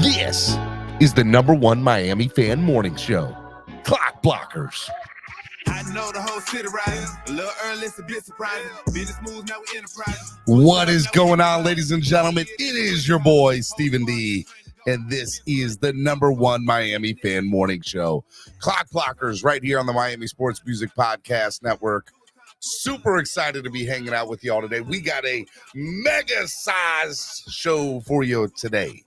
This is the #1 Miami fan morning show, Clock Blockers. I know the whole city riding. A little early, it's a bit surprising. Business moves now with enterprise. What is going on, ladies and gentlemen? It is your boy, Stephen D. And this is the #1 Miami fan morning show, Clock Blockers, right here on the Miami Sports Music Podcast Network. Super excited to be hanging out with y'all today. We got a mega-sized show for you today.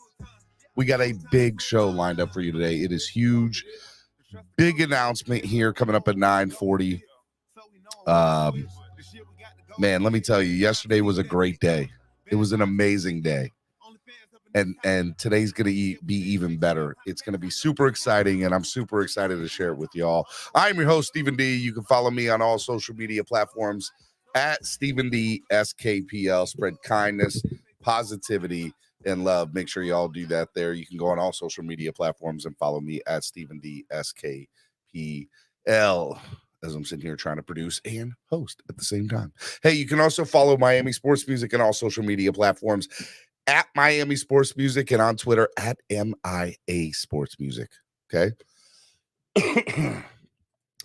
We got a big show lined up for you today. It is huge. Big announcement here coming up at 9:40. Man, let me tell you, yesterday was a great day. It was an amazing day. And today's going to be even better. It's going to be super exciting, and I'm super excited to share it with y'all. I'm your host, Stephen D. You can follow me on all social media platforms at Stephen D. SKPL. Spread kindness, positivity, and love. Make sure y'all do that there. You can go on all social media platforms and follow me at Stephen D. SKPL. As I'm sitting here trying to produce and host at the same time. Hey, you can also follow Miami Sports Music on all social media platforms at Miami Sports Music and on Twitter at MIA Sports Music. Okay.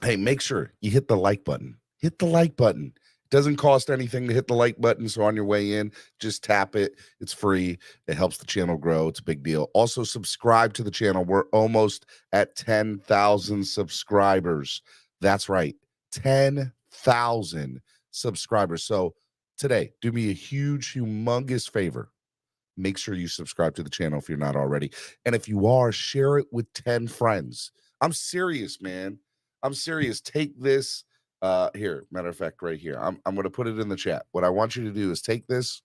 Hey, make sure you hit the like button. Hit the like button. It doesn't cost anything to hit the like button. So on your way in, just tap it. It's free. It helps the channel grow. It's a big deal. Also, subscribe to the channel. We're almost at 10,000 subscribers. That's right. 10,000 subscribers. So today, do me a huge, humongous favor. Make sure you subscribe to the channel if you're not already. And if you are, share it with 10 friends. I'm serious, man. I'm serious. Take this here. Matter of fact, right here. I'm going to put it in the chat. What I want you to do is take this,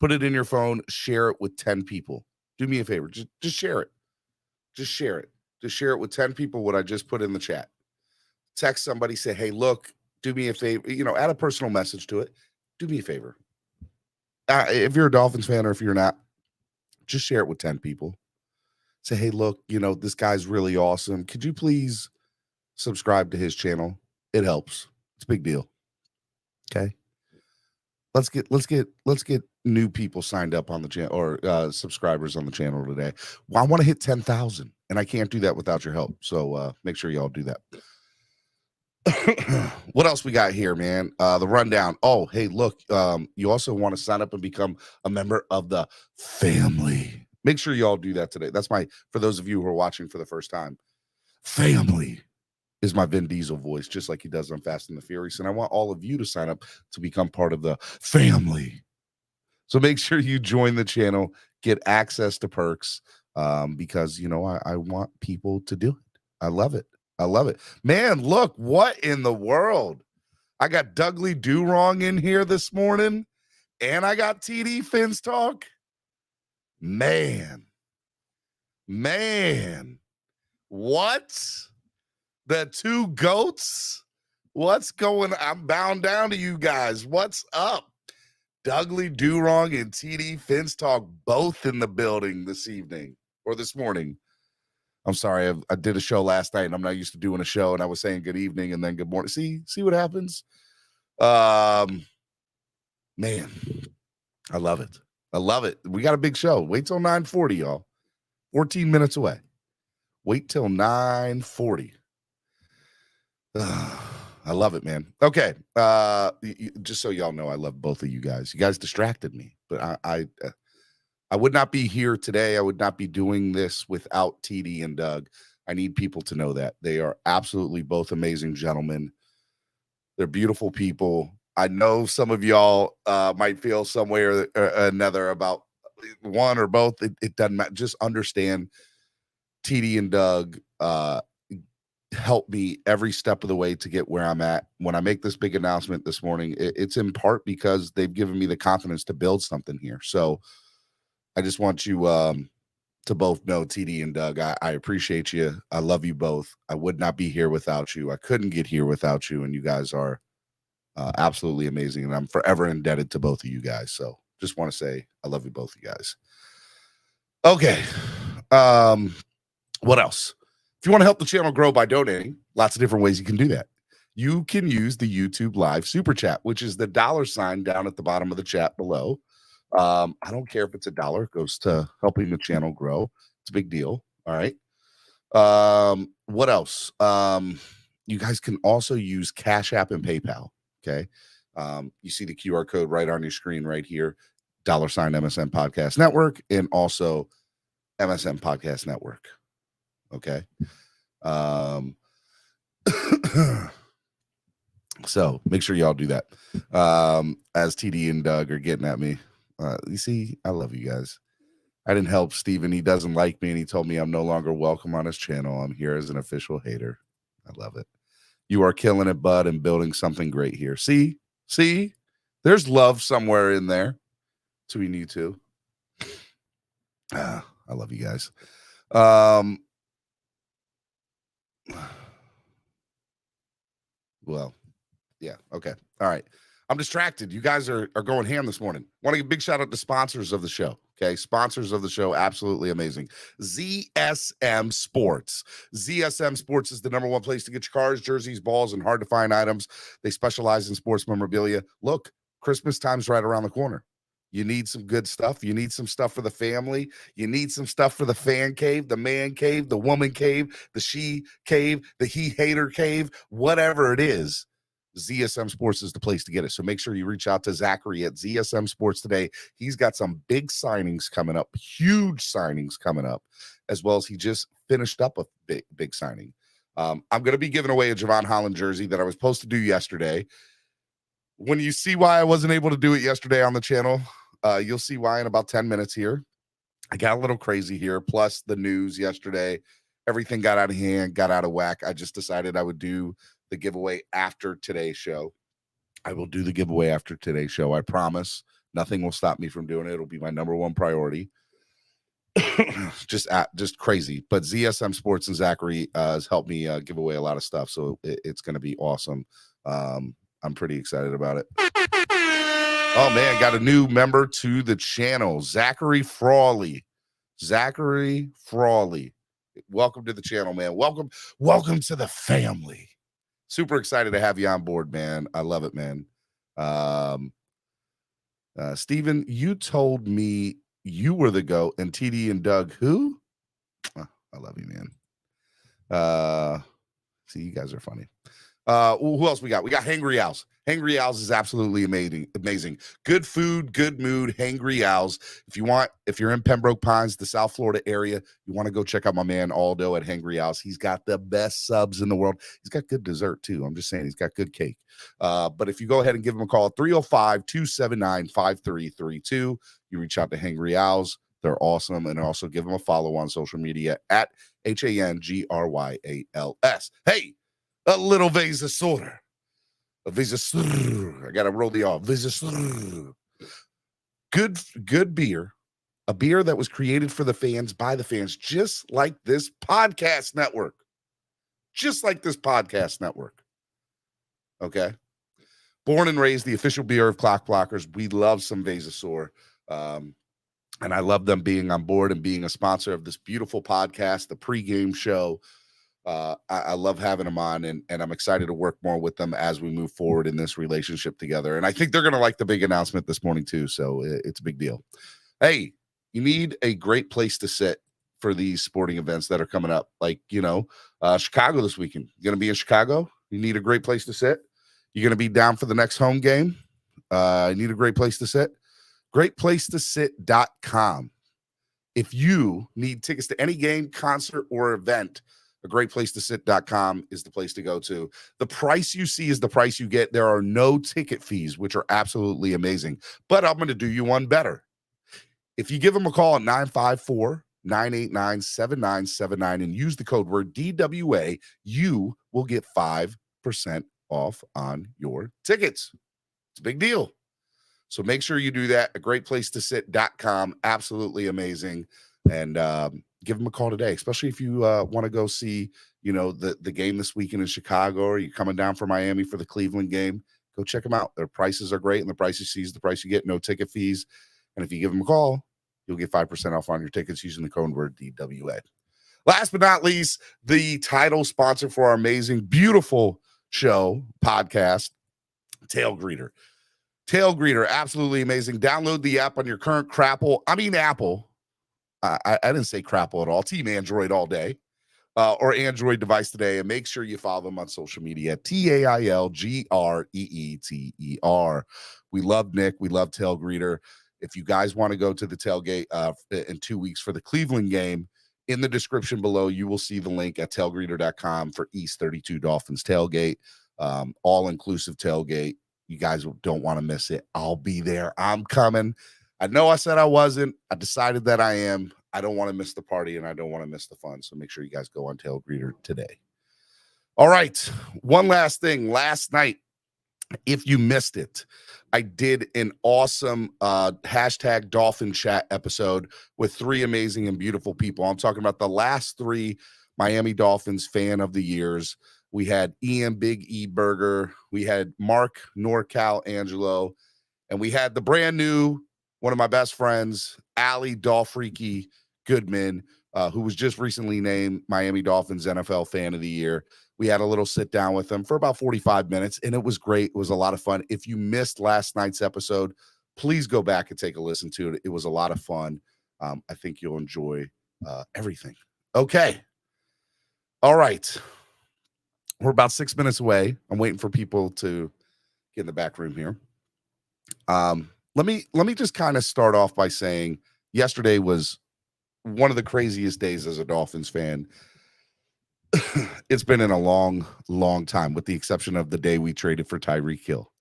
put it in your phone, share it with 10 people. Do me a favor. Just share it. Just share it. Just share it with 10 people, what I just put in the chat. Text somebody, say, hey, look, do me a favor. Add a personal message to it. Do me a favor. If you're a Dolphins fan or if you're not, just share it with 10 people. Say, hey, look, this guy's really awesome. Could you please subscribe to his channel? It helps. It's a big deal. Okay. Let's get new people signed up on the channel or subscribers on the channel today. Well, I want to hit 10,000 and I can't do that without your help. So make sure y'all do that. What else we got here, man? The rundown. Oh, hey, look, you also want to sign up and become a member of the family. Make sure y'all do that today. That's for those of you who are watching for the first time, family is my Vin Diesel voice, just like he does on Fast and the Furious. And I want all of you to sign up to become part of the family. So make sure you join the channel, get access to perks, because, I want people to do it. I love it. I love it. Man, look, what in the world? I got Dougley Do Wrong in here this morning, and I got TD Fins Talk. Man, what? The two goats? What's going on? I'm bound down to you guys. What's up? Dougley Do Wrong and TD Fins Talk both in the building this evening or this morning. I'm sorry, I did a show last night, and I'm not used to doing a show, and I was saying good evening and then good morning. See what happens? Man, I love it. I love it. We got a big show. Wait till 9:40, y'all. 14 minutes away. Wait till 9:40. I love it, man. Okay, just so y'all know, I love both of you guys. You guys distracted me, but I would not be here today. I would not be doing this without TD and Doug. I need people to know that. They are absolutely both amazing gentlemen. They're beautiful people. I know some of y'all might feel some way or another about one or both. It doesn't matter. Just understand TD and Doug help me every step of the way to get where I'm at. When I make this big announcement this morning, it's in part because they've given me the confidence to build something here. So I just want you to both know, TD and Doug, I appreciate you. I love you both. I would not be here without you. I couldn't get here without you, and you guys are absolutely amazing, and I'm forever indebted to both of you guys. So just want to say I love you both, you guys. Okay. What else? If you want to help the channel grow by donating, lots of different ways you can do that. You can use the YouTube Live Super Chat, which is the $ down at the bottom of the chat below. I don't care if it's $1, it goes to helping the channel grow. It's a big deal. All right. What else? You guys can also use Cash App and PayPal. Okay. You see the QR code right on your screen right here, $ MSM Podcast Network, and also MSM Podcast Network. Okay. So make sure y'all do that. As TD and Doug are getting at me. You see, I love you guys. I didn't help Steven. He doesn't like me, and he told me I'm no longer welcome on his channel. I'm here as an official hater. I love it. You are killing it, bud, and building something great here. See, there's love somewhere in there between you two. I love you guys. Well, yeah. Okay. All right. I'm distracted. You guys are going ham this morning. Want to give a big shout out to sponsors of the show. Okay. Sponsors of the show. Absolutely amazing. ZSM Sports. ZSM Sports is the #1 place to get your cars, jerseys, balls, and hard to find items. They specialize in sports memorabilia. Look, Christmas time's right around the corner. You need some good stuff. You need some stuff for the family. You need some stuff for the fan cave, the man cave, the woman cave, the she cave, the he hater cave, whatever it is. ZSM Sports is the place to get it. So make sure you reach out to Zachary at ZSM Sports today. He's got some big signings coming up, huge signings coming up, as well as he just finished up a big signing. I'm going to be giving away a Javon Holland jersey that I was supposed to do yesterday. When you see why I wasn't able to do it yesterday on the channel, you'll see why in about 10 minutes here. I got a little crazy here. Plus the news yesterday, everything got out of hand, got out of whack. I just decided I would do the giveaway after today's show. I will do the giveaway after today's show. I promise. Nothing will stop me from doing it. It'll be my #1 priority. just crazy. But ZSM Sports and Zachary has helped me give away a lot of stuff. So it's going to be awesome. I'm pretty excited about it. Oh, man, got a new member to the channel, Zachary Frawley. Zachary Frawley. Welcome to the channel, man. Welcome to the family. Super excited to have you on board, man. I love it, man. Steven, you told me you were the GOAT, and TD and Doug, who? Oh, I love you, man. See, you guys are funny. Who else we got? We got Hangry Owls. Hangry Owls is absolutely amazing. Good food, good mood. Hangry Owls. If you're in Pembroke Pines, the South Florida area, you want to go check out my man Aldo at Hangry Owls. He's got the best subs in the world. He's got good dessert too. I'm just saying, he's got good cake. But if you go ahead and give him a call, 305-279-5332, you reach out to Hangry Owls. They're awesome. And also give them a follow on social media at HANGRYALS. Hey, a little Vasasaur. I got to roll the R. Good beer. A beer that was created for the fans, by the fans, just like this podcast network. Okay? Born and raised the official beer of CLOCKBLOCKERS. We love some Vasasaur. And I love them being on board and being a sponsor of this beautiful podcast, the pregame show. I love having them on, and I'm excited to work more with them as we move forward in this relationship together. And I think they're going to like the big announcement this morning too. So it's a big deal. Hey, you need a great place to sit for these sporting events that are coming up. Like, Chicago this weekend. You're going to be in Chicago. You need a great place to sit. You're going to be down for the next home game. You need a great place to sit. GreatPlaceToSit.com. If you need tickets to any game, concert, or event, a GreatPlaceToSit.com is the place to go to. The price you see is the price you get. There are no ticket fees, which are absolutely amazing. But I'm going to do you one better. If you give them a call at 954-989-7979 and use the code word DWA, you will get 5% off on your tickets. It's a big deal. So make sure you do that. A GreatPlaceToSit.com. Absolutely amazing. And give them a call today, especially if you want to go see, the game this weekend in Chicago, or you're coming down from Miami for the Cleveland game. Go check them out. Their prices are great, and the price you see is the price you get. No ticket fees. And if you give them a call, you'll get 5% off on your tickets using the code word DWA. Last but not least, the title sponsor for our amazing, beautiful show, podcast, Tailgater. Tail Greeter, absolutely amazing. Download the app on your current Apple. I didn't say Crapple at all. Team Android all day. Or Android device today, and make sure you follow them on social media. TAILGREETER. We love Nick. We love Tail Greeter. If you guys want to go to the tailgate in 2 weeks for the Cleveland game, in the description below, you will see the link at tailgreeter.com for East 32 Dolphins tailgate, all-inclusive tailgate. You guys don't want to miss it. I'll be there. I'm coming. I know I said I wasn't. I decided that I am. I don't want to miss the party, and I don't want to miss the fun. So make sure you guys go on Tail Greeter today. All right. One last thing. Last night, if you missed it, I did an awesome hashtag Dolphin Chat episode with 3 amazing and beautiful people. I'm talking about the last 3 Miami Dolphins fan of the years. We had Ian Big E Burger. We had Mark NorCal Angelo. And we had the brand new, one of my best friends, Allie Dolfreaky Goodman, who was just recently named Miami Dolphins NFL Fan of the Year. We had a little sit down with them for about 45 minutes, and it was great. It was a lot of fun. If you missed last night's episode, please go back and take a listen to it. It was a lot of fun. I think you'll enjoy everything. Okay. All right. We're about 6 minutes away. I'm waiting for people to get in the back room here. Let me just kind of start off by saying yesterday was one of the craziest days as a Dolphins fan it's been in a long, long time, with the exception of the day we traded for Tyreek Hill.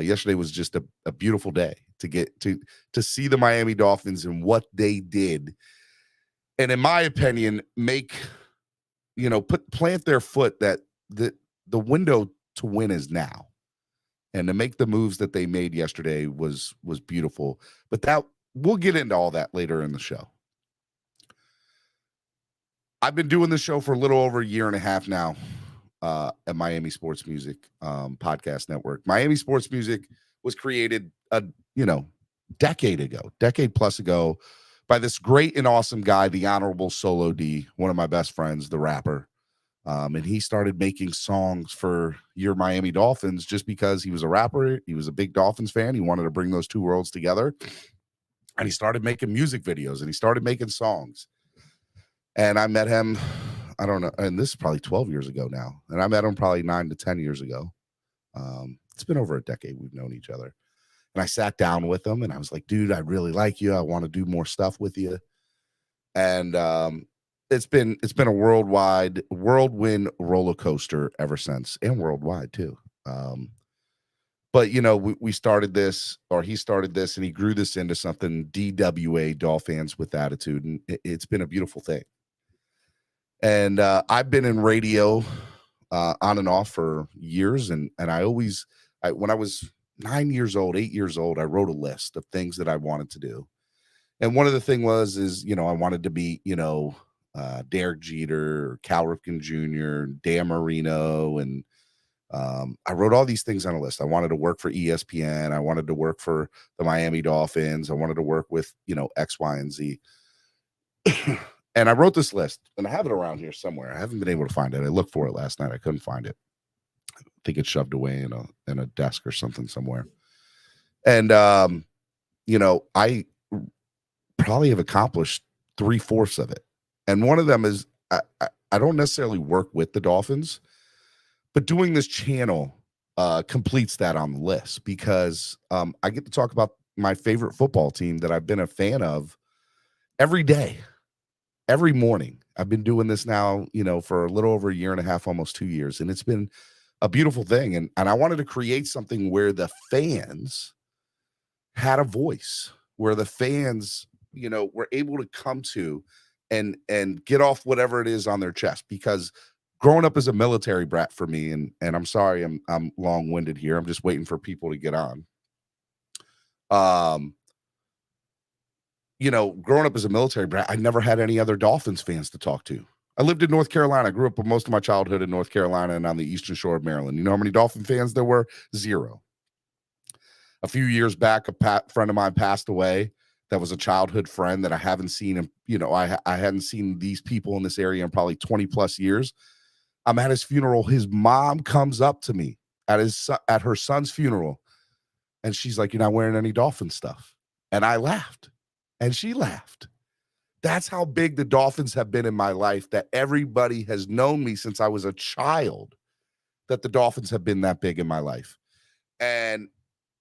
Yesterday was just a beautiful day to get to see the Miami Dolphins and what they did. And in my opinion, plant their foot that the window to win is now. And to make the moves that they made yesterday was beautiful. But that we'll get into all that later in the show. I've been doing this show for a little over a year and a half now at Miami Sports Music Podcast Network. Miami Sports Music was created decade plus ago, by this great and awesome guy, the Honorable Solo D, one of my best friends, the rapper. And he started making songs for your Miami Dolphins just because he was a rapper. He was a big Dolphins fan. He wanted to bring those two worlds together. And he started making music videos and he started making songs. And I met him, I don't know, and this is probably 12 years ago now. And I met him probably 9 to 10 years ago. It's been over a decade we've known each other. And I sat down with him and I was like, dude, I really like you. I want to do more stuff with you. And it's been a whirlwind roller coaster ever since, and worldwide too. But we started this, or he started this, and he grew this into something, DWA, Dolphins with Attitude, and it's been a beautiful thing. And I've been in radio on and off for years, and when I was 8 years old, I wrote a list of things that I wanted to do. And one of the things is I wanted to be, Derek Jeter, Cal Ripken Jr., Dan Marino, and I wrote all these things on a list. I wanted to work for ESPN. I wanted to work for the Miami Dolphins. I wanted to work with, X, Y, and Z. And I wrote this list, and I have it around here somewhere. I haven't been able to find it. I looked for it last night. I couldn't find it. I think it's shoved away in a desk or something somewhere. And, I probably have accomplished 3/4 of it. And one of them is I don't necessarily work with the Dolphins, but doing this channel completes that on the list, because I get to talk about my favorite football team that I've been a fan of every day, every morning. I've been doing this now, for a little over a year and a half, almost 2 years. And it's been a beautiful thing. And I wanted to create something where the fans had a voice, where the fans, were able to come to and get off whatever it is on their chest. Because growing up as a military brat for me, and I'm sorry, I'm long-winded here. I'm just waiting for people to get on. Growing up as a military brat, I never had any other Dolphins fans to talk to. I lived in North Carolina. I grew up most of my childhood in North Carolina and on the eastern shore of Maryland. You know how many Dolphin fans there were? 0. A few years back, a friend of mine passed away. That was a childhood friend that I haven't seen him. I hadn't seen these people in this area in probably 20 plus years. I'm at his funeral. His mom comes up to me at her son's funeral And she's like, "You're not wearing any Dolphin stuff." And I laughed, and she laughed. That's how big the Dolphins have been in my life, that everybody has known me since I was a child, that the Dolphins have been that big in my life. And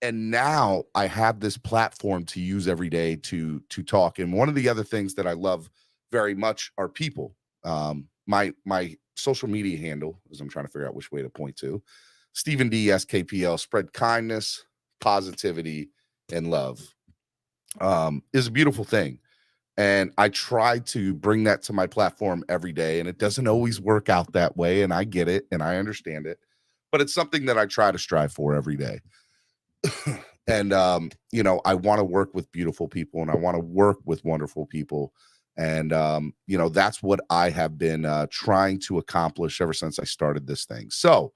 now I have this platform to use every day to talk. And one of the other things that I love very much are people. My social media handle, as I'm trying to figure out which way to point to, Stephen D. SKPL, spread kindness, positivity, and love, is a beautiful thing. And I try to bring that to my platform every day. And it doesn't always work out that way. And I get it and I understand it. But it's something that I try to strive for every day. And, you know, I want to work with beautiful people and I want to work with wonderful people. And, you know, that's what I have been trying to accomplish ever since I started this thing. So,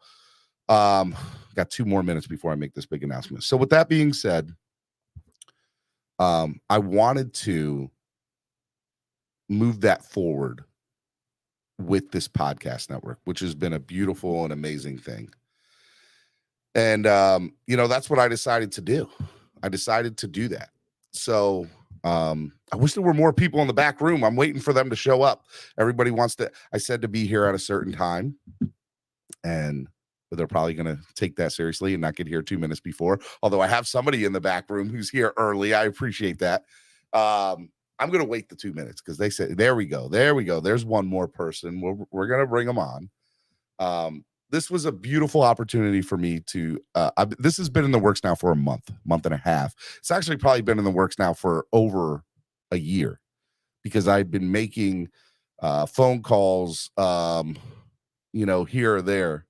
got 2 more minutes before I make this big announcement. So with that being said, I wanted to move that forward with this podcast network, which has been a beautiful and amazing thing. And, you know, that's what I decided to do. I decided to do that. So, I wish there were more people in the back room. I'm waiting for them to show up. Everybody wants to, I said to be here at a certain time, and they're probably going to take that seriously and not get here 2 minutes before. Although I have somebody in the back room who's here early. I appreciate that. I'm going to wait the 2 minutes because they said, there we go. There's one more person. We're going to bring them on. This was a beautiful opportunity for me to, this has been in the works now for a month and a half. It's actually probably been in the works now for over a year, because I've been making phone calls, you know, here or there,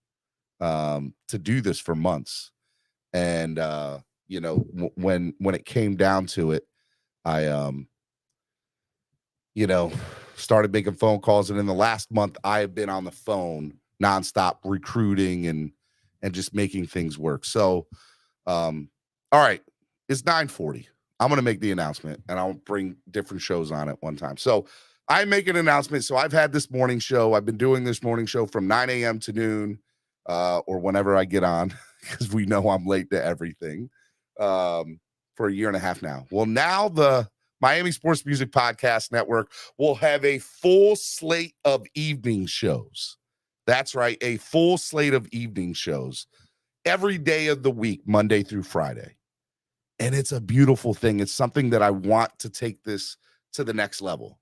to do this for months. And, you know, when it came down to it, I, you know, started making phone calls. And in the last month, I have been on the phone nonstop recruiting and just making things work. So, all right, it's 9:40. I'm going to make the announcement and I'll bring different shows on at one time. So I make an announcement. So I've had this morning show. I've been doing this morning show from 9 a.m. to noon, or whenever I get on, because we know I'm late to everything, for a year and a half now. Well, now the Miami Sports Music Podcast Network will have a full slate of evening shows. That's right, a full slate of evening shows every day of the week, Monday through Friday. And it's a beautiful thing. It's something that I want to take this to the next level.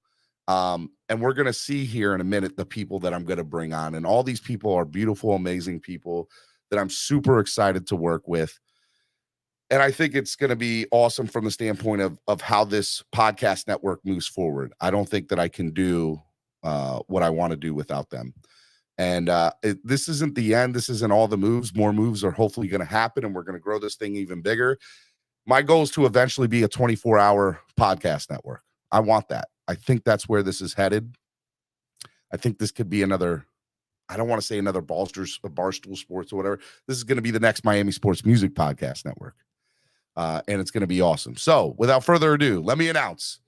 And we're going to see here in a minute the people that I'm going to bring on. And all these people are beautiful, amazing people that I'm super excited to work with. And I think it's going to be awesome from the standpoint of how this podcast network moves forward. I don't think that I can do what I want to do without them. And this isn't the end. This isn't all the moves. More moves are hopefully going to happen, and we're going to grow this thing even bigger. My goal is to eventually be a 24-hour podcast network. I want that. I think that's where this is headed. I think this could be another, I don't want to say another Barstool Sports or whatever. This is going to be the next Miami Sports Music Podcast Network. And it's going to be awesome. So without further ado, let me announce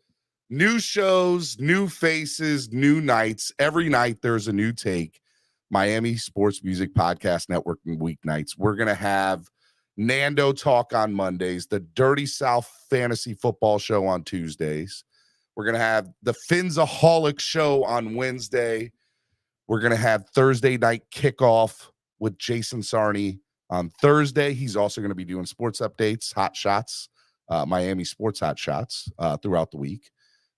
new shows, new faces, new nights. Every night there's a new take. Miami Sports Music Podcast Network weeknights. We're going to have Nando Talk on Mondays, the Dirty South Fantasy Football Show on Tuesdays. We're going to have the Finsaholic Show on Wednesday. We're going to have Thursday night kickoff with Jason Sarney on Thursday. He's also going to be doing sports updates, hot shots, Miami sports hot shots throughout the week.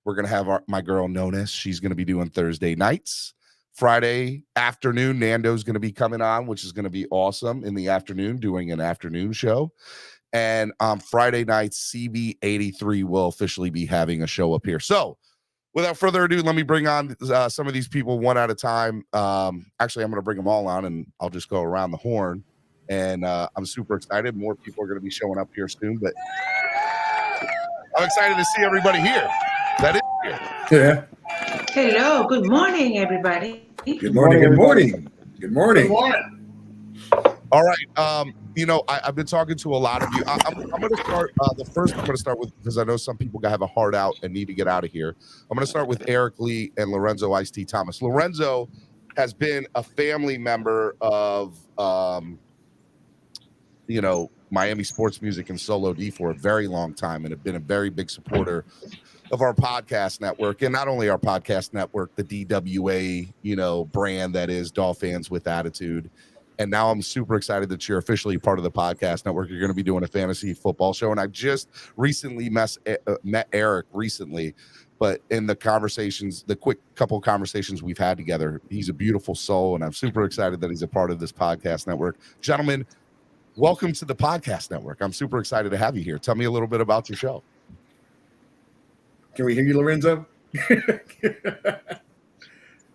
We're going to have my girl Nonis. She's going to be doing Thursday nights. Friday afternoon, Nando's going to be coming on, which is going to be awesome in the afternoon, doing an afternoon show. And on Friday night, CB83 will officially be having a show up here. So without further ado, let me bring on some of these people one at a time. Actually, I'm going to bring them all on, and I'll just go around the horn. And I'm super excited. More people are going to be showing up here soon, but I'm excited to see everybody here. That is here. Yeah. Hello, good morning, everybody. Good morning. Good morning. Good morning. All right. You know, I've been talking to a lot of you. I'm going to start. The first I'm going to start with, because I know some people have a heart out and need to get out of here. I'm going to start with Eric Lee and Lorenzo Ice T Thomas. Lorenzo has been a family member of, you know, Miami Sports Music and Solo D for a very long time and have been a very big supporter of our podcast network, and not only our podcast network, the DWA, brand that is Dolphins with Attitude. And now I'm super excited that you're officially part of the podcast network. You're going to be doing a fantasy football show. And I just recently met Eric recently, but in the conversations, the quick couple conversations we've had together, he's a beautiful soul. And I'm super excited that he's a part of this podcast network. Gentlemen, welcome to the podcast network. I'm super excited to have you here. Tell me a little bit about your show. Can we hear you, Lorenzo?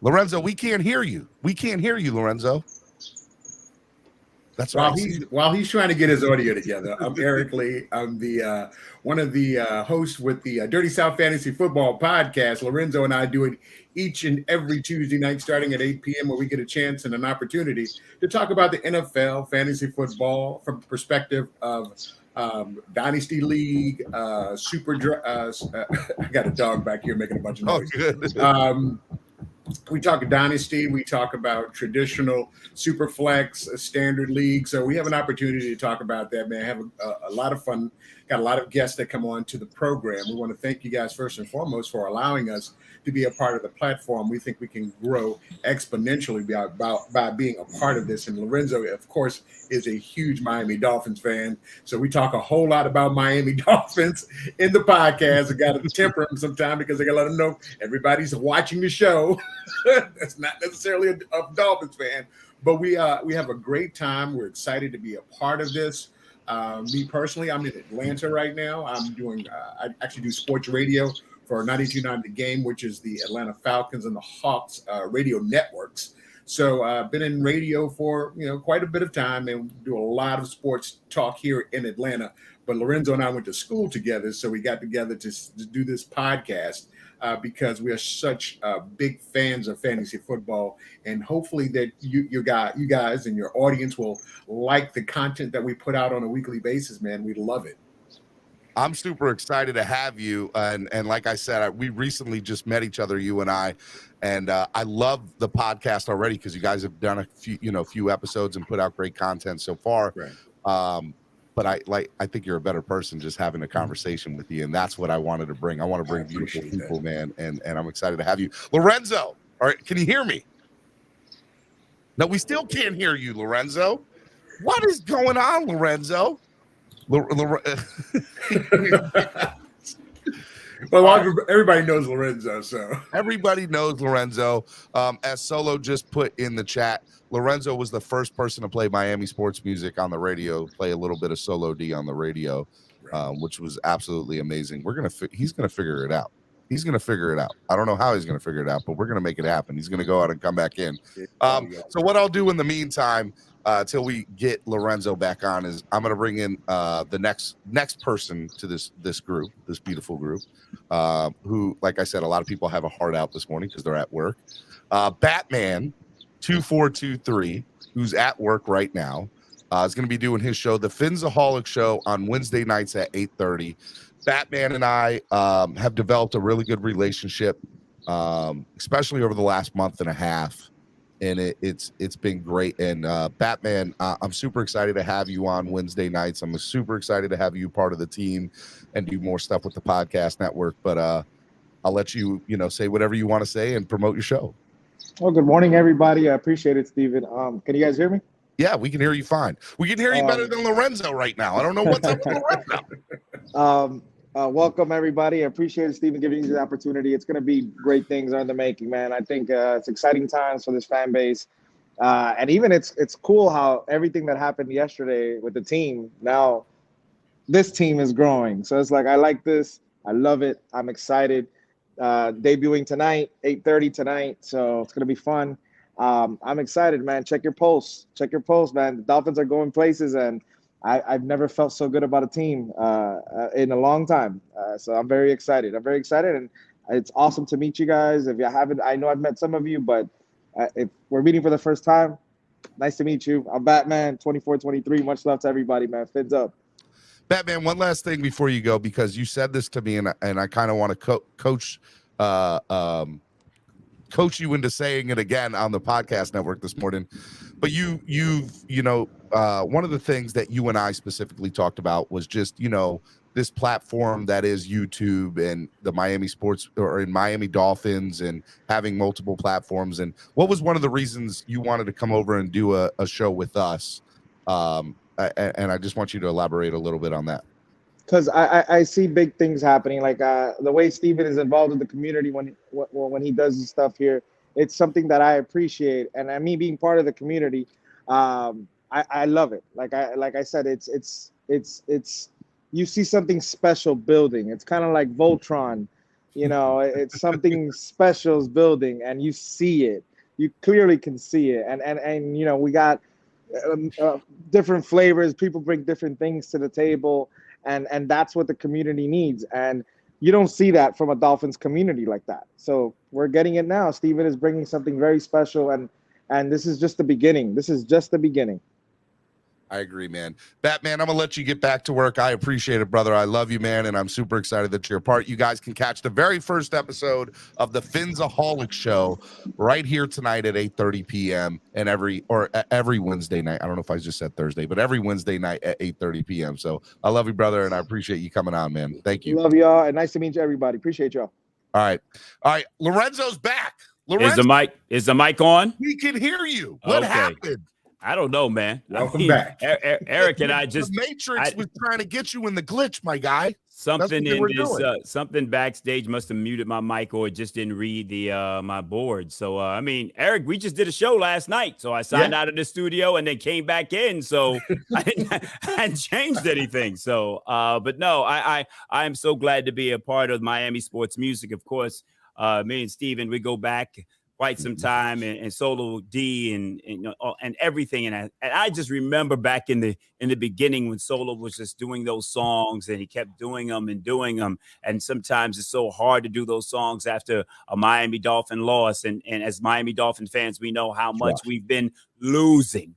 Lorenzo, we can't hear you. We can't hear you, Lorenzo. That's right. While he's trying to get his audio together, I'm Eric Lee. I'm the one of the hosts with the Dirty South Fantasy Football podcast. Lorenzo and I do it each and every Tuesday night starting at 8 p.m. where we get a chance and an opportunity to talk about the NFL, fantasy football from the perspective of Dynasty League, I got a dog back here making a bunch of noise. Oh, good. We talk Dynasty. We talk about traditional Superflex, Standard League. So we have an opportunity to talk about that, man. Have a lot of fun. Got a lot of guests that come on to the program. We want to thank you guys first and foremost for allowing us to be a part of the platform. We think we can grow exponentially by being a part of this. And Lorenzo, of course, is a huge Miami Dolphins fan. So we talk a whole lot about Miami Dolphins in the podcast. I got to temper him sometime because I got to let him know everybody's watching the show. That's not necessarily a Dolphins fan, but we have a great time. We're excited to be a part of this. Me personally, I'm in Atlanta right now. I'm doing I actually do sports radio for 92.9 The Game, which is the Atlanta Falcons and the Hawks radio networks. So I've been in radio for quite a bit of time and do a lot of sports talk here in Atlanta. But Lorenzo and I went to school together, so we got together to do this podcast because we are such big fans of fantasy football, and hopefully that you guys and your audience will like the content that we put out on a weekly basis. Man, we love it. I'm super excited to have you. And like I said, we recently just met each other, you and I love the podcast already because you guys have done a few episodes and put out great content so far. Right. But I think you're a better person just having a conversation with you. And that's what I wanted to bring. I want to bring beautiful people, man. And I'm excited to have you. Lorenzo, all right, can you hear me? No, we still can't hear you, Lorenzo. What is going on, Lorenzo? Well, everybody knows Lorenzo, so everybody knows Lorenzo. As Solo just put in the chat, Lorenzo was the first person to play Miami Sports Music on the radio, play a little bit of Solo D on the radio, which was absolutely amazing. He's gonna figure it out. He's gonna figure it out. I don't know how he's gonna figure it out, but we're gonna make it happen. He's gonna go out and come back in. So what I'll do in the meantime, till we get Lorenzo back on, is I'm gonna bring in the next person to this group, this beautiful group, who, like I said, a lot of people have a heart out this morning because they're at work. Batman 2423, who's at work right now, is going to be doing his show, the Finsaholic Show, on Wednesday nights at 8:30. Batman and I have developed a really good relationship, especially over the last month and a half, and it's been great. And Batman, I'm super excited to have you on Wednesday nights. I'm super excited to have you part of the team and do more stuff with the podcast network. But I'll let you say whatever you want to say and promote your show. Well, good morning, everybody. I appreciate it, Steven. Can you guys hear me? Yeah, we can hear you fine. We can hear you better than Lorenzo right now. I don't know what's up with Lorenzo. Welcome, everybody. I appreciate it, Steven, giving you the opportunity. It's going to be great things are in the making, man. I think it's exciting times for this fan base. And even it's cool how everything that happened yesterday with the team, now this team is growing. So it's like, I like this. I love it. I'm excited. Debuting tonight, 8:30 tonight. So it's going to be fun. I'm excited, man. Check your posts, man. The Dolphins are going places, and I've never felt so good about a team in a long time. So I'm very excited. And it's awesome to meet you guys. If you haven't, I know I've met some of you, but if we're meeting for the first time, nice to meet you. I'm Batman 2423. Much love to everybody, man. Fins up. Batman, one last thing before you go, because you said this to me, and I kind of want to coach coach you into saying it again on the podcast network this morning. But one of the things that you and I specifically talked about was just, this platform that is YouTube and the Miami sports or in Miami Dolphins and having multiple platforms. And what was one of the reasons you wanted to come over and do a show with us? And I just want you to elaborate a little bit on that. Because I see big things happening, like the way Steven is involved in the community when he does his stuff here. It's something that I appreciate, and me being part of the community, I love it. Like I said, it's you see something special building. It's kind of like Voltron, it's something special is building, and you see it. You clearly can see it, and we got different flavors. People bring different things to the table. And that's what the community needs. And you don't see that from a Dolphins community like that. So we're getting it now. Steven is bringing something very special. And this is just the beginning. This is just the beginning. I agree, man. Batman, I'm going to let you get back to work. I appreciate it, brother. I love you, man. And I'm super excited that you're a part. You guys can catch the very first episode of the Finsaholic Show right here tonight at 8:30 p.m. and every Wednesday night. I don't know if I just said Thursday, but every Wednesday night at 8:30 p.m. So I love you, brother. And I appreciate you coming on, man. Thank you. Love y'all. And nice to meet you, everybody. Appreciate y'all. All right. Lorenzo's back. Lorenzo, is the mic on? We can hear you. What happened? I don't know, man. Welcome back. Eric and I just the Matrix was trying to get you in the glitch, my guy. Something in this something backstage must have muted my mic, or it just didn't read the my board. So Eric, we just did a show last night. So I signed out of the studio and then came back in. So I hadn't changed anything. So but no, I am so glad to be a part of Miami sports music. Of course, me and Steven, we go back quite some time, and Solo D and everything. And I just remember back in the beginning when Solo was just doing those songs, and he kept doing them. And sometimes it's so hard to do those songs after a Miami Dolphin loss. And as Miami Dolphin fans, we know how much we've been losing.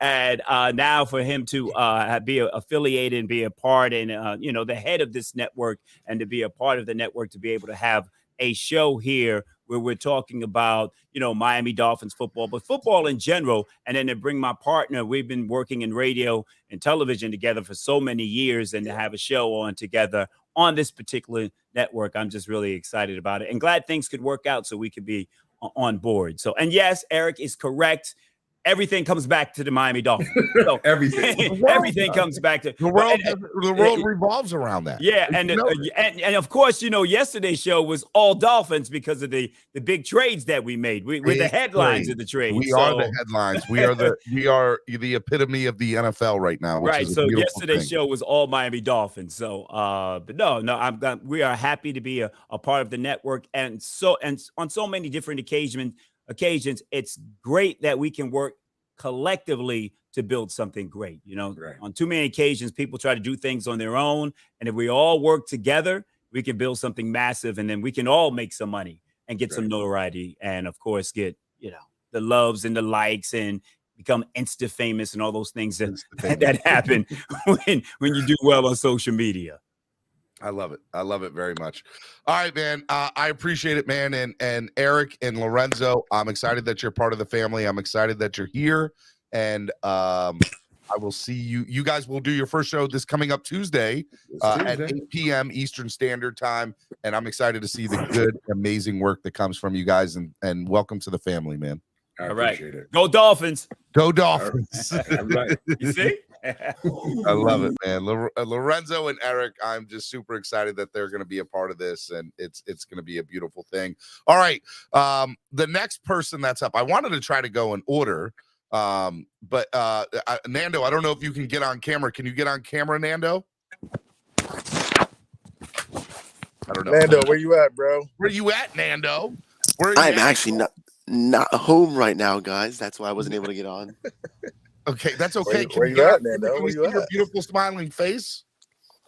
And now for him to be affiliated and be a part and the head of this network, and to be a part of the network, to be able to have a show here where we're talking about Miami Dolphins football, but football in general, and then to bring my partner. We've been working in radio and television together for so many years, and to have a show on together on this particular network, I'm just really excited about it and glad things could work out so we could be on board. So, and yes, Eric is correct. Everything comes back to the Miami Dolphins. So, everything comes back to the world. The world revolves around that. Yeah, and of course, yesterday's show was all Dolphins because of the big trades that we made. We're the headlines of the trades. We are the headlines. We are the epitome of the NFL right now. Right. So yesterday's show was all Miami Dolphins. So, but no, we are happy to be a part of the network, and on so many different occasions, it's great that we can work collectively to build something great. On too many occasions, people try to do things on their own, and if we all work together, we can build something massive, and then we can all make some money and get some notoriety, and of course get the loves and the likes and become insta famous and all those things that happen when you do well on social media. I love it. I love it very much. All right, man. I appreciate it, man. And Eric and Lorenzo, I'm excited that you're part of the family. I'm excited that you're here. And I will see you. You guys will do your first show this coming up Tuesday at 8 p.m. Eastern Standard Time. And I'm excited to see the good, amazing work that comes from you guys. And welcome to the family, man. I appreciate it. Go Dolphins. Go Dolphins. All right. You see? I love it, man. Lorenzo and Eric, I'm just super excited that they're going to be a part of this, and it's going to be a beautiful thing. All right, the next person that's up, I wanted to try to go in order, but Nando, I don't know if you can get on camera. Can you get on camera, Nando? I don't know. Nando, where you at, bro? Where you at, Nando? I'm actually not home right now, guys. That's why I wasn't able to get on. Okay, that's okay. Where you at, Nando? Can we see your beautiful smiling face?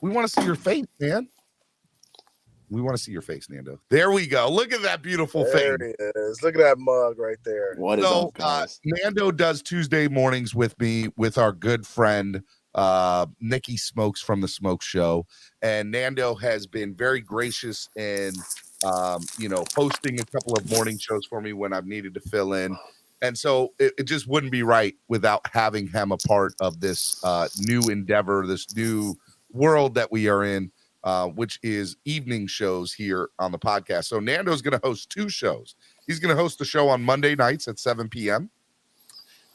We want to see your face, man. We want to see your face, Nando. There we go. Look at that beautiful face. There it is. Look at that mug right there. What is up, guys? Nando does Tuesday mornings with me with our good friend Nicky Smokes from the Smoke Show, and Nando has been very gracious in hosting a couple of morning shows for me when I've needed to fill in. And so it just wouldn't be right without having him a part of this new endeavor, this new world that we are in, which is evening shows here on the podcast. So Nando's going to host 2 shows. He's going to host the show on Monday nights at 7 p.m.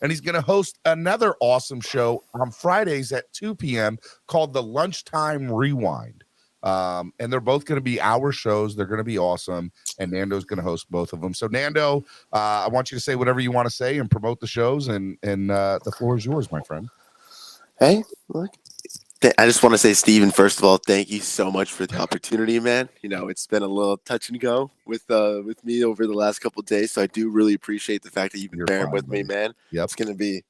And he's going to host another awesome show on Fridays at 2 p.m. called the Lunchtime Rewind. And they're both going to be hour shows. They're going to be awesome. And Nando's going to host both of them. So Nando, I want you to say whatever you want to say and promote the shows. And the floor is yours, my friend. Hey, look. I just want to say, Steven, first of all, thank you so much for the opportunity, man. It's been a little touch and go with me over the last couple of days. So I do really appreciate the fact that you've been bearing with me, man. Yep. It's going to be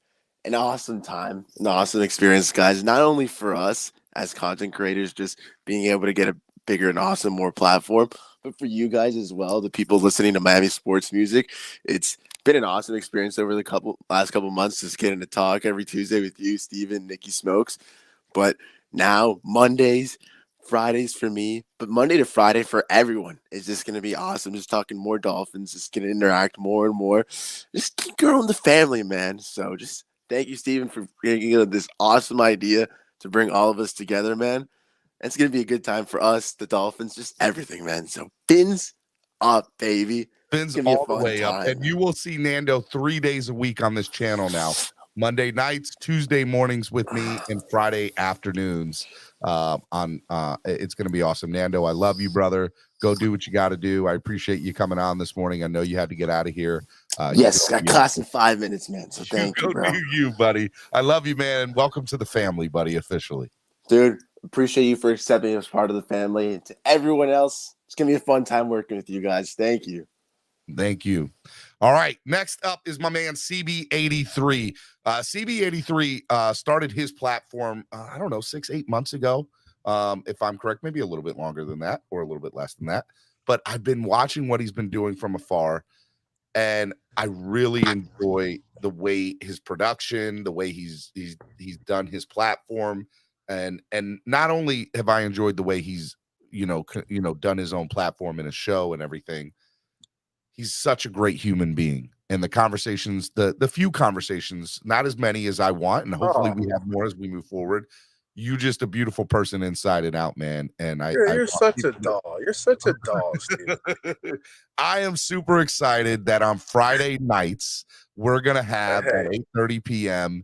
an awesome time, an awesome experience, guys. Not only for us as content creators, just being able to get a bigger and awesome more platform, but for you guys as well, the people listening to Miami sports music. It's been an awesome experience over the last couple months, just getting to talk every Tuesday with you, Steven, Nicky Smokes. But now Mondays, Fridays for me, but Monday to Friday for everyone is just going to be awesome. Just talking more Dolphins, just going to interact more and more. Just keep growing the family, man. So just thank you, Steven, for bringing this awesome idea to bring all of us together, man. It's going to be a good time for us, the Dolphins, just everything, man. So fins up, baby. Fins all the way up. And you will see Nando 3 days a week on this channel now. Monday nights, Tuesday mornings with me, and Friday afternoons. It's going to be awesome. Nando, I love you, brother. Go do what you got to do. I appreciate you coming on this morning. I know you had to get out of here. Yes, got class in 5 minutes, man. So thank you, bro. Do you, buddy. I love you, man. Welcome to the family, buddy, officially. Dude, appreciate you for accepting as part of the family. And to everyone else, it's going to be a fun time working with you guys. Thank you. Thank you. All right. Next up is my man CB83. CB83 started his platform, 6-8 months ago. If I'm correct, maybe a little bit longer than that or a little bit less than that. But I've been watching what he's been doing from afar, and I really enjoy the way his production, the way he's done his platform, and not only have I enjoyed the way he's done his own platform and a show and everything. He's such a great human being, and the conversations, the few conversations, not as many as I want, and hopefully we have more as we move forward. You just a beautiful person inside and out, man. And you're such a doll. You're such a doll, Steve. I am super excited that on Friday nights we're gonna have at 8:30 p.m.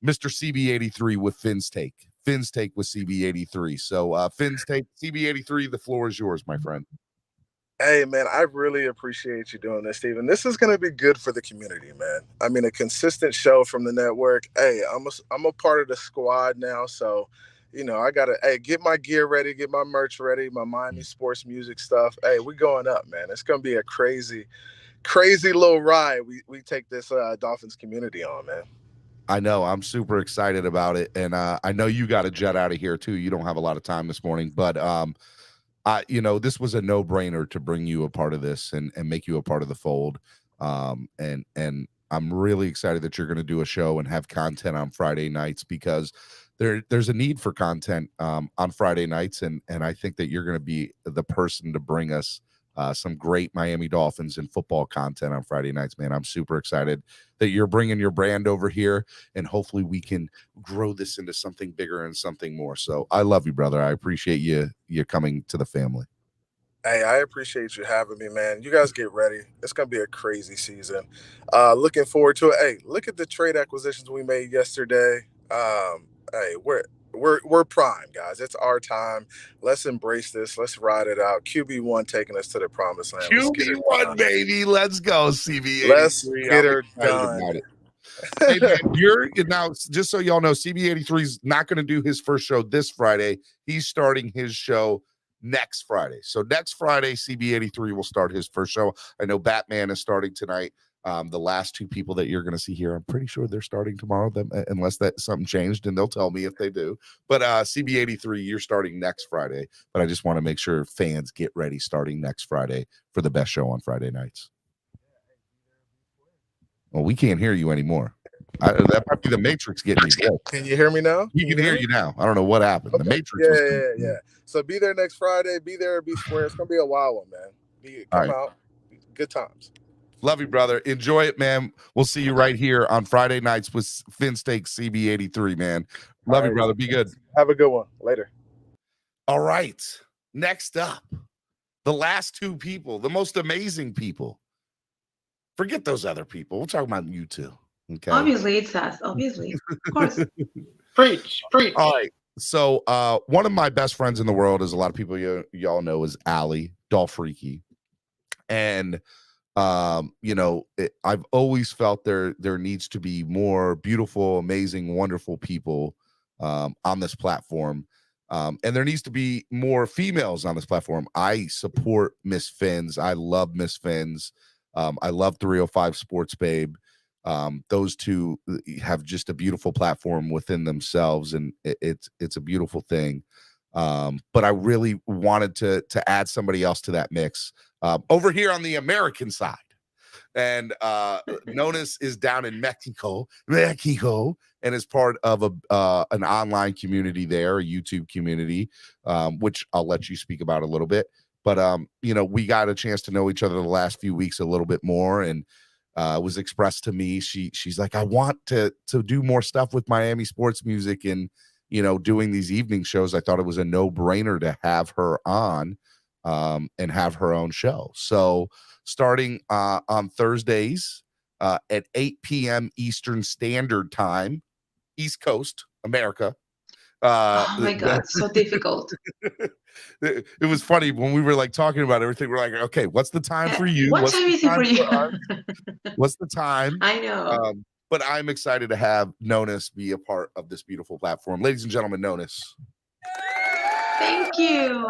Mr. CB83 with Finn's Take. Finn's Take with CB83. So Finn's Take, CB83, the floor is yours, my friend. Hey, man, I really appreciate you doing this, Steven. This is going to be good for the community, man. I mean, a consistent show from the network. Hey, I'm a part of the squad now, so, I got to, get my gear ready, get my merch ready, my Miami sports music stuff. Hey, we going up, man. It's going to be a crazy, crazy little ride we take this Dolphins community on, man. I know. I'm super excited about it, and I know you got to jet out of here, too. You don't have a lot of time this morning, but this was a no-brainer to bring you a part of this and make you a part of the fold. And I'm really excited that you're going to do a show and have content on Friday nights, because there's a need for content on Friday nights. And I think that you're going to be the person to bring us some great Miami Dolphins and football content on Friday nights, man. I'm super excited that you're bringing your brand over here, and hopefully we can grow this into something bigger and something more. So I love you, brother. I appreciate you coming to the family. Hey, I appreciate you having me, man. You guys get ready. It's going to be a crazy season. Looking forward to it. Hey, look at the trade acquisitions we made yesterday. Hey, we're prime, guys. It's our time. Let's embrace this. Let's ride it out. QB1 taking us to the promised land. QB1, baby. Let's go, CB83. Let's get her done. Hey, man, you're now, just so y'all know, CB83 is not going to do his first show this Friday. He's starting his show next Friday. So next Friday, CB83 will start his first show. I know Batman is starting tonight. The last 2 people that you're going to see here, I'm pretty sure they're starting tomorrow, unless that something changed, and they'll tell me if they do. But CB83, you're starting next Friday. But I just want to make sure fans get ready starting next Friday for the best show on Friday nights. Well, we can't hear you anymore. That might be the Matrix getting you. Can you hear me now? You can hear you now. I don't know what happened. The Matrix. Yeah. So be there next Friday. Be there. Be square. It's gonna be a wild one, man. Come out. Good times. Love you, brother. Enjoy it, man. We'll see you right here on Friday nights with Finn Steak CB83, man. Love you, brother. Be good. Have a good one. Later. All right. Next up, the last two people, the most amazing people. Forget those other people. We're talking about you two. Okay. Obviously, it's us. Obviously. Of course. Preach. All right. So one of my best friends in the world, is a lot of people y'all know, is Allie Dolfreaky. And I've always felt there needs to be more beautiful, amazing, wonderful people on this platform. And there needs to be more females on this platform. I support Miss Finns. I love Miss Finns. I love 305 Sports Babe. Those two have just a beautiful platform within themselves, and it's a beautiful thing. But I really wanted to add somebody else to that mix over here on the American side. And Nonis is down in Mexico, and is part of an online community there, a YouTube community, which I'll let you speak about a little bit. But we got a chance to know each other the last few weeks a little bit more, and was expressed to me. She's like, I want to do more stuff with Miami sports music, and doing these evening shows. I thought it was a no-brainer to have her on and have her own show. So starting on Thursdays at 8 p.m. Eastern Standard Time, East Coast, America. Oh my God, so difficult. It was funny when we were like talking about everything. We're like, okay, what's the time for you? What time is it for you? What's the time? I know. But I'm excited to have Nonis be a part of this beautiful platform. Ladies and gentlemen, Nonis. Thank you.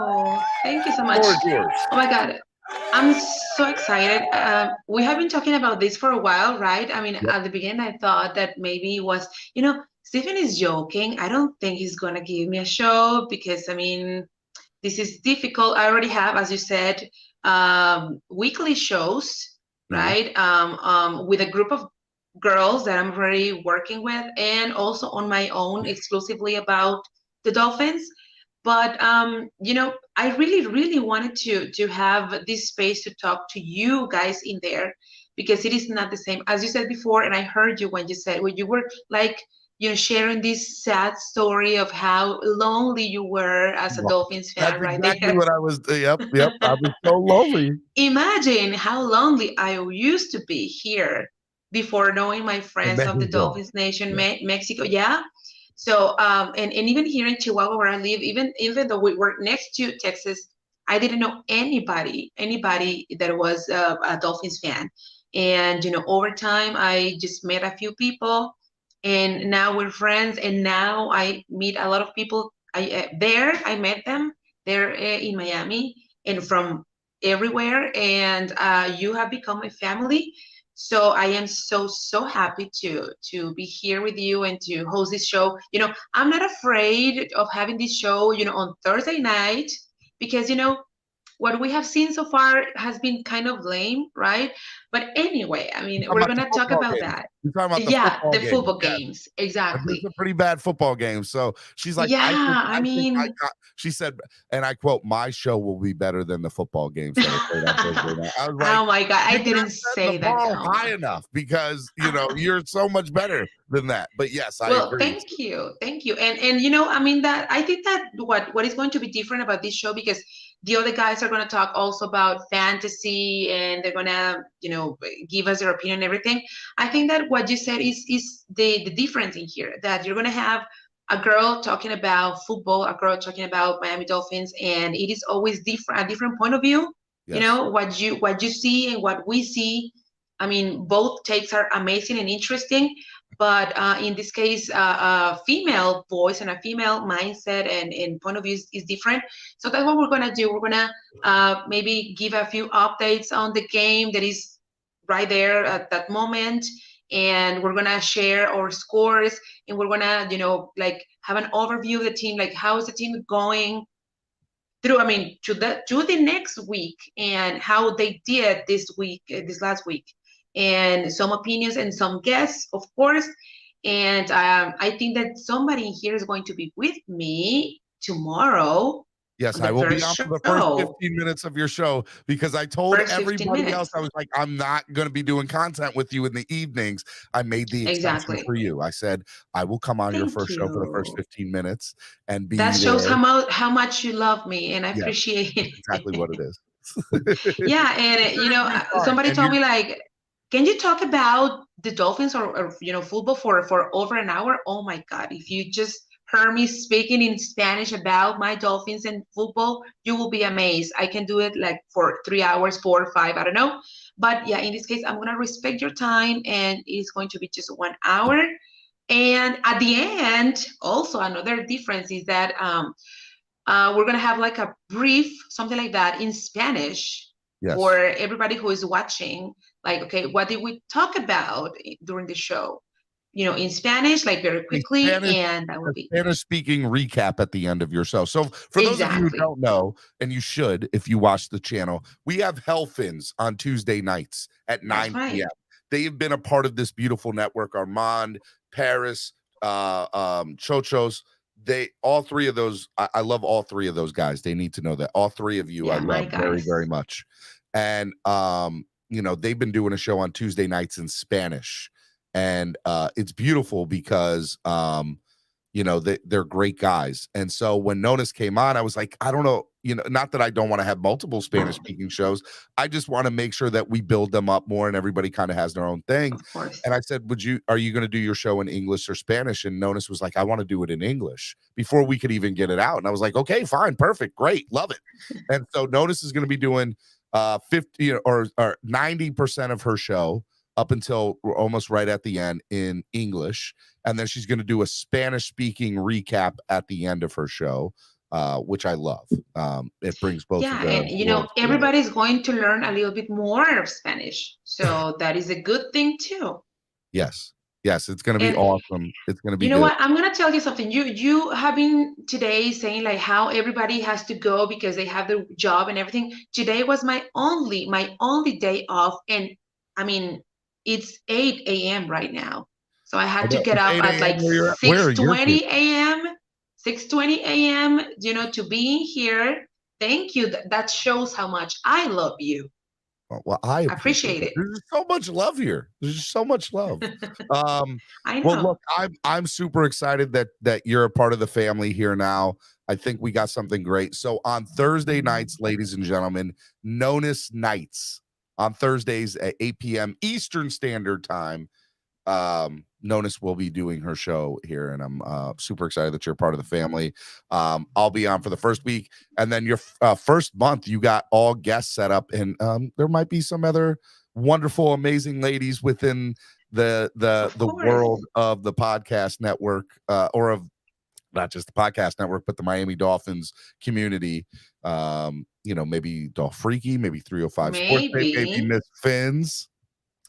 Thank you so much. Yours. Oh my God. I'm so excited. We have been talking about this for a while, right? I mean, At the beginning, I thought that maybe it was, Stephen is joking. I don't think he's going to give me a show because, this is difficult. I already have, as you said, weekly shows, right? With a group of girls that I'm already working with, and also on my own exclusively about the Dolphins. But I really, really wanted to have this space to talk to you guys in there, because it is not the same as you said before. And I heard you when you were like, sharing this sad story of how lonely you were as a Dolphins fan, right? That's exactly what I was. Yep. I was so lonely. Imagine how lonely I used to be here before knowing my friends of the Dolphins Nation, Mexico. Yeah. So, and even here in Chihuahua, where I live, even though we were next to Texas, I didn't know anybody that was a Dolphins fan. And, over time, I just met a few people, and now we're friends. And now I meet a lot of people. I met them there in Miami and from everywhere. And you have become a family. So I am so happy to be here with you and to host this show. I'm not afraid of having this show, on Thursday night, because what we have seen so far has been kind of lame, right? But anyway, we're gonna talk about that. You're talking about the football games, exactly. It's a pretty bad football game. So she's like, she said, and I quote, "My show will be better than the football games." I was like, oh my God, I didn't say that high enough, because you're so much better than that. But yes, I agree. Thank you, and that I think that what is going to be different about this show, because the other guys are going to talk also about fantasy, and they're going to, give us their opinion and everything. I think that what you said is the difference in here, that you're going to have a girl talking about football, a girl talking about Miami Dolphins, and it is always a different point of view. Yes. What you see and what we see. Both takes are amazing and interesting. But in this case, a female voice and a female mindset and point of view is different. So that's what we're going to do. We're going to maybe give a few updates on the game that is right there at that moment. And we're going to share our scores. And we're going to, have an overview of the team, like how is the team going through, to the next week, and how they did this last week. And some opinions and some guests, of course. And I think that somebody here is going to be with me tomorrow. Yes, on I the will be first on for the first show. 15 minutes of your show because I told First 15 everybody else, minutes. I was like, I'm not going to be doing content with you in the evenings. I made the exception Exactly. for you. I said, I will come on your Thank first show for the first you. 15 minutes and be That shows there. how much you love me, and I Yeah, appreciate it. exactly what it is. Yeah, and you know, somebody And told me like, can you talk about the Dolphins or you know, football for over an hour? Oh my God, if you just heard me speaking in Spanish about my Dolphins and football, you will be amazed. I can do it like for 3 hours, 4 or 5, I don't know. But yeah, in this case, I'm gonna respect your time, and it's going to be just 1 hour. And at the end, also another difference is that we're gonna have like a brief, something like that in Spanish Yes. for everybody who is watching. Like, okay, what did we talk about during the show? You know, in Spanish, like very quickly, and that will be Spanish-speaking recap at the end of your show. So for those of you who don't know, and you should if you watch the channel, we have Hellfins on Tuesday nights at 9 p.m. They have been a part of this beautiful network. Armand, Paris, Chochos. All three of those, I love all three of those guys. They need to know that. All three of you I love very, very much. And you know, they've been doing a show on Tuesday nights in Spanish. And it's beautiful because you know, they're great guys. And so when Notice came on, I was like, I don't know, you know, not that I don't want to have multiple Spanish speaking shows. I just want to make sure that we build them up more and everybody kind of has their own thing. And I said, are you going to do your show in English or Spanish? And Notice was like, I want to do it in English before we could even get it out. And I was like, okay, fine, perfect, great, love it. And so Notice is going to be doing 50 or 90% of her show up until almost right at the end in English. And then she's going to do a Spanish speaking recap at the end of her show, which I love. It brings both. Yeah, and you know, everybody's going to learn a little bit more of Spanish. So that is a good thing too. Yes. Yes, it's going to be awesome. It's going to be. You know what? I'm going to tell you something. You have been today saying like how everybody has to go because they have their job and everything. Today was my only day off, and I mean, it's 8 a.m. right now. So I had to get up at like 6:20 a.m. 6:20 a.m. You know, to be here. Thank you. That shows how much I love you. Well, I appreciate it. There's so much love here. There's just so much love. I know. Well, look, I'm super excited that you're a part of the family here now. I think we got something great. So on Thursday nights, ladies and gentlemen, Notice Nights on Thursdays at 8 p.m. Eastern Standard Time. Notice will be doing her show here, and I'm super excited that you're a part of the family. I'll be on for the first week, and then your first month, you got all guests set up, and there might be some other wonderful, amazing ladies within the world of the podcast network, or of not just the podcast network, but the Miami Dolphins community. You know, maybe Dolph Freaky, maybe 305 Sports, maybe Miss Fins.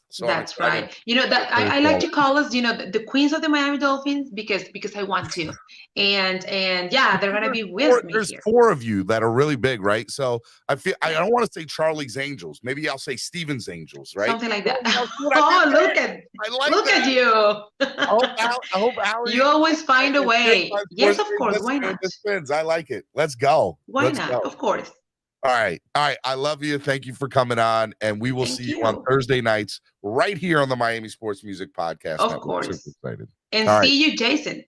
So that's right. You know that I like to call us, you know, the queens of the Miami Dolphins because I want to, and yeah, they're gonna be with me. There's here. 4 of you that are really big, right? So I feel I don't want to say Charlie's Angels. Maybe I'll say Steven's Angels, right? Something like that. Oh, look at you! I hope Allie, you always find a way. Yes, of course. Why not? I like it. Let's go. Why not? Of course. All right. I love you. Thank you for coming on, and we will see you on Thursday nights right here on the Miami Sports Music Podcast. Of course. Super excited. And see you, Jason.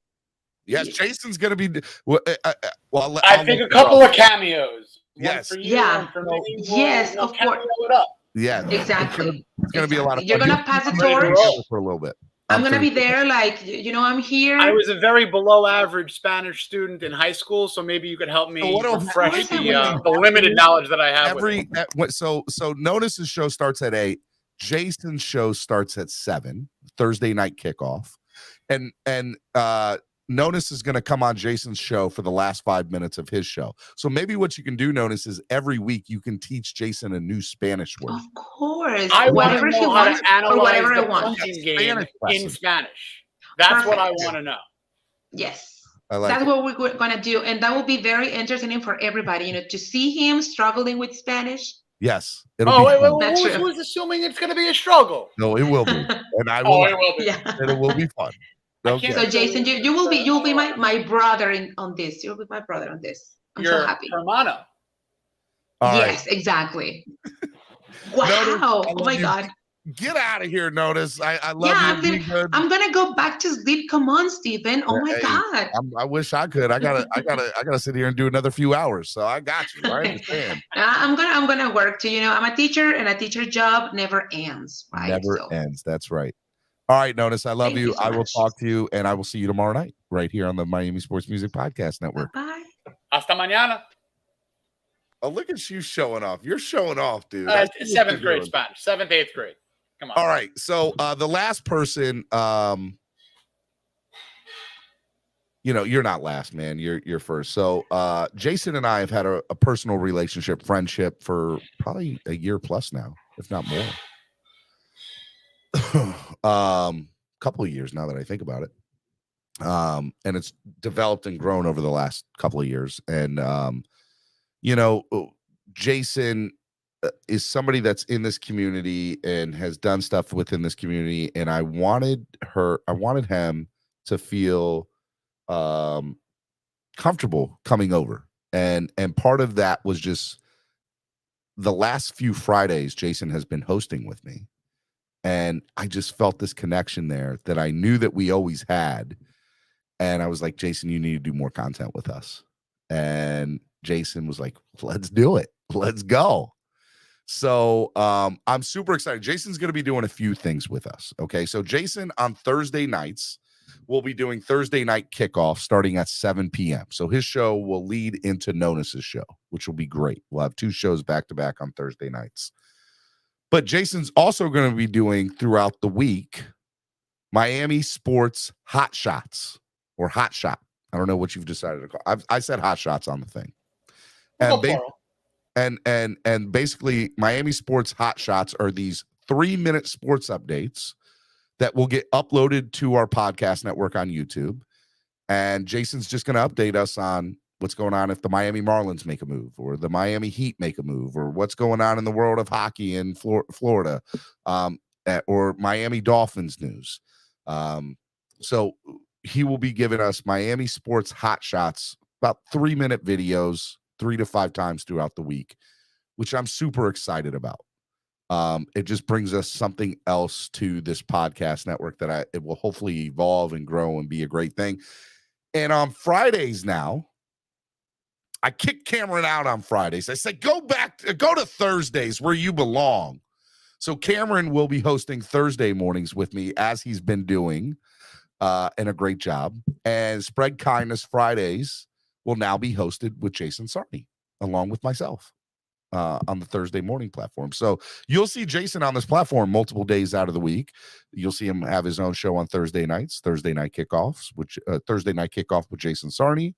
Yes, Jason's going to be. Well, I think a couple of cameos. Yes. Yes, of course. Yeah, exactly. It's going to be a lot of fun. You're going to pass the torch for a little bit. I'm going to be there, like, you know, I'm here. I was a very below average Spanish student in high school, so maybe you could help me refresh the limited knowledge that I have. So Notice's show starts at 8. Jason's show starts at 7, Thursday night kickoff. And Notice is going to come on Jason's show for the last 5 minutes of his show. So maybe what you can do, Notice, is every week you can teach Jason a new Spanish word. Of course. I want to know how to analyze the punching game in Spanish. That's what I want to know. Yes. That's what we're going to do. And that will be very entertaining for everybody, you know, to see him struggling with Spanish. Yes. Who's assuming it's going to be a struggle? No, it will be. And I will. It will be. Yeah. And it will be fun. Okay. So Jason, you'll be my brother on this. You'll be my brother on this. I'm so happy. Hermano. Yes, exactly. Wow. Notice, oh my God. Get out of here, Notice. I love you. I'm gonna go back to sleep. Come on, Stephen. Oh my God. I wish I could. I gotta sit here and do another few hours. So I got you. I understand. I'm gonna work too. I'm a teacher, and a teacher job never ends. Right? Never ends. That's right. All right, Notice. I love you. I will talk to you, and I will see you tomorrow night right here on the Miami Sports Music Podcast Network. Bye. Hasta mañana. Oh, look at you showing off. You're showing off, dude. 7th grade Spanish. 7th, 8th grade. Come on. All right. So the last person, you're not last, man. You're first. So Jason and I have had a personal relationship, friendship for probably a year plus now, if not more. Couple of years now that I think about it. And it's developed and grown over the last couple of years. And Jason is somebody that's in this community and has done stuff within this community. And I wanted him to feel comfortable coming over. And part of that was just the last few Fridays Jason has been hosting with me. And I just felt this connection there that I knew that we always had. And I was like, Jason, you need to do more content with us. And Jason was like, let's do it. Let's go. So I'm super excited. Jason's going to be doing a few things with us. Okay. So Jason on Thursday nights will be doing Thursday night kickoff starting at 7 p.m. So his show will lead into Nonus's show, which will be great. We'll have 2 shows back to back on Thursday nights. But Jason's also going to be doing throughout the week Miami Sports Hot Shots or Hot Shot. I don't know what you've decided to call. I said Hot Shots on the thing. And basically Miami Sports Hot Shots are these 3-minute sports updates that will get uploaded to our podcast network on YouTube. And Jason's just going to update us on what's going on if the Miami Marlins make a move or the Miami Heat make a move or what's going on in the world of hockey in Florida or Miami Dolphins news. So he will be giving us Miami Sports Hot Shots, about 3-minute videos, 3 to 5 times throughout the week, which I'm super excited about. It just brings us something else to this podcast network that it will hopefully evolve and grow and be a great thing. And on Fridays now, I kicked Cameron out on Fridays. I said, go to Thursdays where you belong. So Cameron will be hosting Thursday mornings with me as he's been doing, and a great job. And Spread Kindness Fridays will now be hosted with Jason Sarney, along with myself, on the Thursday morning platform. So you'll see Jason on this platform multiple days out of the week. You'll see him have his own show on Thursday nights, Thursday night kickoff with Jason Sarney.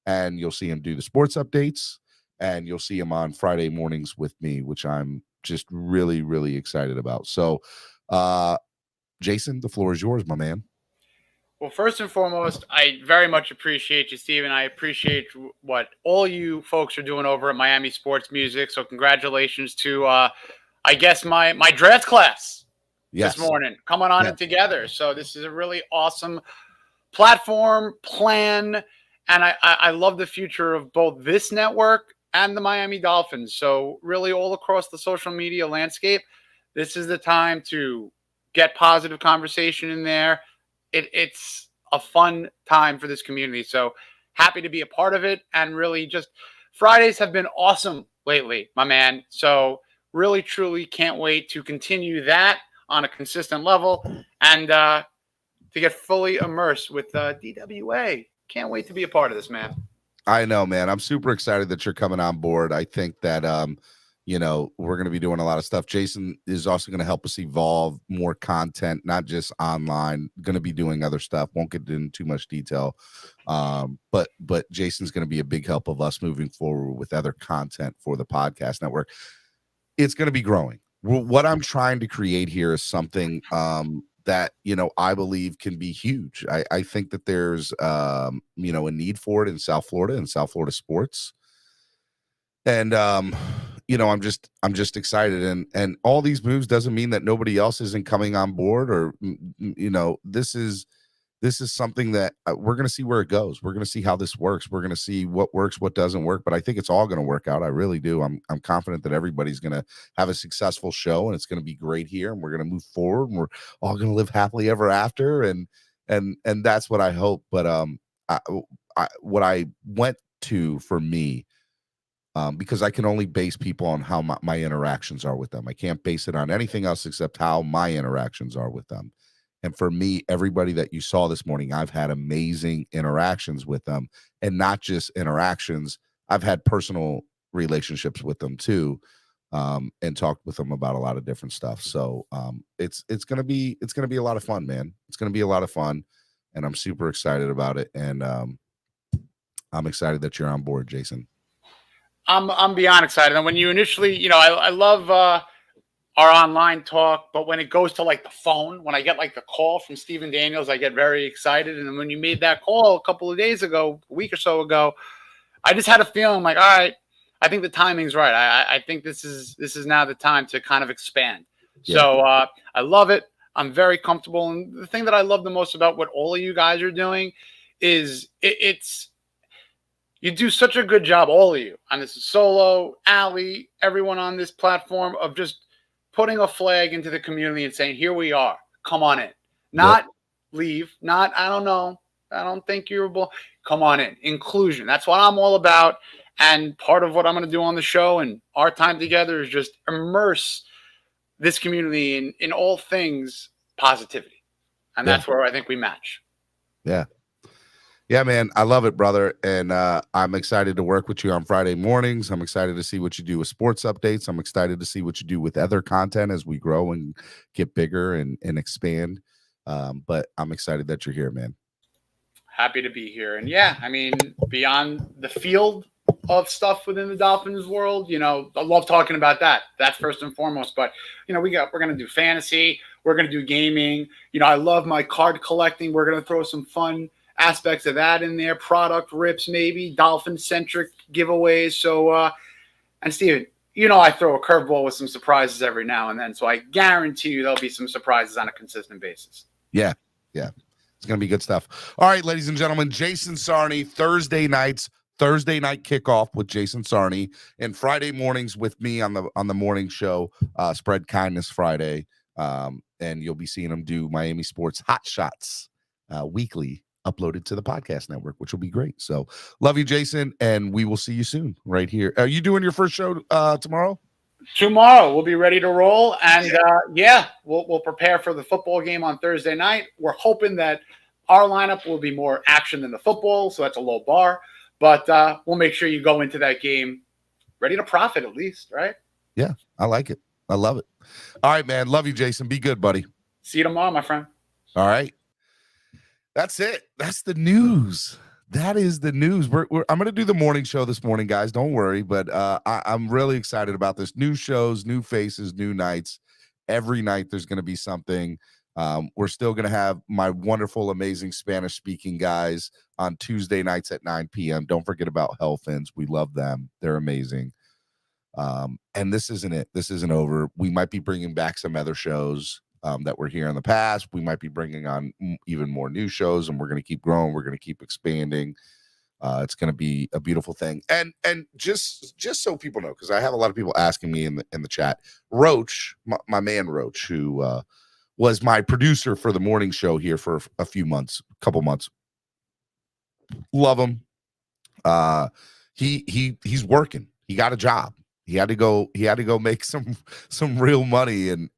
And you'll see him do the sports updates, and you'll see him on Friday mornings with me, which I'm just really, really excited about. So, Jason, the floor is yours, my man. Well, first and foremost, I very much appreciate you, Steven. I appreciate what all you folks are doing over at Miami Sports Music. So congratulations to, I guess, my draft class this morning coming on it together. So this is a really awesome platform, plan, and I love the future of both this network and the Miami Dolphins. So really all across the social media landscape, this is the time to get positive conversation in there. It's a fun time for this community. So happy to be a part of it. And really just Fridays have been awesome lately, my man. So really, truly can't wait to continue that on a consistent level and to get fully immersed with DWA. Can't wait to be a part of this, man. I know, man. I'm super excited that you're coming on board. I think that, we're going to be doing a lot of stuff. Jason is also going to help us evolve more content, not just online, going to be doing other stuff. Won't get into too much detail. But Jason's going to be a big help of us moving forward with other content for the podcast network. It's going to be growing. What I'm trying to create here is something, that, I believe can be huge. I think that there's, a need for it in South Florida and South Florida sports. And, I'm just excited, and all these moves doesn't mean that nobody else isn't coming on board or, this is this is something that we're going to see where it goes. We're going to see how this works. We're going to see what works, what doesn't work. But I think it's all going to work out. I really do. I'm confident that everybody's going to have a successful show, and it's going to be great here. And we're going to move forward, and we're all going to live happily ever after. And that's what I hope. But what I went to for me, because I can only base people on how my interactions are with them. I can't base it on anything else except how my interactions are with them. And for me, everybody that you saw this morning, I've had amazing interactions with them, and not just interactions. I've had personal relationships with them too, and talked with them about a lot of different stuff. So it's gonna be a lot of fun, man. It's gonna be a lot of fun, and I'm super excited about it. And I'm excited that you're on board, Jason. I'm beyond excited. And when you initially, I love our online talk, but when it goes to like the phone, when I get like the call from Stephen Daniels, I get very excited. And when you made that call a couple of days ago, a week or so ago, I just had a feeling like, all right, I think the timing's right. I think this is now the time to kind of expand. Yeah. So I love it. I'm very comfortable. And the thing that I love the most about what all of you guys are doing is it's you do such a good job, all of you, on this Solo, Ali, everyone on this platform, of just putting a flag into the community and saying, here we are, come on in. Not leave, not, I don't know, I don't think you're able. Come on in. Inclusion. That's what I'm all about. And part of what I'm going to do on the show and our time together is just immerse this community in all things positivity. And that's where I think we match. Yeah. Yeah, man, I love it, brother. And I'm excited to work with you on Friday mornings. I'm excited to see what you do with sports updates. I'm excited to see what you do with other content as we grow and get bigger and expand. But I'm excited that you're here, man. Happy to be here. And yeah, I mean, beyond the field of stuff within the Dolphins world, I love talking about that. That's first and foremost. But, we're going to do fantasy. We're going to do gaming. I love my card collecting. We're going to throw some fun aspects of that in there, product rips, maybe Dolphin-centric giveaways. So, and Steven, I throw a curveball with some surprises every now and then. So I guarantee you there'll be some surprises on a consistent basis. Yeah. It's going to be good stuff. All right, ladies and gentlemen, Jason Sarney, Thursday night kickoff with Jason Sarney, and Friday mornings with me on the morning show, Spread Kindness Friday. And you'll be seeing him do Miami Sports Hot Shots weekly, uploaded to the podcast network, which will be great. So love you, Jason, and we will see you soon right here. Are you doing your first show tomorrow? Tomorrow we'll be ready to roll, and we'll prepare for the football game on Thursday night. We're hoping that our lineup will be more action than the football, so that's a low bar, but we'll make sure you go into that game ready to profit at least, right? Yeah, I like it. I love it. All right, man. Love you, Jason. Be good, buddy. See you tomorrow, my friend. All right. That's it. That's the news. That is the news. I'm going to do the morning show this morning, guys. Don't worry. But I'm really excited about this. New shows, new faces, new nights. Every night there's going to be something. We're still going to have my wonderful, amazing Spanish-speaking guys on Tuesday nights at 9 p.m. Don't forget about Hellfins. We love them. They're amazing. And this isn't it. This isn't over. We might be bringing back some other shows that were here in the past. We might be bringing on even more new shows, and we're going to keep growing. We're going to keep expanding. It's going to be a beautiful thing. And just so people know, because I have a lot of people asking me in the chat, Roach, my man Roach, who was my producer for the morning show here for a couple months. Love him. He's working. He got a job. He had to go make some real money, and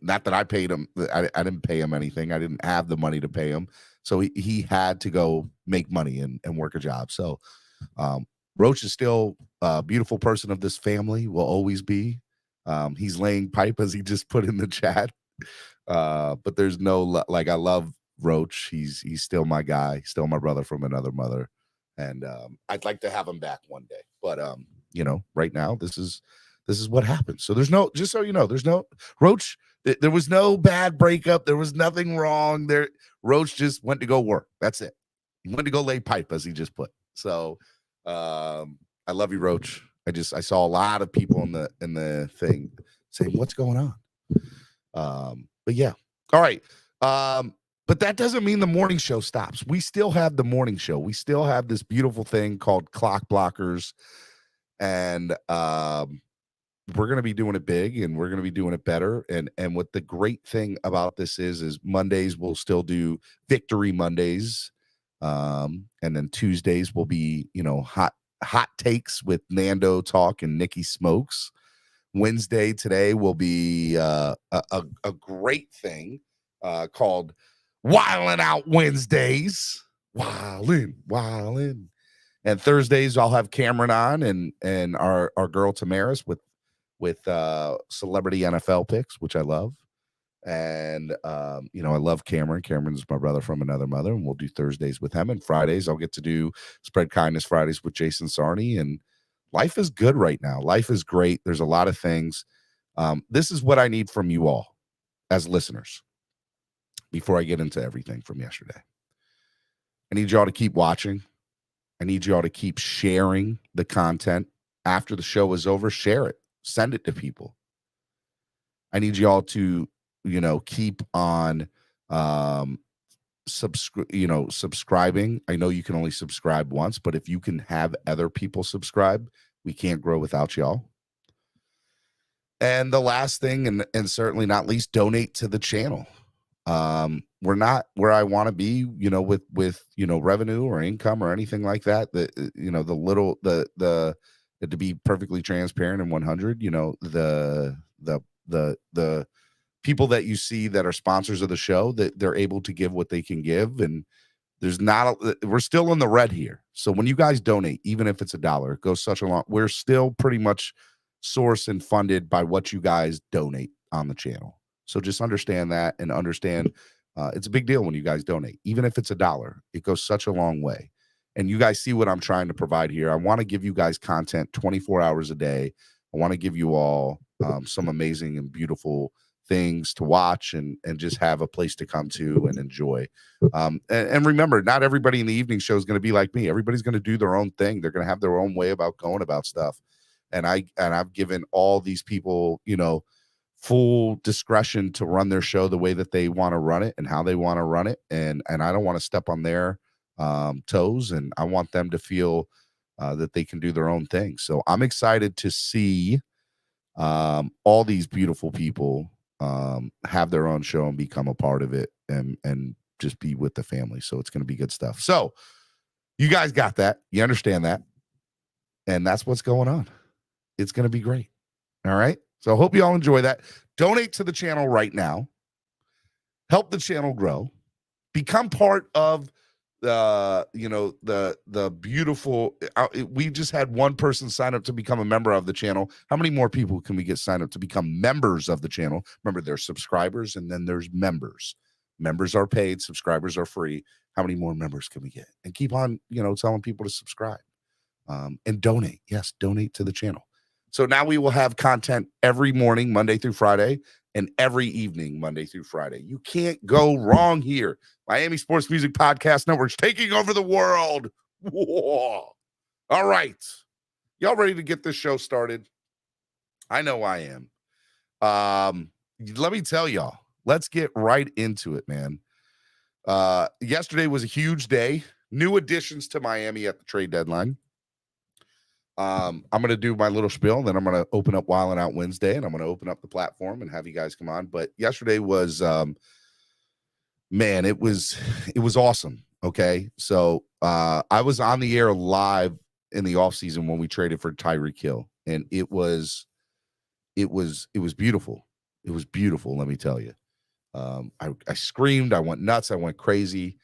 not that I paid him. I didn't pay him anything. I didn't have the money to pay him. So he had to go make money and work a job. So Roach is still a beautiful person of this family, will always be. He's laying pipe, as he just put in the chat. But there's no, I love Roach. He's still my guy, still my brother from another mother. And I'd like to have him back one day. But right now this is what happens. So just so you know, there's no Roach. There was no bad breakup. There was nothing wrong there. Roach just went to go work. That's it. He went to go lay pipe, as he just put. So I love you, Roach. I saw a lot of people in the thing saying, what's going on? But yeah. All right. But that doesn't mean the morning show stops. We still have the morning show. We still have this beautiful thing called Clock Blockers. And we're going to be doing it big, and we're going to be doing it better. And what the great thing about this is Mondays we'll still do Victory Mondays. And then Tuesdays will be, hot takes with Nando Talk and Nicky Smokes. Wednesday today will be a great thing called WildNOut Wednesdays. Wildin'. And Thursdays I'll have Cameron on and our girl Tamaris with celebrity NFL picks, which I love. And I love Cameron. Cameron's my brother from another mother, and we'll do Thursdays with him. And Fridays I'll get to do Spread Kindness Fridays with Jason Sarney. And life is good right now. Life is great. There's a lot of things. This is what I need from you all as listeners before I get into everything from yesterday. I need y'all to keep watching. I need y'all to keep sharing the content. After the show is over, share it. Send it to people. I need y'all to, keep on subscribing. I know you can only subscribe once, but if you can have other people subscribe, we can't grow without y'all. And the last thing, and certainly not least, donate to the channel. We're not where I want to be, with revenue or income or anything like that. To be perfectly transparent and 100, the people that you see that are sponsors of the show, that they're able to give what they can give, and we're still in the red here. So when you guys donate, even if it's $1, it goes such a long. We're still pretty much sourced and funded by what you guys donate on the channel. So just understand that, and understand it's a big deal when you guys donate. Even if it's $1, it goes such a long way. And you guys see what I'm trying to provide here. I want to give you guys content 24 hours a day. I want to give you all some amazing and beautiful things to watch and just have a place to come to and enjoy. And remember, not everybody in the evening show is going to be like me. Everybody's going to do their own thing. They're going to have their own way about going about stuff. And I've given all these people, full discretion to run their show the way that they want to run it and how they want to run it. And I don't want to step on their toes, and I want them to feel that they can do their own thing. So I'm excited to see all these beautiful people have their own show and become a part of it and just be with the family. So it's going to be good stuff. So you guys got that. You understand that. And that's what's going on. It's going to be great. All right. So I hope you all enjoy that. Donate to the channel right now. Help the channel grow. Become part of the beautiful. We just had one person sign up to become a member of the channel. How many more people can we get signed up to become members of the channel? Remember, there's subscribers and then there's members. Members are paid, subscribers are free. How many more members can we get? And keep on, telling people to subscribe and donate. Yes, donate to the channel. So now we will have content every morning, Monday through Friday, and every evening, Monday through Friday. You can't go wrong here. Miami Sports Music Podcast Network's taking over the world. Whoa. All right. Y'all ready to get this show started? I know I am. Let me tell y'all. Let's get right into it, man. Yesterday was a huge day. New additions to Miami at the trade deadline. I'm going to do my little spiel, then I'm going to open up WildNOut Wednesday, and I'm going to open up the platform and have you guys come on. But yesterday was, man, it was awesome. Okay. So, I was on the air live in the off season when we traded for Tyreek Hill, and it was beautiful. It was beautiful. Let me tell you. I screamed, I went nuts. I went crazy.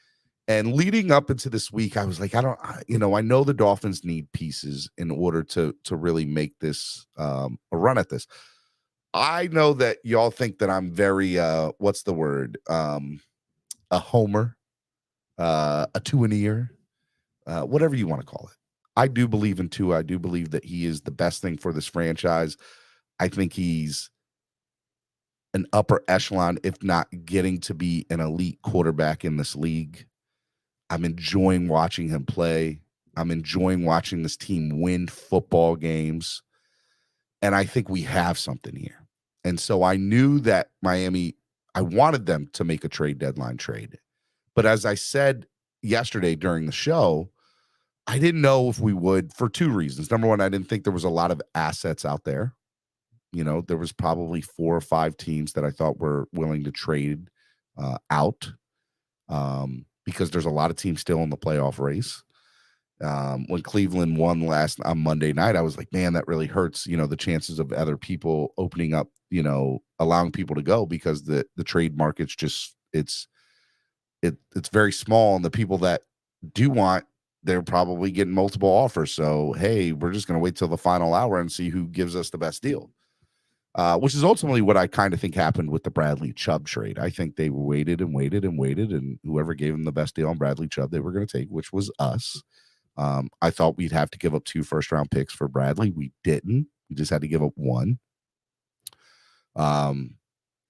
And leading up into this week, I was like, I know the Dolphins need pieces in order to really make this a run at this. I know that y'all think that I'm very, what's the word? A homer, a two-in-ear, whatever you want to call it. I do believe in Tua. I do believe that he is the best thing for this franchise. I think he's an upper echelon, if not getting to be an elite quarterback in this league. I'm enjoying watching him play. I'm enjoying watching this team win football games. And I think we have something here. And so I knew that Miami, I wanted them to make a trade deadline trade. But as I said yesterday during the show, I didn't know if we would for two reasons. Number one, I didn't think there was a lot of assets out there. You know, there was probably 4 or 5 teams that I thought were willing to trade out because there's a lot of teams still in the playoff race. When Cleveland won on Monday night, I was like, man, that really hurts, you know, the chances of other people opening up, you know, allowing people to go, because the trade market's just, it's very small. And the people that do want, they're probably getting multiple offers. So, hey, we're just going to wait till the final hour and see who gives us the best deal. Which is ultimately what I kind of think happened with the Bradley Chubb trade. I think they waited and waited and waited, and whoever gave them the best deal on Bradley Chubb, they were going to take, which was us. I thought we'd have to give up 2 first-round picks for Bradley. We didn't. We just had to give up 1.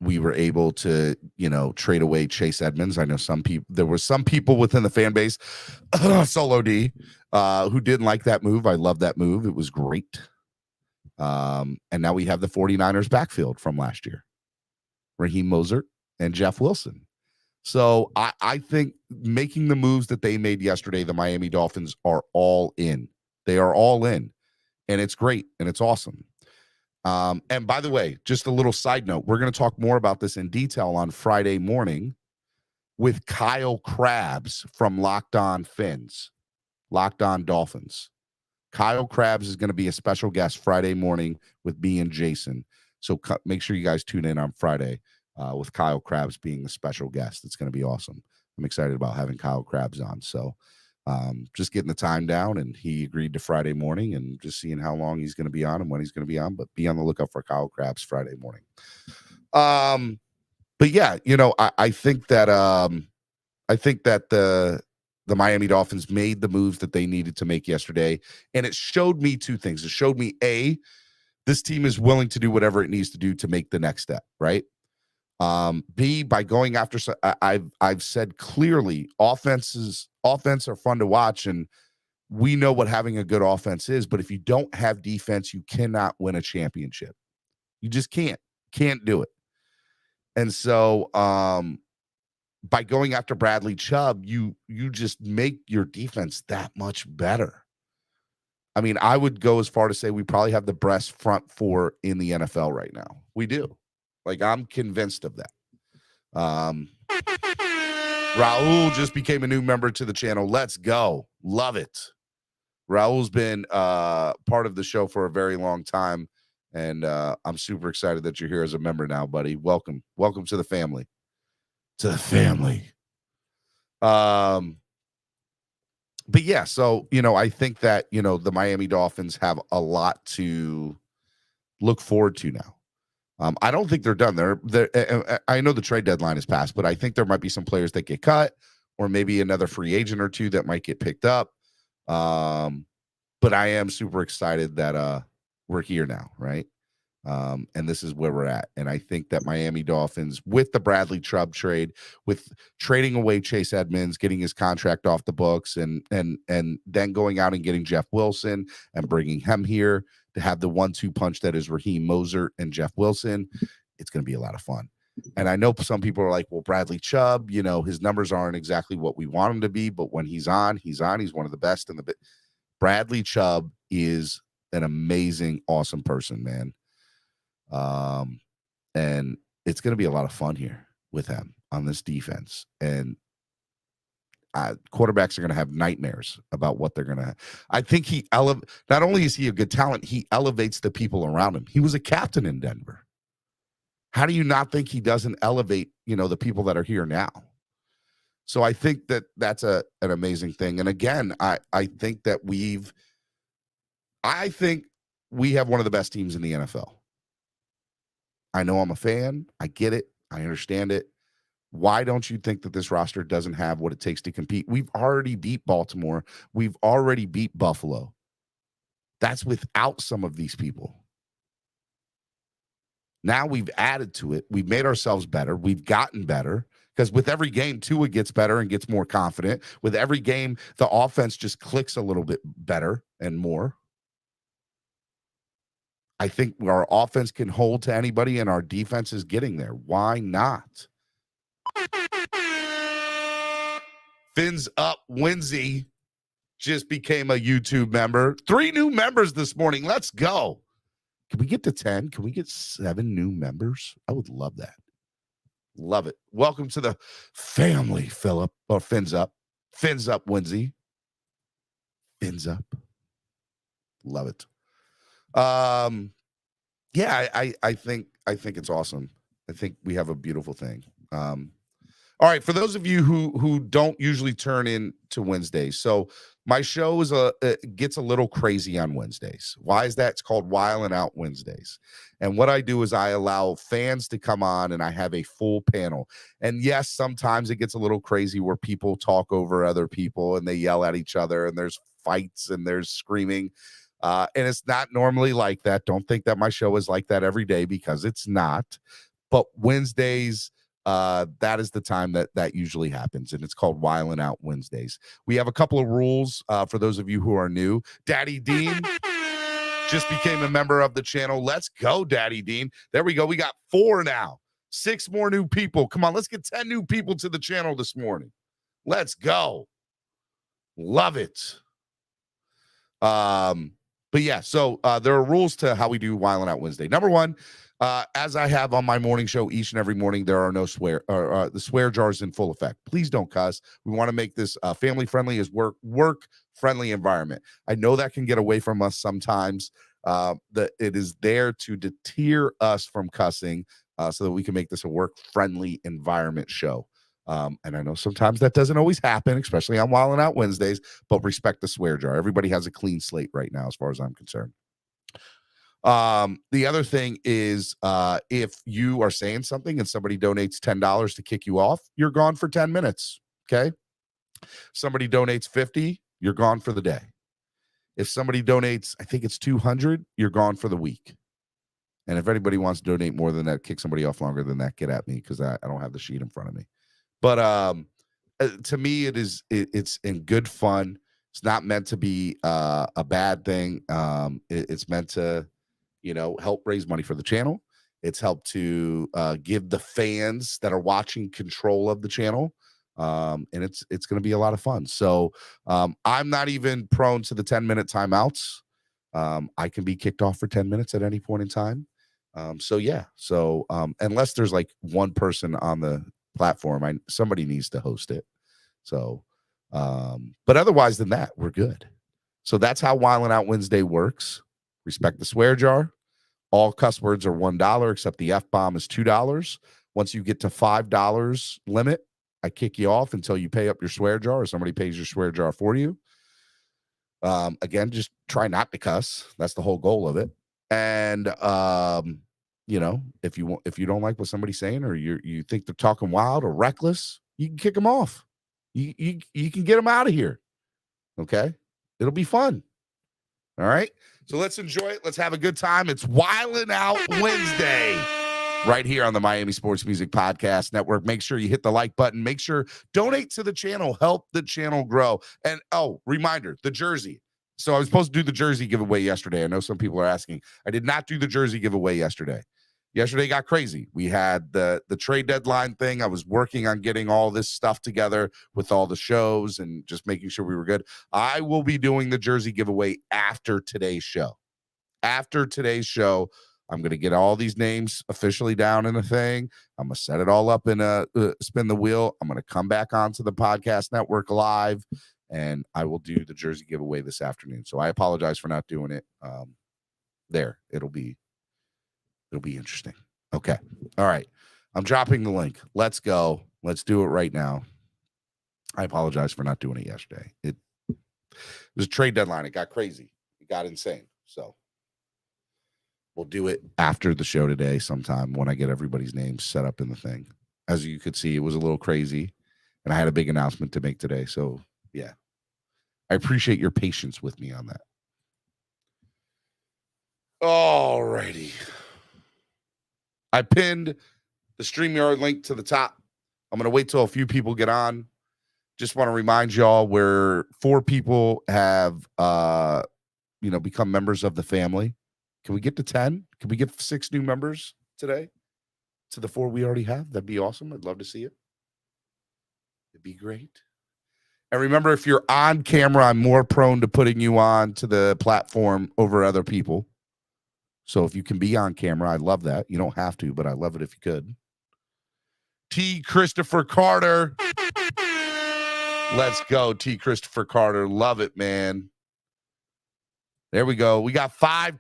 We were able to, you know, trade away Chase Edmonds. I know there were some people within the fan base, Solo D, who didn't like that move. I love that move. It was great. And now we have the 49ers backfield from last year, Raheem Mostert and Jeff Wilson. So I think making the moves that they made yesterday, the Miami Dolphins are all in. They are all in, and it's great, and it's awesome. And by the way, just a little side note, we're going to talk more about this in detail on Friday morning with Kyle Krabs from Locked On Fins, Locked On Dolphins. Kyle Krabs is going to be a special guest Friday morning with me and Jason. So make sure you guys tune in on Friday with Kyle Krabs being the special guest. It's going to be awesome. I'm excited about having Kyle Krabs on. So just getting the time down, and he agreed to Friday morning, and just seeing how long he's going to be on and when he's going to be on. But be on the lookout for Kyle Krabs Friday morning. But yeah, you know, I think that the Miami Dolphins made the moves that they needed to make yesterday, and it showed me 2 things. It showed me, A, this team is willing to do whatever it needs to do to make the next step, right? B, by going after, I've said clearly, offense are fun to watch, and we know what having a good offense is, but if you don't have defense, you cannot win a championship. You just can't do it. And so, by going after Bradley Chubb, you just make your defense that much better. I mean, I would go as far to say we probably have the best front 4 in the NFL right now. We do. Like, I'm convinced of that. Raul just became a new member to the channel. Let's go. Love it. Raul's been part of the show for a very long time, and I'm super excited that you're here as a member now, buddy. Welcome. Welcome to the family. To the family. But yeah, so, you know, I think that, you know, the Miami Dolphins have a lot to look forward to now. I don't think they're done. I know the trade deadline is passed, but I think there might be some players that get cut, or maybe another free agent or 2 that might get picked up. But I am super excited that we're here now, right? And this is where we're at. And I think that Miami Dolphins, with the Bradley Chubb trade, with trading away Chase Edmonds, getting his contract off the books, and then going out and getting Jeff Wilson and bringing him here to have the 1-2 punch that is Raheem Mostert and Jeff Wilson, it's going to be a lot of fun. And I know some people are like, well, Bradley Chubb, you know, his numbers aren't exactly what we want him to be, but when he's on. He's one of the best in the bit. Bradley Chubb is an amazing, awesome person, man. And it's going to be a lot of fun here with him on this defense. And quarterbacks are going to have nightmares about what they're going to. I think not only is he a good talent, he elevates the people around him. He was a captain in Denver. How do you not think he doesn't elevate, you know, the people that are here now? So I think that that's an amazing thing. And again, I think that we have one of the best teams in the NFL. I know I'm a fan. I get it. I understand it. Why don't you think that this roster doesn't have what it takes to compete? We've already beat Baltimore. We've already beat Buffalo. That's without some of these people. Now we've added to it. We've made ourselves better. We've gotten better, because with every game, Tua gets better and gets more confident. With every game, the offense just clicks a little bit better and more. I think our offense can hold to anybody, and our defense is getting there. Why not? Fins Up Winsy just became a YouTube member. 3 new members this morning. Let's go. Can we get to 10? Can we get 7 new members? I would love that. Love it. Welcome to the family, Philip, or Fins Up. Fins Up Winsy. Fins Up. Love it. Yeah, I think it's awesome. I think we have a beautiful thing. All right, for those of you who don't usually turn in to Wednesdays, so my show is gets a little crazy on Wednesdays. Why is that? It's called WildNOut Wednesdays. And what I do is I allow fans to come on and I have a full panel. And yes, sometimes it gets a little crazy where people talk over other people and they yell at each other and there's fights and there's screaming. And it's not normally like that. Don't think that my show is like that every day, because it's not. But Wednesdays, that is the time that usually happens, and it's called WildNOut Wednesdays. We have a couple of rules for those of you who are new. Daddy Dean just became a member of the channel. Let's go, Daddy Dean. There we go. We got 4 now. 6 more new people. Come on, let's get 10 new people to the channel this morning. Let's go. Love it. But yeah, so there are rules to how we do WildNOut Wednesday. Number 1, as I have on my morning show each and every morning, there are no swear, the swear jars in full effect. Please don't cuss. We want to make this family friendly, as work friendly environment. I know that can get away from us sometimes. That it is there to deter us from cussing, so that we can make this a work friendly environment show. And I know sometimes that doesn't always happen, especially on WildNOut Wednesdays, but respect the swear jar. Everybody has a clean slate right now, as far as I'm concerned. The other thing is, if you are saying something and somebody donates $10 to kick you off, you're gone for 10 minutes. Okay. Somebody donates 50, you're gone for the day. If somebody donates, I think it's 200, you're gone for the week. And if anybody wants to donate more than that, kick somebody off longer than that, get at me, because I don't have the sheet in front of me. But to me, it's in good fun. It's not meant to be a bad thing. It's meant to, help raise money for the channel. It's helped to give the fans that are watching control of the channel. And it's going to be a lot of fun. So I'm not even prone to the 10-minute timeouts. I can be kicked off for 10 minutes at any point in time. So yeah. So unless there's like one person on the platform, somebody needs to host it. So but otherwise than that, we're good. So that's how WildNOut Wednesday works. Respect the swear jar. All cuss words are $1, except the F-bomb is $2. Once you get to $5 limit, I kick you off until you pay up your swear jar, or somebody pays your swear jar for you. Again, just try not to cuss. That's the whole goal of it. And if you don't like what somebody's saying, or you think they're talking wild or reckless, you can kick them off. You can get them out of here. Okay, it'll be fun. All right, so let's enjoy it. Let's have a good time. It's WildNOut Wednesday right here on the Miami Sports Music Podcast Network. Make sure you hit the like button. Make sure donate to the channel. Help the channel grow. And reminder, the jersey. So I was supposed to do the jersey giveaway yesterday. I know some people are asking. I did not do the jersey giveaway yesterday. Yesterday got crazy. We had the trade deadline thing. I was working on getting all this stuff together with all the shows and just making sure we were good. I will be doing the jersey giveaway after today's show. After today's show, I'm going to get all these names officially down in a thing. I'm going to set it all up in a spin the wheel. I'm going to come back onto the podcast network live, and I will do the jersey giveaway this afternoon. So I apologize for not doing it. It'll be interesting. Okay. All right. I'm dropping the link. Let's go. Let's do it right now. I apologize for not doing it yesterday. It was a trade deadline. It got crazy. It got insane. So we'll do it after the show today sometime when I get everybody's names set up in the thing. As you could see, it was a little crazy, and I had a big announcement to make today. So yeah, I appreciate your patience with me on that. All righty. I pinned the StreamYard link to the top. I'm going to wait till a few people get on. Just want to remind y'all where 4 people have, become members of the family. Can we get to 10? Can we get 6 new members today to the 4 we already have? That'd be awesome. I'd love to see it. It'd be great. And remember, if you're on camera, I'm more prone to putting you on to the platform over other people. So if you can be on camera, I love that. You don't have to, but I love it if you could. T. Christopher Carter. Let's go, T. Christopher Carter. Love it, man. There we go. We got five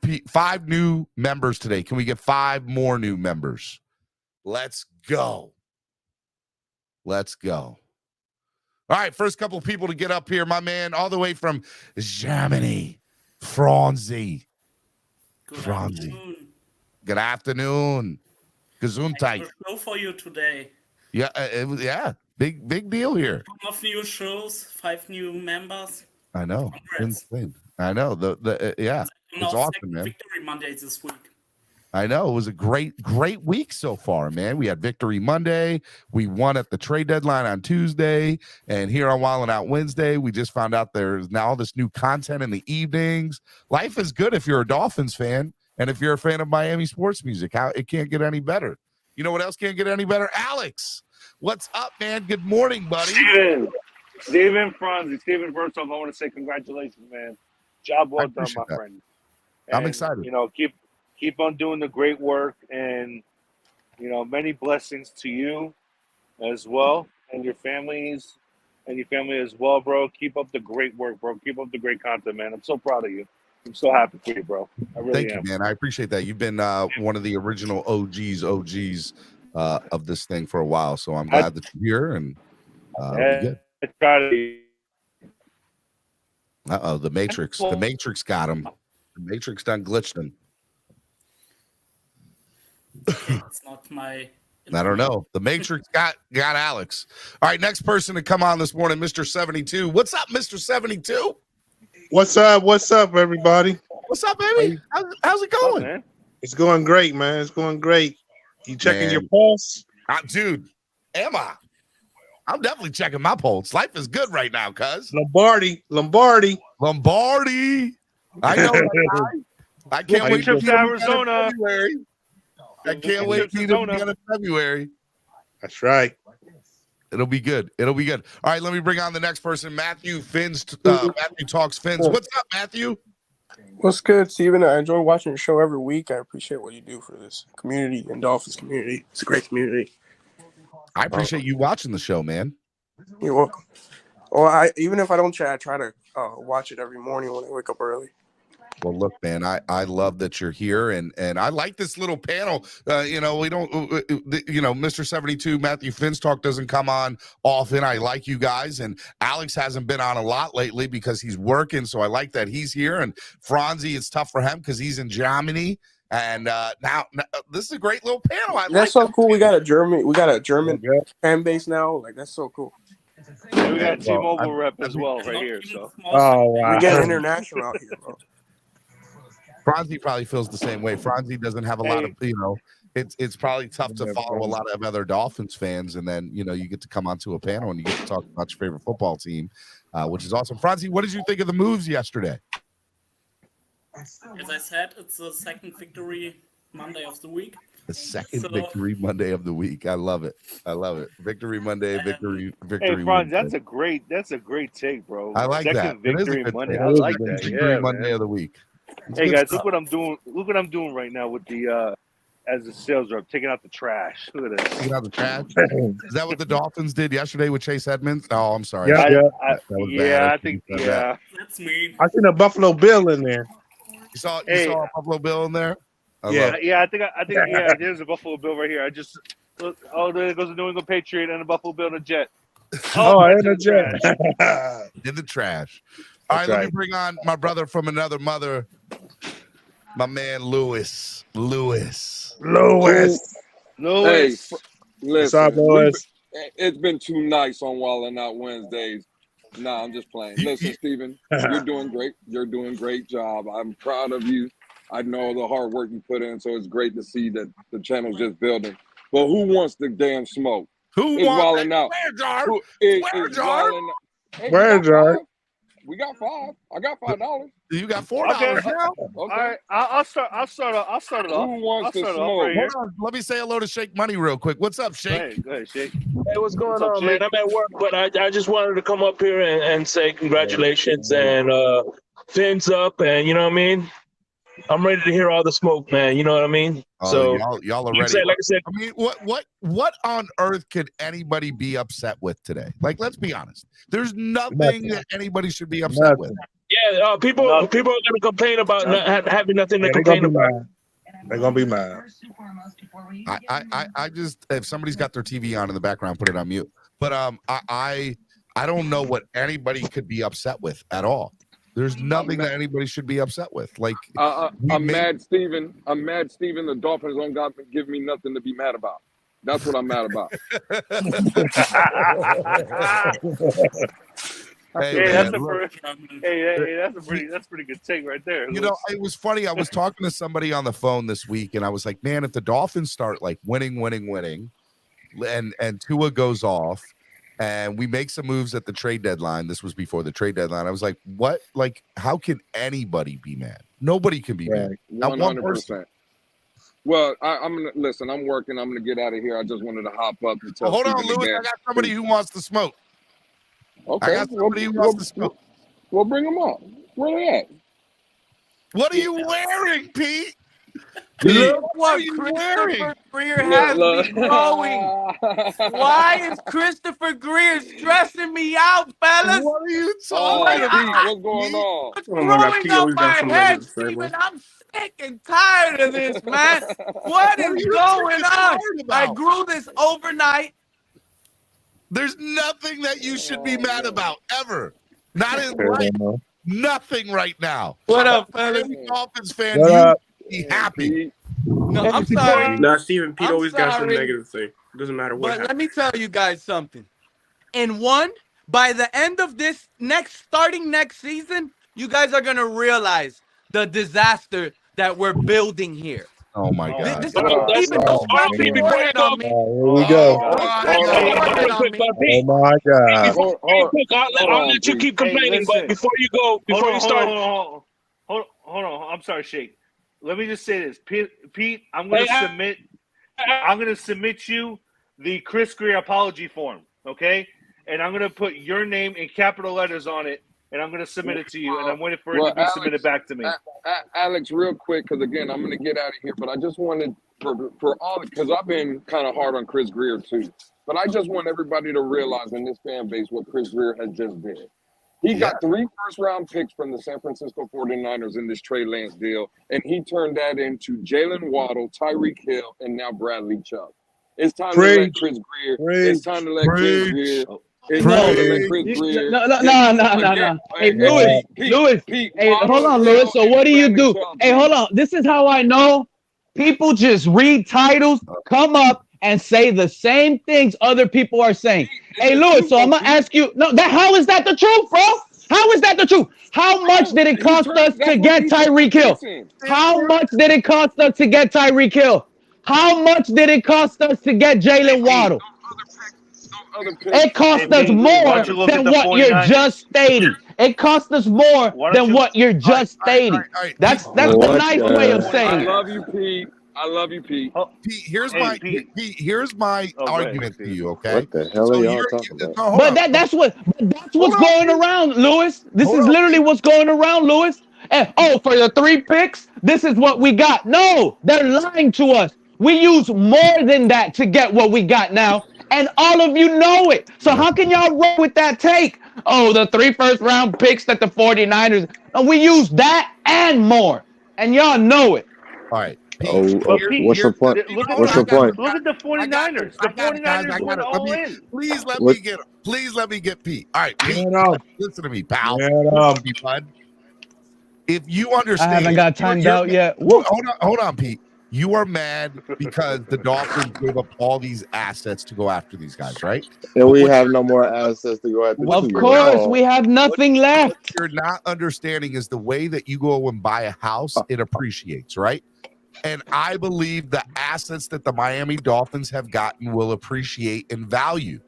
new members today. Can we get 5 more new members? Let's go. Let's go. All right, first couple of people to get up here. My man, all the way from Germany, Franzi. Good afternoon. Gesundheit. Show for you today. Yeah, big deal here. Of new shows, 5 new members. I know. Congrats. Insane. I know. It's awesome, man. Victory Monday this week. I know. It was a great week so far, man. We had Victory Monday. We won at the trade deadline on Tuesday. And here on WildNOut Wednesday, we just found out there's now all this new content in the evenings. Life is good if you're a Dolphins fan and if you're a fan of Miami sports music. It can't get any better. You know what else can't get any better? Alex, what's up, man? Good morning, buddy. Steven Franzi. Steven, first off, I want to say congratulations, man. Job well done, my friend. I'm excited. You know, keep on doing the great work, and you know, many blessings to you as well, and your families, and your family as well, bro. Keep up the great work, bro. Keep up the great content, man. I'm so proud of you. I'm so happy for you, bro. I really am. Thank you, man. I appreciate that. You've been one of the original OGs of this thing for a while, so I'm glad that you're here, and good. The Matrix. The Matrix got him. The Matrix done glitched him. It's not my. I don't know. The Matrix got Alex. All right, next person to come on this morning, Mr. 72. What's up, Mr. 72? What's up? What's up, everybody? What's up, baby? How's it going? Man? It's going great, man. It's going great. You checking your pulse? Dude, am I? I'm definitely checking my pulse. Life is good right now, cuz. Lombardi. I know that guy. I can't wait to Arizona. I can't wait to the end of February. That's right. It'll be good. All right, let me bring on the next person, Matthew Fins. Matthew Talks Fins. What's up, Matthew? What's good, Steven? I enjoy watching your show every week. I appreciate what you do for this community and Dolphins community. It's a great community. I appreciate you watching the show, man. You're welcome. Well, even if I don't chat, I try to watch it every morning when I wake up early. Well, look, man, I love that you're here, and I like this little panel. We don't, Mr. 72, Matthew Finstock doesn't come on often. I like you guys, and Alex hasn't been on a lot lately because he's working, so I like that he's here. And Franzi, it's tough for him because he's in Germany. And now this is a great little panel. That's so cool. We got a German fan base now. Like, that's so cool. Yeah, we got a T-Mobile rep as well right here. So wow. We get international out here, bro. Franzi probably feels the same way. Franzi doesn't have a lot of, it's probably tough to follow a lot of other Dolphins fans, and then you get to come onto a panel and you get to talk about your favorite football team, which is awesome. Franzi, what did you think of the moves yesterday? As I said, it's the second victory Monday of the week. The second victory Monday of the week. I love it. Victory Monday, victory. Hey, Franz, that's a great take, bro. I like second that. Victory Monday. I like that. Victory Monday of the week. Hey guys, look what I'm doing. Look what I'm doing right now with the as a sales rep, taking out the trash. Look at this. Taking out the trash. Is that what the Dolphins did yesterday with Chase Edmonds? Oh, I'm sorry. I think. That's me. I seen a Buffalo Bill in there. You saw a Buffalo Bill in there? I think there's a Buffalo Bill right here. I just look. Oh, there goes the New England Patriot and a Buffalo Bill and a Jet. And a Jet. In the trash. All right, let me bring on my brother from another mother, my man Lewis. Hey, listen, it's been too nice on WildNOut Wednesdays. Nah, I'm just playing. Listen, Steven, you're doing great. You're doing a great job. I'm proud of you. I know the hard work you put in, so it's great to see that the channel's just building. But who wants the damn smoke? Who wants WildNOut? Swear jar? Swear jar? We got $5. I got $5. You got $4 Okay. now. Okay. All right, I'll start it off. Who wants to Right smoke? here. Hold on. Let me say hello to Shake Money real quick. What's up, Shake? Go ahead, Shake. Hey, what's going What's up, on, man? Shake? I'm at work, but I just wanted to come up here and say congratulations and fins up, and you know what I mean? I'm ready to hear all the smoke, man. You know what I mean? Oh, So y'all are like I ready. said, like I said, I mean, what on earth could anybody be upset with today? Like, let's be honest. There's nothing that anybody should be upset with. yeah, people are gonna complain about not having nothing to complain about. They're gonna be mad. I just, if somebody's got their TV on in the background, put it on mute. But I don't know what anybody could be upset with at all. There's nothing that anybody should be upset with. Like, I'm mad, Steven. I'm mad, Steven. The Dolphins don't give me nothing to be mad about. That's what I'm mad about. Hey, that's a pretty good take right there. You know, it was funny. I was talking to somebody on the phone this week, and I was like, man, if the Dolphins start like winning, and Tua goes off, and we make some moves at the trade deadline. This was before the trade deadline. I was like, what? Like, how can anybody be mad? Nobody can be mad. Not one person. 100%. Well, I'm gonna listen. I'm working. I'm gonna get out of here. I just wanted to hop up and tell. Hold on, Steven Louis. again. I got somebody who wants to smoke. Okay. I got somebody who wants to smoke. Well, bring them up. Where they at? What are you wearing, Pete? Look What are what you Christopher Greer has me growing. Why is Christopher Greer stressing me out, fellas? What are you Oh, talking Pete, about? what's going on? What's growing up my head, Steven? I'm sick and tired of this, man. What is going on? I grew this overnight. There's nothing that you should be mad about ever. Not in life. Nothing right now. What up, fellas? Dolphins fan, What you up? be happy. No, I'm sorry. Nah, Steven, Pete I'm always got something sorry. negative to say. It doesn't matter what But happens. let me tell you guys something. By the end of this starting next season, you guys are gonna realize the disaster that we're building here. Oh my God. This even don't scratch your forehead on me. Here we go. Hold Oh my God. I'll let you keep complaining, but before you go, before you start, Hold on. I'm sorry, Shake. Let me just say this, Pete. I'm gonna submit you the Chris Greer apology form, okay? And I'm gonna put your name in capital letters on it, and I'm gonna submit it to you. And I'm waiting for it to be submitted back to me. Alex, real quick, because again, I'm going to get out of here, but I just wanted for all, because I've been kind of hard on Chris Greer too, but I just want everybody to realize in this fan base what Chris Greer has just did. He got 3 first-round picks from the San Francisco 49ers in this Trey Lance deal, and he turned that into Jalen Waddle, Tyreek Hill, and now Bradley Chubb. It's time to let Chris Greer. It's time to let Chris Greer. It's time to let Chris Greer. No. Hey, Louis. Hey, hold on, Louis. So what do you do? Hey, hold on. This is how I know people just read titles, come up, and say the same things other people are saying. Hey, Louis, so I'm going to ask you, how is that the truth, bro? How is that the truth? How much did it cost us to get Tyreek Hill? How much did it cost us to get Tyreek Hill? How much did it cost us to get Jalen Waddle? It cost us more than what you're just stating. It cost us more than what you're just stating. That's the nice way of saying it. I love you, Pete. I love you, Pete. Pete, here's my argument to you, okay? What the hell are y'all talking about? But that's what's going around, Louis. This is literally what's going around, Louis. And for the 3 picks, this is what we got. No, they're lying to us. We use more than that to get what we got now, and all of you know it. So how can y'all roll with that take? Oh, the 3 first-round picks that the 49ers, we use that and more, and y'all know it. All right. What's the point? What's the point? Look at the 49ers. The 49ers went all in. Please let me get him. Please let me get Pete. All right, Pete, listen to me, pal. If you understand, I haven't got timed out yet. Hold on, Pete. You are mad because the Dolphins gave up all these assets to go after these guys, right? And we have no more assets to go after. Of course, we have nothing left. What you're not understanding is the way that you go and buy a house, it appreciates, right? And I believe the assets that the Miami Dolphins have gotten will appreciate in value.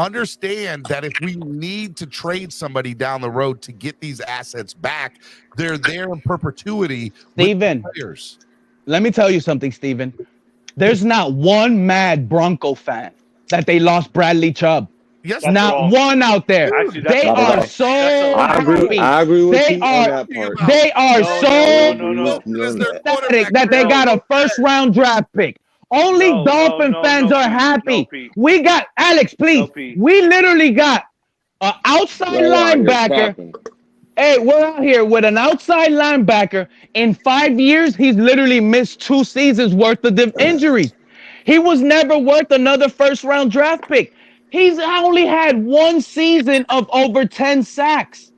Understand that if we need to trade somebody down the road to get these assets back, they're there in perpetuity. Steven, players. Let me tell you something, Steven. There's not one mad Bronco fan that they lost Bradley Chubb. Yes, not one out there. Actually, they are so happy. I agree with They you are. on that part. They are No. ecstatic that they got a first-round draft pick. Only Dolphin fans are happy. We got Alex, please. We literally got an outside linebacker. Hey, we're out here with an outside linebacker. In 5 years, he's literally missed 2 seasons worth of injuries. He was never worth another first-round draft pick. He's only had 1 season of over 10 sacks.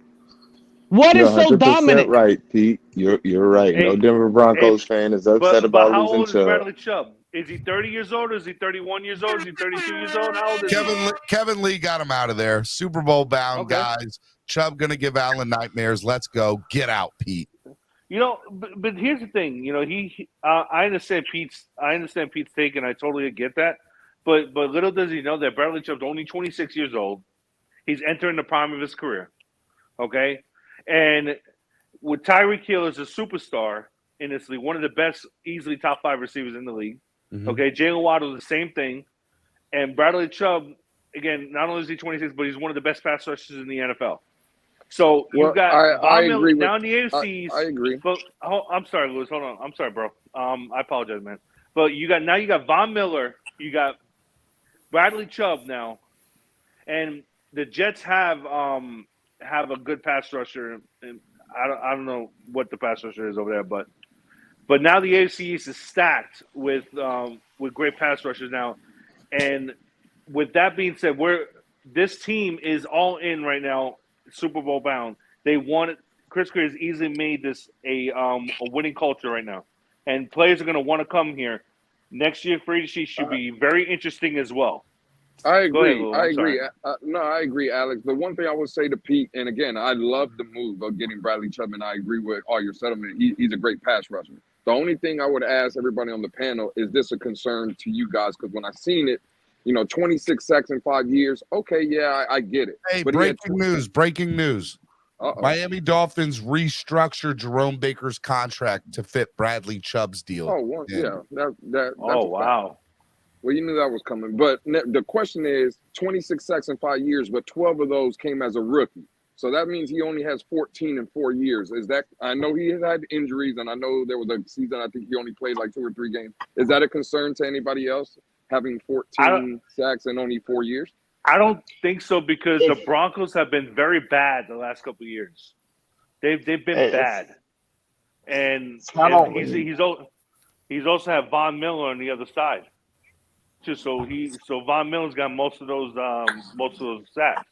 What is so dominant? Right, Pete. You're right. No Denver Broncos fan is upset about how losing old is Chubb. Bradley Chubb? Is he 30 years old? Is he 31 years old? Is he 32 years old? How old is he? Kevin Lee got him out of there. Super Bowl bound guys. Chubb gonna give Allen nightmares. Let's go. Get out, Pete. You know, but here's the thing. You know, I understand Pete's take, and I totally get that. But little does he know that Bradley Chubb's only 26 years old. He's entering the prime of his career. Okay, and with Tyreek Hill as a superstar in this league, one of the best, easily top 5 receivers in the league. Mm-hmm. Okay, Jalen Waddle, the same thing, and Bradley Chubb. Again, not only is he 26, but he's one of the best pass rushers in the NFL. So you got I agree down the AFCs. I agree. But I'm sorry, Louis. Hold on. I'm sorry, bro. I apologize, man. But you got Von Miller. You got Bradley Chubb now, and the Jets have a good pass rusher. And I don't know what the pass rusher is over there, but now the AFC East is stacked with great pass rushers now. And with that being said, this team is all in right now. Super Bowl bound. They wanted Chris Greer has easily made this a winning culture right now, and players are going to want to come here. Next year, free agency should be very interesting as well. I agree. Ahead, I agree. No, I agree, Alex. The one thing I would say to Pete, and again, I love the move of getting Bradley Chubb, and I agree with all your settlement. He's a great pass rusher. The only thing I would ask everybody on the panel, is this a concern to you guys? Because when I seen it, 26 sacks in 5 years. Okay, yeah, I get it. Hey, but breaking news. Miami Dolphins restructured Jerome Baker's contract to fit Bradley Chubb's deal. Oh, that's wow. Well, you knew that was coming. But the question is 26 sacks in 5 years, but 12 of those came as a rookie. So that means he only has 14 in 4 years. I know he has had injuries, and I know there was a season I think he only played like 2 or 3 games. Is that a concern to anybody else, having 14 sacks in only 4 years? I don't think so, because the Broncos have been very bad the last couple of years. They've been bad, and he's also have Von Miller on the other side. So Von Miller's got most of those sacks.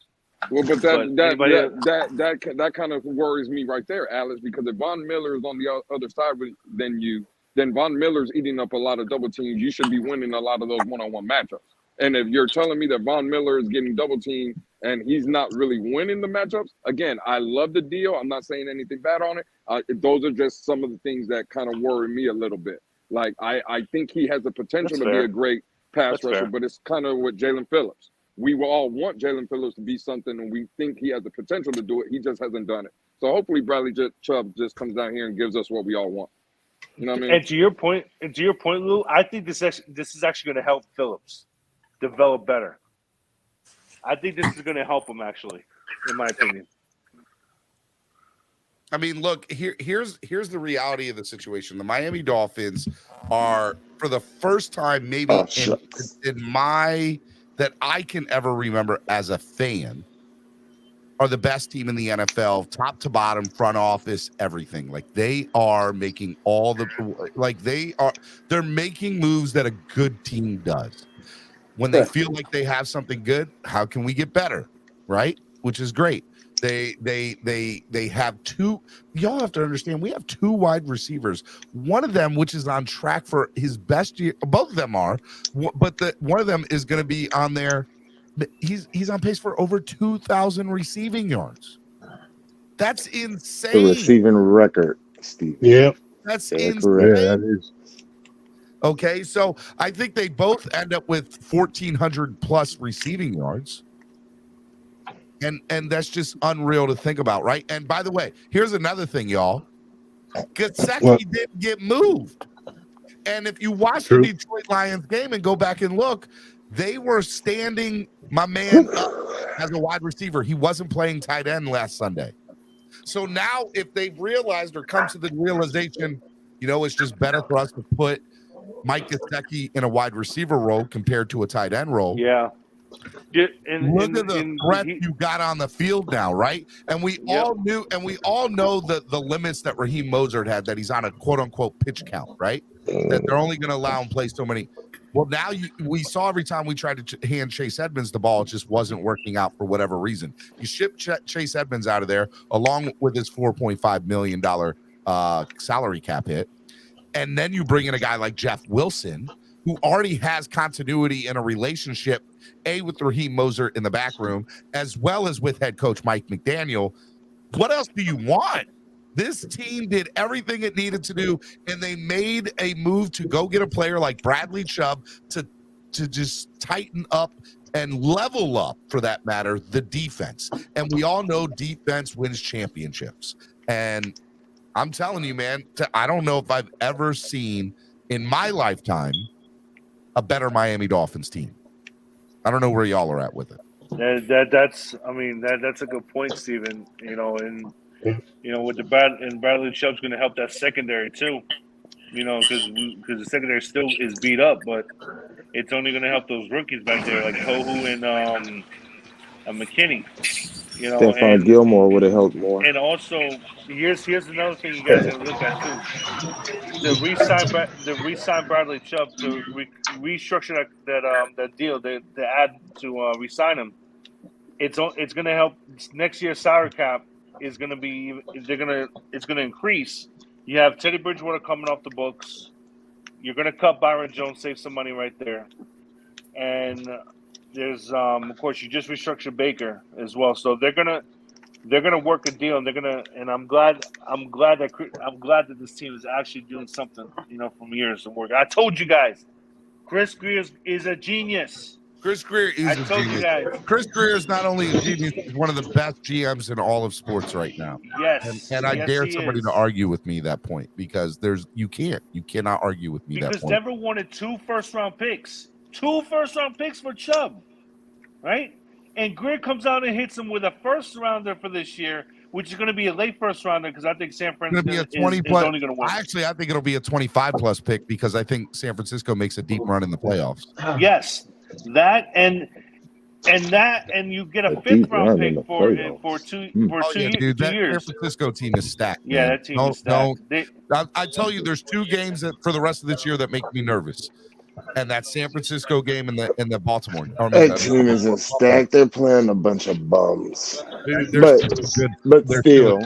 Well, but that kind of worries me right there, Alex, because if Von Miller is on the other side then Von Miller's eating up a lot of double teams. You should be winning a lot of those one-on-one matchups. And if you're telling me that Von Miller is getting double teamed and he's not really winning the matchups, again, I love the deal. I'm not saying anything bad on it. Those are just some of the things that kind of worry me a little bit. Like, I think he has the potential to be a great pass rusher, but it's kind of with Jalen Phillips. We will all want Jalen Phillips to be something, and we think he has the potential to do it. He just hasn't done it. So hopefully Bradley Chubb just comes down here and gives us what we all want. You know what I mean? And to your point, Lou, I think this is actually going to help Phillips develop better. I think this is going to help him, actually, in my opinion. I mean, look, here's the reality of the situation. The Miami Dolphins are, for the first time maybe that I can ever remember as a fan, are the best team in the NFL, top to bottom, front office, everything. Like, they are making they're making moves that a good team does. When they feel like they have something good, how can we get better? Right? Which is great. They have 2. Y'all have to understand, we have 2 wide receivers. One of them, which is on track for his best year. Both of them are, but one of them is going to be on there. He's on pace for over 2,000 receiving yards. That's insane. The receiving record, Steve. Yeah, that's insane. Correct. Yeah, that is. Okay, so I think they both end up with 1,400 plus receiving yards. And that's just unreal to think about, right? And by the way, here's another thing, y'all. Gesicki didn't get moved. And if you watch the Detroit Lions game and go back and look, they were standing my man up as a wide receiver. He wasn't playing tight end last Sunday. So now if they've realized or come to the realization, it's just better for us to put Mike Gesicki in a wide receiver role compared to a tight end role. Yeah. Look at the breadth you got on the field now, right? And we all knew, and we all know the limits that Raheem Mostert had, that he's on a quote unquote pitch count, right? That they're only going to allow him play so many. Well, now we saw every time we tried to hand Chase Edmonds the ball, it just wasn't working out for whatever reason. You ship Chase Edmonds out of there along with his $4.5 million salary cap hit. And then you bring in a guy like Jeff Wilson, who already has continuity in a relationship, with Raheem Mostert in the back room, as well as with head coach Mike McDaniel. What else do you want? This team did everything it needed to do, and they made a move to go get a player like Bradley Chubb to just tighten up and level up, for that matter, the defense. And we all know defense wins championships. And I'm telling you, man, I don't know if I've ever seen in my lifetime a better Miami Dolphins team. I don't know where y'all are at with it. That's a good point, Steven. With the Bradley Chubb's going to help that secondary too. Because the secondary still is beat up, but it's only going to help those rookies back there like Tohu and McKinney. Stephon Gilmore would have helped more. And also, here's another thing you guys got to look at too: the re-sign Bradley Chubb, to restructure that deal, to add to re-sign him. It's going to help next year's salary cap. It's going to increase. You have Teddy Bridgewater coming off the books. You're going to cut Byron Jones, save some money right there, and there's of course you just restructured Baker as well. So they're gonna work a deal, and I'm glad that this team is actually doing something. From years of work. I told you guys, Chris Greer is a genius. Chris Greer is a genius. Chris Greer is not only a genius, he's one of the best GMs in all of sports right now. Yes. And I dare somebody to argue with me that point, because you cannot argue with me that point. Because Denver wanted 2 first-round picks. 2 first-round picks for Chubb, right? And Greer comes out and hits him with a first-rounder for this year, which is going to be a late first-rounder, because I think San Francisco is only going to win. Actually, I think it'll be a 25-plus pick, because I think San Francisco makes a deep run in the playoffs. Yes. That and you get a 5th-round pick for 2 dude, that years. San Francisco team is stacked. Yeah, that team is stacked. I tell you, there's 2 games for the rest of this year that make me nervous, and that San Francisco game and the Baltimore. That team isn't stacked. They're playing a bunch of bums. Dude, but still.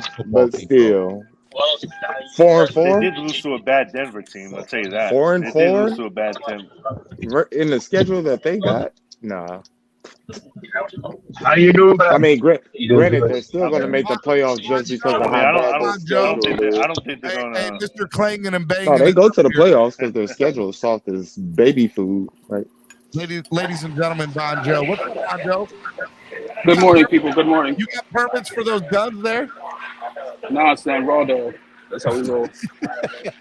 4-4. They did lose to a bad Denver team. I'll tell you that. 4-4. They did lose to a bad team. In the schedule that they got, nah. How you doing? I mean, granted, they're still going to make the playoffs just because of how bad their schedule is. I don't think they're going to. Hey, Mr. Klangen and Bang. No, they go to the playoffs because their schedule is soft as baby food. Right? Ladies and gentlemen, Don Joe. What's up, Don Joe? Good morning, people. Good morning. You got permits for those guns there? No, it's not raw though. That's how we roll.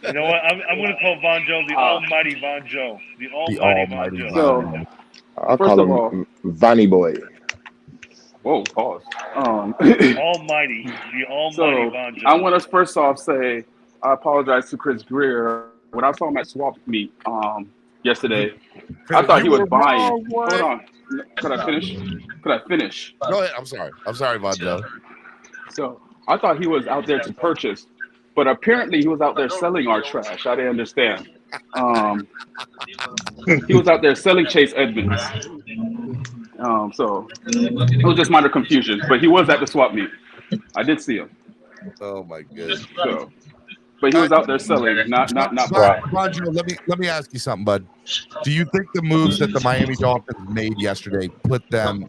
You know what? I'm going to call Von Joe the Almighty Von Joe. The Almighty Von Joe. I'll call him Vonnie Boy. Whoa, pause. The Almighty Von Joe. I want to first off say I apologize to Chris Greer. When I saw him at Swap Meet yesterday, I thought he was buying. Hold on. Could I finish? Go ahead. I'm sorry, Von Joe. So I thought he was out there to purchase, but apparently he was out there selling our trash. I didn't understand. He was out there selling Chase Edmonds. So it was just minor confusion, but he was at the swap meet. I did see him. Oh my goodness. So, but he was out there selling, not. Von Joe, let me ask you something, bud. Do you think the moves that the Miami Dolphins made yesterday put them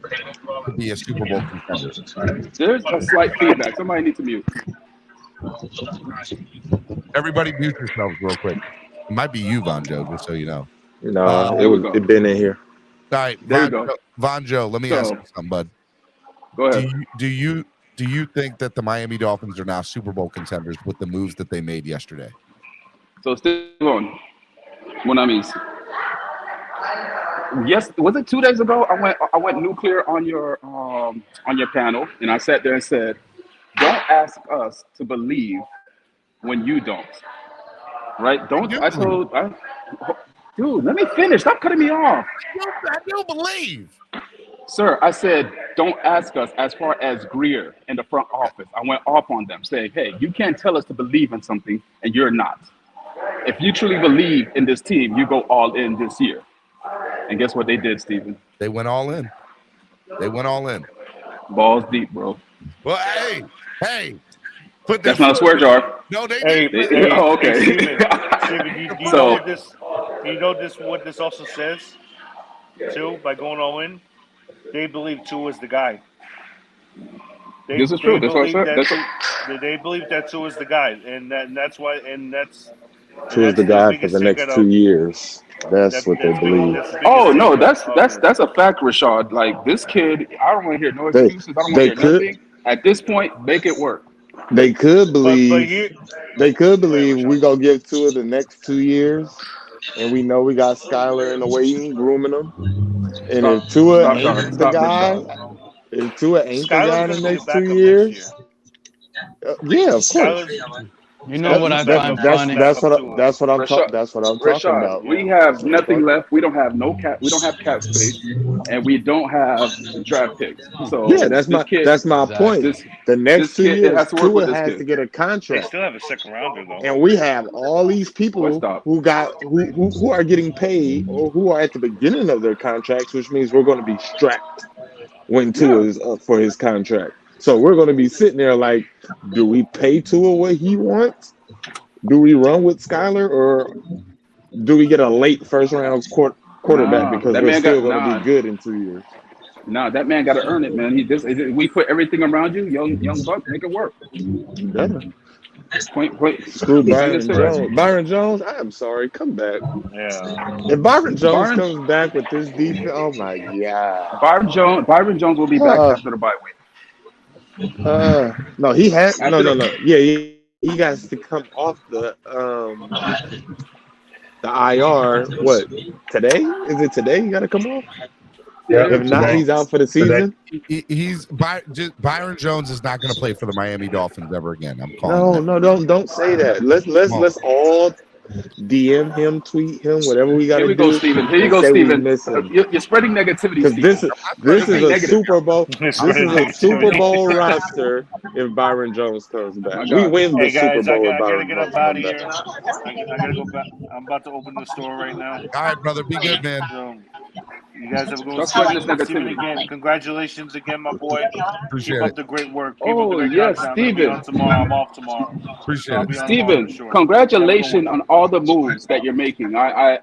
to be a Super Bowl contender? There's a slight feedback. Somebody needs to mute. Everybody mute yourselves real quick. It might be you, Von Joe, just so you know. No, it been in here. All right, Von Joe, let me ask you something, bud. Go ahead. Do you think that the Miami Dolphins are now Super Bowl contenders with the moves that they made yesterday? So still on. When I mean, yes, was it 2 days ago? I went nuclear on your panel, and I sat there and said, "Don't ask us to believe when you don't." Right? Dude, let me finish. Stop cutting me off. I do believe. Sir, I said, don't ask us as far as Greer in the front office. I went off on them saying, hey, you can't tell us to believe in something and you're not. If you truly believe in this team, you go all in this year. And guess what they did, Steven? They went all in. They went all in. Balls deep, bro. Well, hey. That's not a swear jar. No, they did. Oh, okay. Steven, you know what this also says, too, by going all in? They believe Tua is the guy. This is true. That's what I said. They believe that Tua is the guy, and that's why. Tua is the guy for the next 2 years. That's what they believe. Oh no, that's a fact, Rashad. Like this kid, I don't want to hear no excuses. I don't want to hear nothing. At this point, make it work. They could believe. They could believe we gonna give Tua the next 2 years, and we know we got Skylar in the waiting, grooming him. And if Tua ain't the guy, in the next 2 years, yeah, of course. You know what I find funny? That's what I'm talking about. We have nothing left. We don't have cap. We don't have cap space, and we don't have draft picks. So yeah, that's my point. The next 2 years, Tua has to get a They contract, still have a second rounder though. and we have all these people who are getting paid or who are at the beginning of their contracts, which means we're going to be strapped when Tua is up for his contract. So we're going to be sitting there like, do we pay Tua what he wants? Do we run with Skylar, or do we get a late first round quarterback because we're still going to be good in 2 years? Nah, that man got to earn it, man. We put everything around you, young buck, make it work. Yeah. Point. Screw Byron Jones. Byron Jones, I am sorry. Come back. Yeah. If Byron Jones comes back with this defense, oh my God. Byron Jones will be back after the bye week. No, he has no. Yeah, he got to come off the IR. What, today? Is it today? You got to come off. Yeah, if not, he's out for the season. Byron Jones is not going to play for the Miami Dolphins ever again. I'm calling. No, don't say that. Let's all DM him, tweet him, whatever we got to do. Here we go, Steven. Here you go, Steven. You're spreading negativity. Because this is a Super Bowl. This is a Super Bowl roster if Byron Jones comes back. We win the Super Bowl if Byron Jones comes back. I gotta go back. I'm about to open the store right now. All right, brother. Be good, man. So, you guys have a good one. Steven again. Congratulations again, my boy. Keep up the great work. Oh, yes, Steven. I'm off tomorrow. Appreciate it. Steven, congratulations on all the moves that you're making. I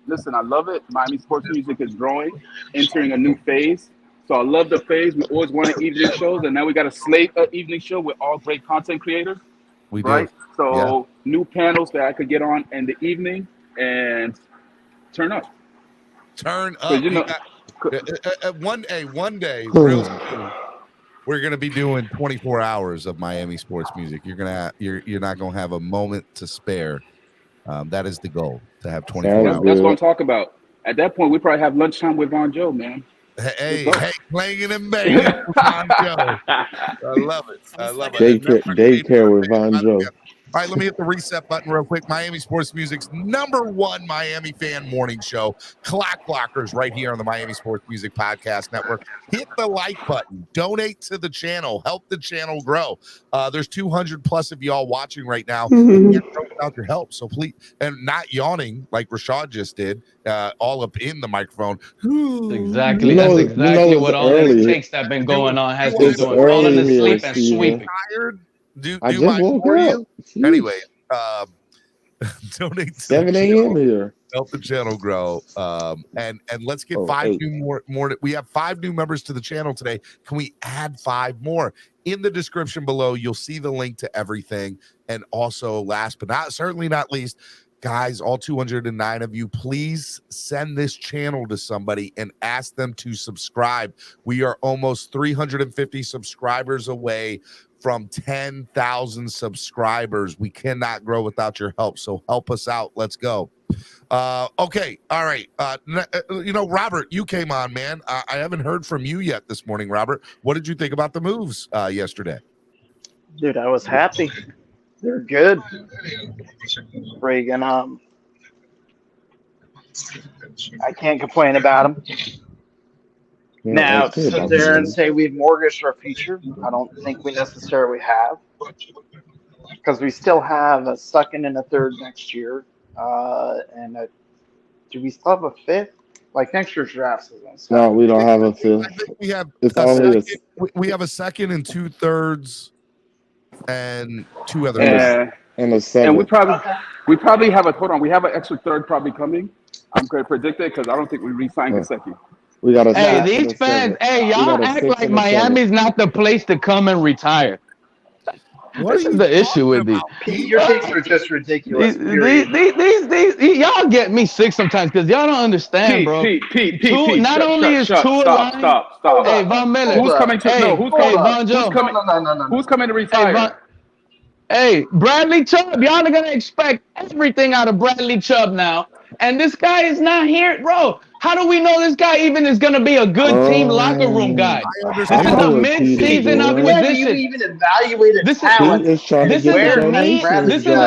listen, I love it. Miami sports music is growing, entering a new phase. So I love the phase. We always wanted evening shows, and now we got a slate of evening show with all great content creators. We do. Right? So new panels that I could get on in the evening and turn up. Turn up. So, you know, one day, real soon, we're gonna be doing 24 hours of Miami sports music. You're not gonna have a moment to spare. That is the goal, to have 24 hours. That's what I'm talking about. At that point, we probably have lunchtime with Von Joe, man. Hey, playing and banging with Von Joe. I love it. Daycare with Von Joe. All right, let me hit the reset button real quick. Miami Sports Music's #1 Miami fan morning show, Clock Blockers, right here on the Miami Sports Music Podcast Network. Hit the like button. Donate to the channel. Help the channel grow. There's 200 plus of y'all watching right now. You can't grow without your help. So please, and not yawning like Rashad just did, all up in the microphone. Exactly. That's exactly what all the takes that have been going on has been doing. Falling asleep and sweeping. Tired? I just woke up. Anyway, donate 7 a.m. here. Help the channel grow. And let's get 5 new more. We have 5 new members to the channel today. Can we add 5 more? In the description below, you'll see the link to everything. And also, last but certainly not least, Guys, all 209 of you, please send this channel to somebody and ask them to subscribe. We are almost 350 subscribers away from 10,000 subscribers. We cannot grow without your help, so help us out. Let's go. Okay, all right. Robert, you came on, man. I haven't heard from you yet this morning, Robert. What did you think about the moves yesterday? Dude, I was happy. They're good. Reagan, I can't complain about them. Now, to sit there and say we've mortgaged our future, I don't think we necessarily have. Because we still have a second and a third next year. Do we still have a fifth? Like next year's draft season. So. No, we don't have a fifth. I think we have we have a second and 2/3 and 2 other. And a seven. And we probably have we have an extra third probably coming. I'm going to predict it because I don't think we re-signed Gesicki. We got a Hey, these fans, y'all act like Miami's not the place to come and retire. This is the issue with these. Your takes are just ridiculous. These y'all get me sick sometimes because y'all don't understand, bro. Pete, not only is Tua lying. Stop. Hey, Von Miller. Who's coming to Who's coming to retire? Hey, Bradley Chubb. Y'all are gonna expect everything out of Bradley Chubb now, and this guy is not here, bro. How do we know this guy even is going to be a good team locker room guy? This is a mid-season acquisition. When have you even evaluated talent? This is a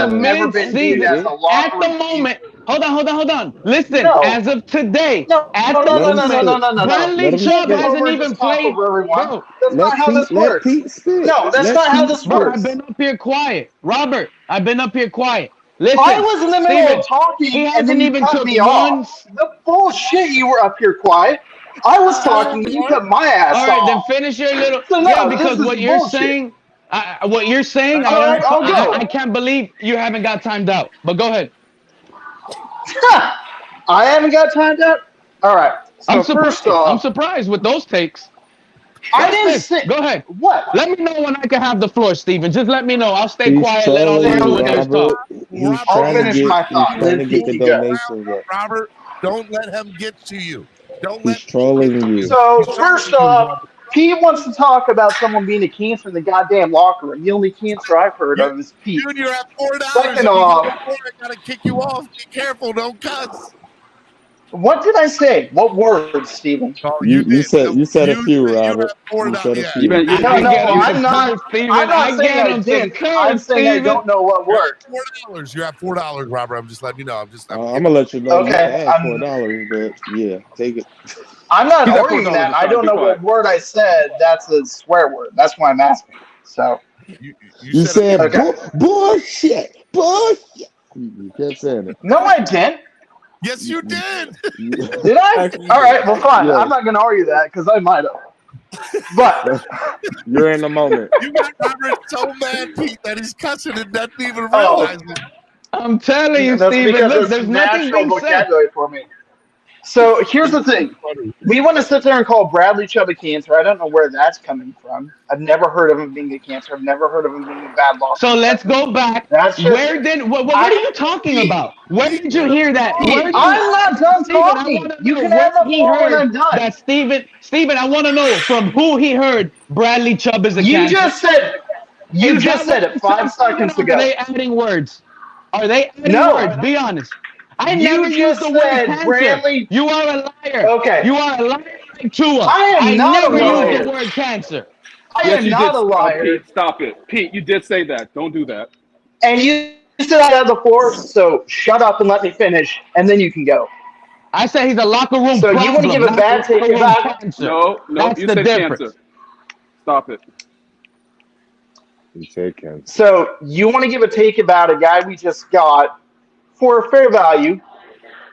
mid-season. At the moment, hold on. Listen, as of today, Bradley Chubb hasn't even played. Bro, that's not how this works. No, that's not how this works. I've been up here quiet. Robert, I've been up here quiet. Listen, I was in the middle of talking, and then you cut me off. The bullshit, you were up here quiet. I was talking, and you cut my ass off. All right, then finish your little. Because what you're saying, I can't believe you haven't got timed out. But go ahead. I haven't got timed out. All right. So first off, I'm surprised with those takes. I didn't say. Go ahead. What? Let me know when I can have the floor, Steven. Just let me know. I'll stay quiet. Let all the other guys talk. I'll finish my thought. Robert, don't let him get to you. He's trolling you. So first off, Pete wants to talk about someone being a cancer in the goddamn locker room. The only cancer I've heard of is Pete. Dude, you're at $4. Second off, I gotta kick you off. Be careful, don't cuss. What did I say? What words, Steven? You said a few, Robert. You said a few. I'm not saying I did. I'm saying I don't know what word. $4. You're at $4, Robert. I'm just letting you know. I'm gonna let you know. Okay, you had $4, but yeah, take it. I'm not arguing that. I don't know what word I said. That's a swear word. That's why I'm asking. So you said bullshit. You kept saying it. No, I didn't. Yes, you did. Did I? All right. Well, fine. Yeah. I'm not going to argue that because I might have. But you're in the moment. You got Robert so mad, Pete, that he's cussing and doesn't even realize it. I'm telling you, Steven. Look, there's nothing being vocabulary for me. So here's the thing. We want to sit there and call Bradley Chubb a cancer. I don't know where that's coming from. I've never heard of him being a cancer. I've never heard of him being a bad loss. So let's go back. What are you talking about? Where did you hear that? I'm not done talking. You can have the floor when I'm done. That Steven, I want to know from who he heard Bradley Chubb is a cancer. You just said it 5 seconds ago. Are they adding words? Words? Be honest. I never used the word cancer. Bradley. You are a liar. Okay. You are a liar like Tua. I never used the word cancer. I am not a liar. Pete, stop it. Pete, you did say that. Don't do that. And you said I had the floor, so shut up and let me finish, and then you can go. I said he's a locker room problem. So you want to give a bad take about cancer. No, that's you the said difference. Cancer. Stop it. You said cancer. So you want to give a take about a guy we just got for a fair value,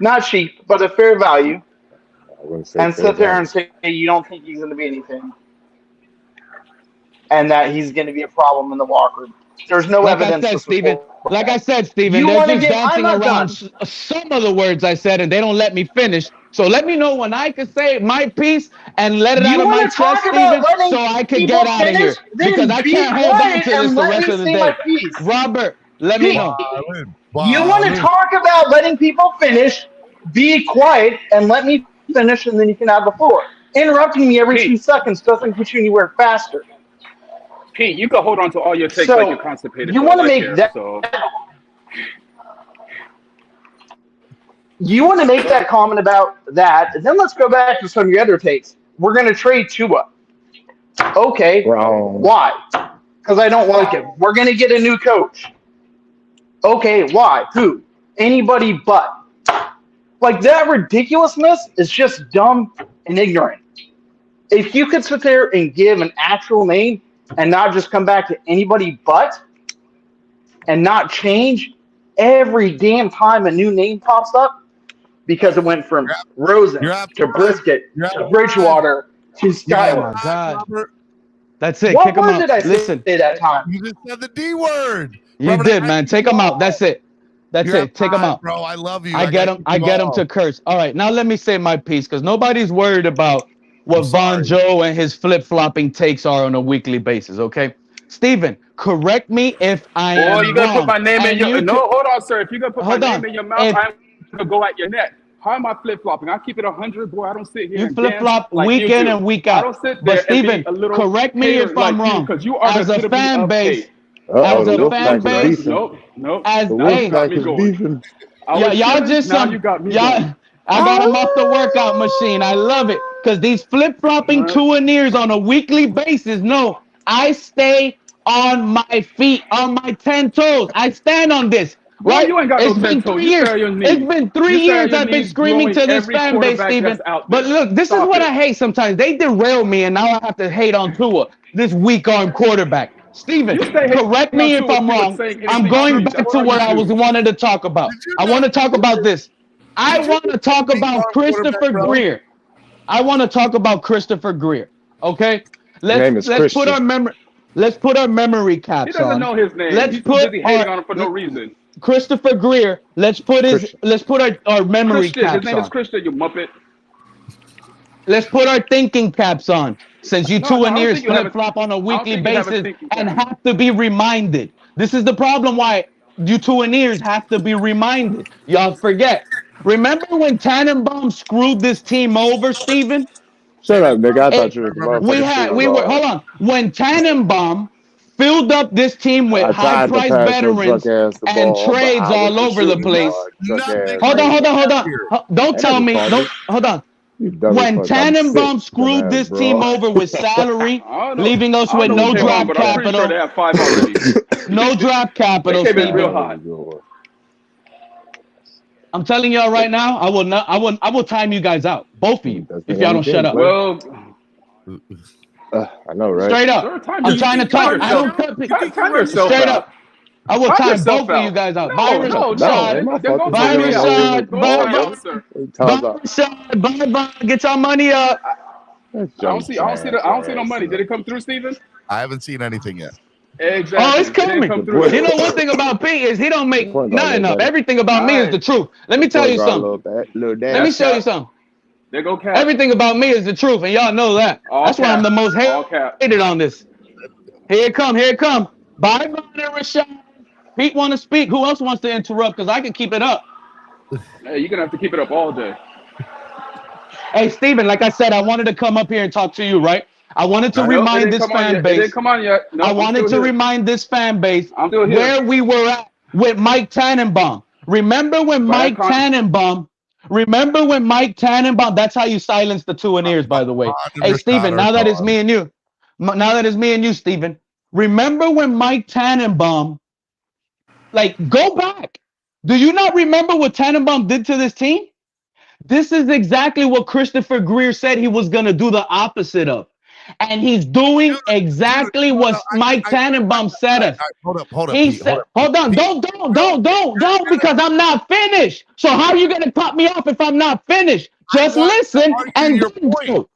not cheap, but a fair value, and sit there and say you don't think he's going to be anything, and that he's going to be a problem in the locker room. There's no evidence. Like I said, Steven, they're just dancing around some of the words I said, and they don't let me finish. So let me know when I can say my piece and let it out of my chest, Steven, so I can get out of here. Because I can't hold on to this the rest of the day. Robert, let me know. You want to talk about letting people finish? Be quiet and let me finish, and then you can have the floor. Interrupting me every 2 seconds doesn't get you anywhere faster. Pete, you can hold on to all your takes So, like you're constipated. You want to make that. So. You want to make that comment about that, and then let's go back to some of your other takes. We're going to trade Tua. Okay. Wrong. Why? Because I don't like him. We're going to get a new coach. Okay, why? Who? Anybody but. Like, that ridiculousness is just dumb and ignorant. If you could sit there and give an actual name and not just come back to anybody but and not change every damn time a new name pops up, because it went from Rosen to Brisket to Bridgewater to Skyler. Oh my God. That's it. What Kick him word out. did I Listen. say that time? You just said the D word. You did, man. Take him out. That's it. That's it. Take him out. Bro, I love you. I get him. I get him to curse. All right, now let me say my piece, because nobody's worried about what Von Joe and his flip-flopping takes are on a weekly basis. Okay, Steven, correct me if I am wrong. You're gonna put my name in your hold on, sir. If you're gonna put my name in your mouth, I'm gonna go at your neck. How am I flip-flopping? I keep it 100, boy. I don't sit here. You and flip-flop like week in and week out. I don't sit there. But Steven, correct me if I'm wrong. Because you are as a fan base. As a fan base. Nope. As y'all just some. Y'all. I got him off the workout machine. I love it, because these flip-flopping Tuaneers on a weekly basis. No, I stay on my feet, on my 10 toes. I stand on this. Right? You ain't got it's no been 3 years. It's been 3 years I've been screaming to this fan base, Steven. But look, this is what I hate sometimes. They derail me, and now I have to hate on Tua, this weak-arm quarterback. Steven, correct me if I'm wrong. I'm going back to what I was wanted to talk about. I want to talk about this. I want to talk about Christopher Greer. I want to talk about Christopher Greer. Okay? Let's put our memory caps on. He doesn't know his name. Let's He's put busy hating on him for no reason. Christopher Greer. Let's put our memory caps on. His name is Christian, you muppet. Let's put our thinking caps on, since you Tuaneers flip-flop on a weekly basis and have to be reminded. This is the problem why you Tuaneers have to be reminded. Y'all forget. Remember when Tannenbaum screwed this team over, Steven? Shut up, nigga. I thought you were hold on. When Tannenbaum filled up this team with high-priced veterans and trades all over the place. Hold on. Don't tell me. Hold on. When Tannenbaum screwed this team over with salary, leaving us with no draft capital. No draft capital, Steven. I'm telling y'all right now, I will time you guys out, both of you, if y'all don't shut up. Well, I know, right? Straight up. I'm trying to talk. I don't cut people. Straight up. I will time both of you guys out. Bye, Rashad. Bye. Get your money up. I don't see no money. Did it come through, Steven? I haven't seen anything yet. Exactly. Oh, it's coming. You know, one thing about Pete is he don't make nothing up. Everything about me is the truth. Let me tell you something. Let me show you something. There go Cap. Everything about me is the truth, and y'all know that. That's why I'm the most hated on this. Here it come. Bye, Rashad. Pete want to speak. Who else wants to interrupt? Because I can keep it up. Hey, you're going to have to keep it up all day. Hey, Steven, like I said, I wanted to come up here and talk to you, right? I wanted to remind this fan base. It didn't come on yet. No, I wanted to remind this fan base where we were at with Mike Tannenbaum. Remember when Mike Tannenbaum, that's how you silence the Tuaneers, by the way. Hey, Steven, now that it's me and you, Steven, remember when Mike Tannenbaum, go back. Do you not remember what Tannenbaum did to this team? This is exactly what Christopher Greer said he was going to do the opposite of. And he's doing exactly what Mike Tannenbaum said us. Hold up. He said, hold on. Don't, because I'm not finished. So how are you going to cut me off if I'm not finished? Just listen and go.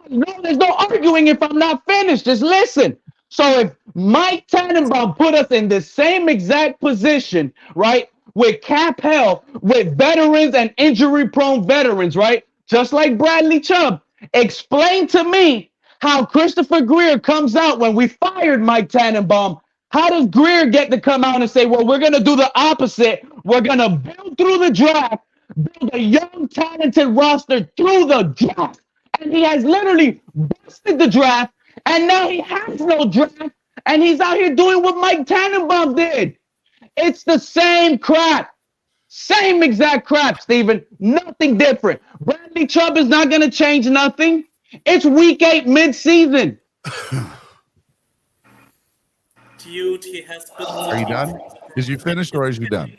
No, there's no arguing if I'm not finished. Just listen. So if Mike Tannenbaum put us in the same exact position, right, with cap hell, with veterans and injury-prone veterans, right, just like Bradley Chubb, explain to me how Christopher Greer comes out when we fired Mike Tannenbaum, How does Greer get to come out and say, well, we're going to do the opposite? We're going to build through the draft, build a young, talented roster through the draft. And he has literally busted the draft, and now he has no draft, and he's out here doing what Mike Tannenbaum did. It's the same crap. Same exact crap, Steven. Nothing different. Bradley Chubb is not going to change nothing. It's week 8 mid-season. Dude, he has built. Are you done? Is you finished or is you done?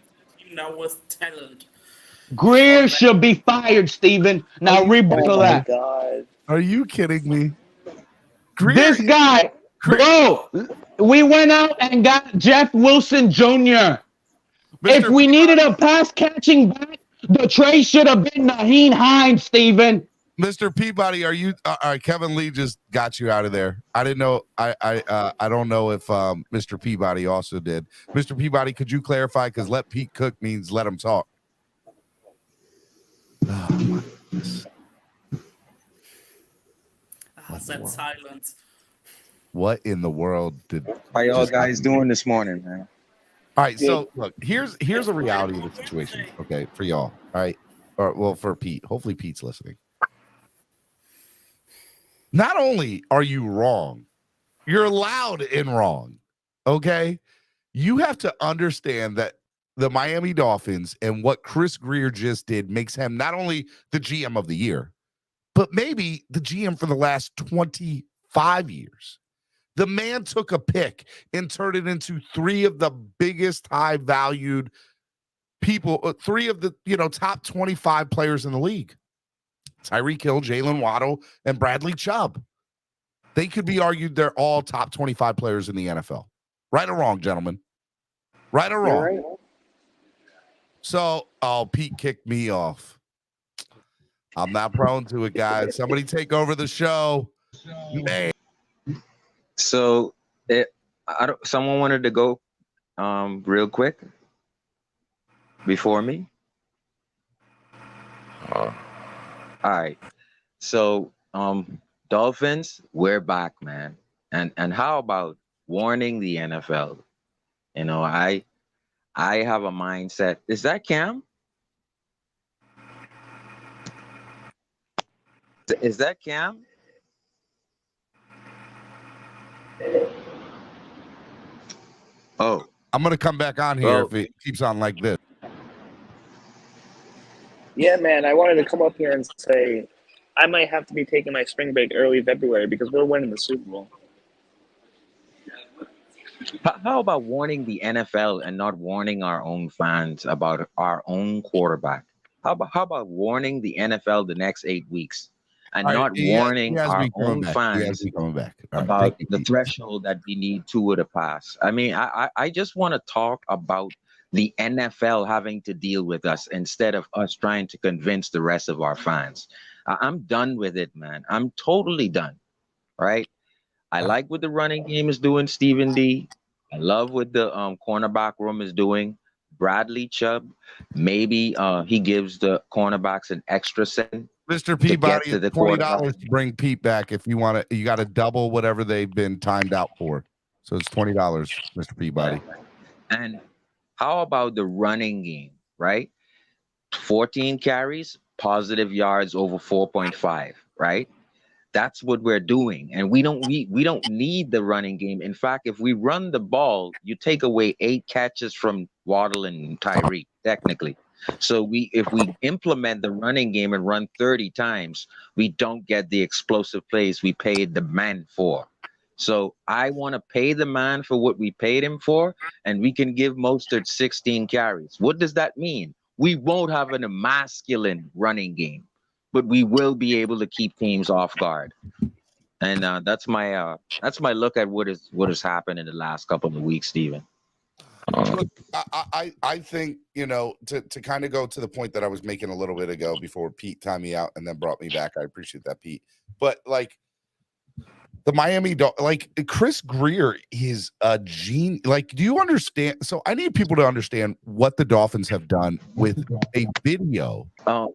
Now with talent. Greer should be fired, Steven. Now rebuttal that. God. Are you kidding me? This guy, bro, we went out and got Jeff Wilson Jr. If we needed a pass catching back, the trade should have been Naheem Hines, Steven. Mr. Peabody, are you all right? Kevin Lee just got you out of there. I didn't know. I don't know if Mr. Peabody also did. Mr. Peabody, could you clarify? Because let Pete cook means let him talk. Oh, my goodness. That silence. What in the world did? How y'all guys doing this morning, man? All right, so look, here's a reality of the situation. Okay, for y'all. All right, or well, for Pete. Hopefully, Pete's listening. Not only are you wrong, you're loud and wrong. Okay, you have to understand that the Miami Dolphins and what Chris Greer just did makes him not only the GM of the year, but maybe the GM for the last 25 years. The man took a pick and turned it into 3 of the biggest high-valued people, 3 of the top 25 players in the league. Tyreek Hill, Jalen Waddle, and Bradley Chubb. They could be argued they're all top 25 players in the NFL. Right or wrong, gentlemen? Right or wrong? Right. So, Pete kicked me off. I'm not prone to it, guys. Somebody take over the show. Man. So, someone wanted to go real quick before me. All right. So, Dolphins, we're back, man. And how about warning the NFL? You know, I have a mindset. Is that Cam? Is that Cam? Oh, I'm gonna come back on here if it keeps on like this. Yeah, man, I wanted to come up here and say I might have to be taking my spring break early February because we're winning the Super Bowl. How about warning the NFL and not warning our own fans about our own quarterback? How about warning the NFL the next 8 weeks and not warning our own fans about the threshold that we need Tua to pass? I mean, I just want to talk about the NFL having to deal with us instead of us trying to convince the rest of our fans. I'm done with it, man. I'm totally done, right? I like what the running game is doing, Stephen D. I love what the cornerback room is doing. Bradley Chubb, maybe he gives the cornerbacks an extra second. Mr. Peabody, it's $20 to bring Pete back if you want to. You got to double whatever they've been timed out for. So it's $20, Mr. Peabody. And how about the running game, right? 14 carries, positive yards over 4.5, right? That's what we're doing. And we don't need the running game. In fact, if we run the ball, you take away 8 catches from Waddle and Tyreek, technically. So if we implement the running game and run 30 times, we don't get the explosive plays we paid the man for. So I want to pay the man for what we paid him for, and we can give Mostert 16 carries. What does that mean? We won't have an masculine running game, but we will be able to keep teams off guard. And that's my look at what has happened in the last couple of weeks, Steven. Look, I think, to kind of go to the point that I was making a little bit ago before Pete timed me out and then brought me back. I appreciate that, Pete. But the Miami, Chris Greer is a genius. Do you understand? So I need people to understand what the Dolphins have done with a video I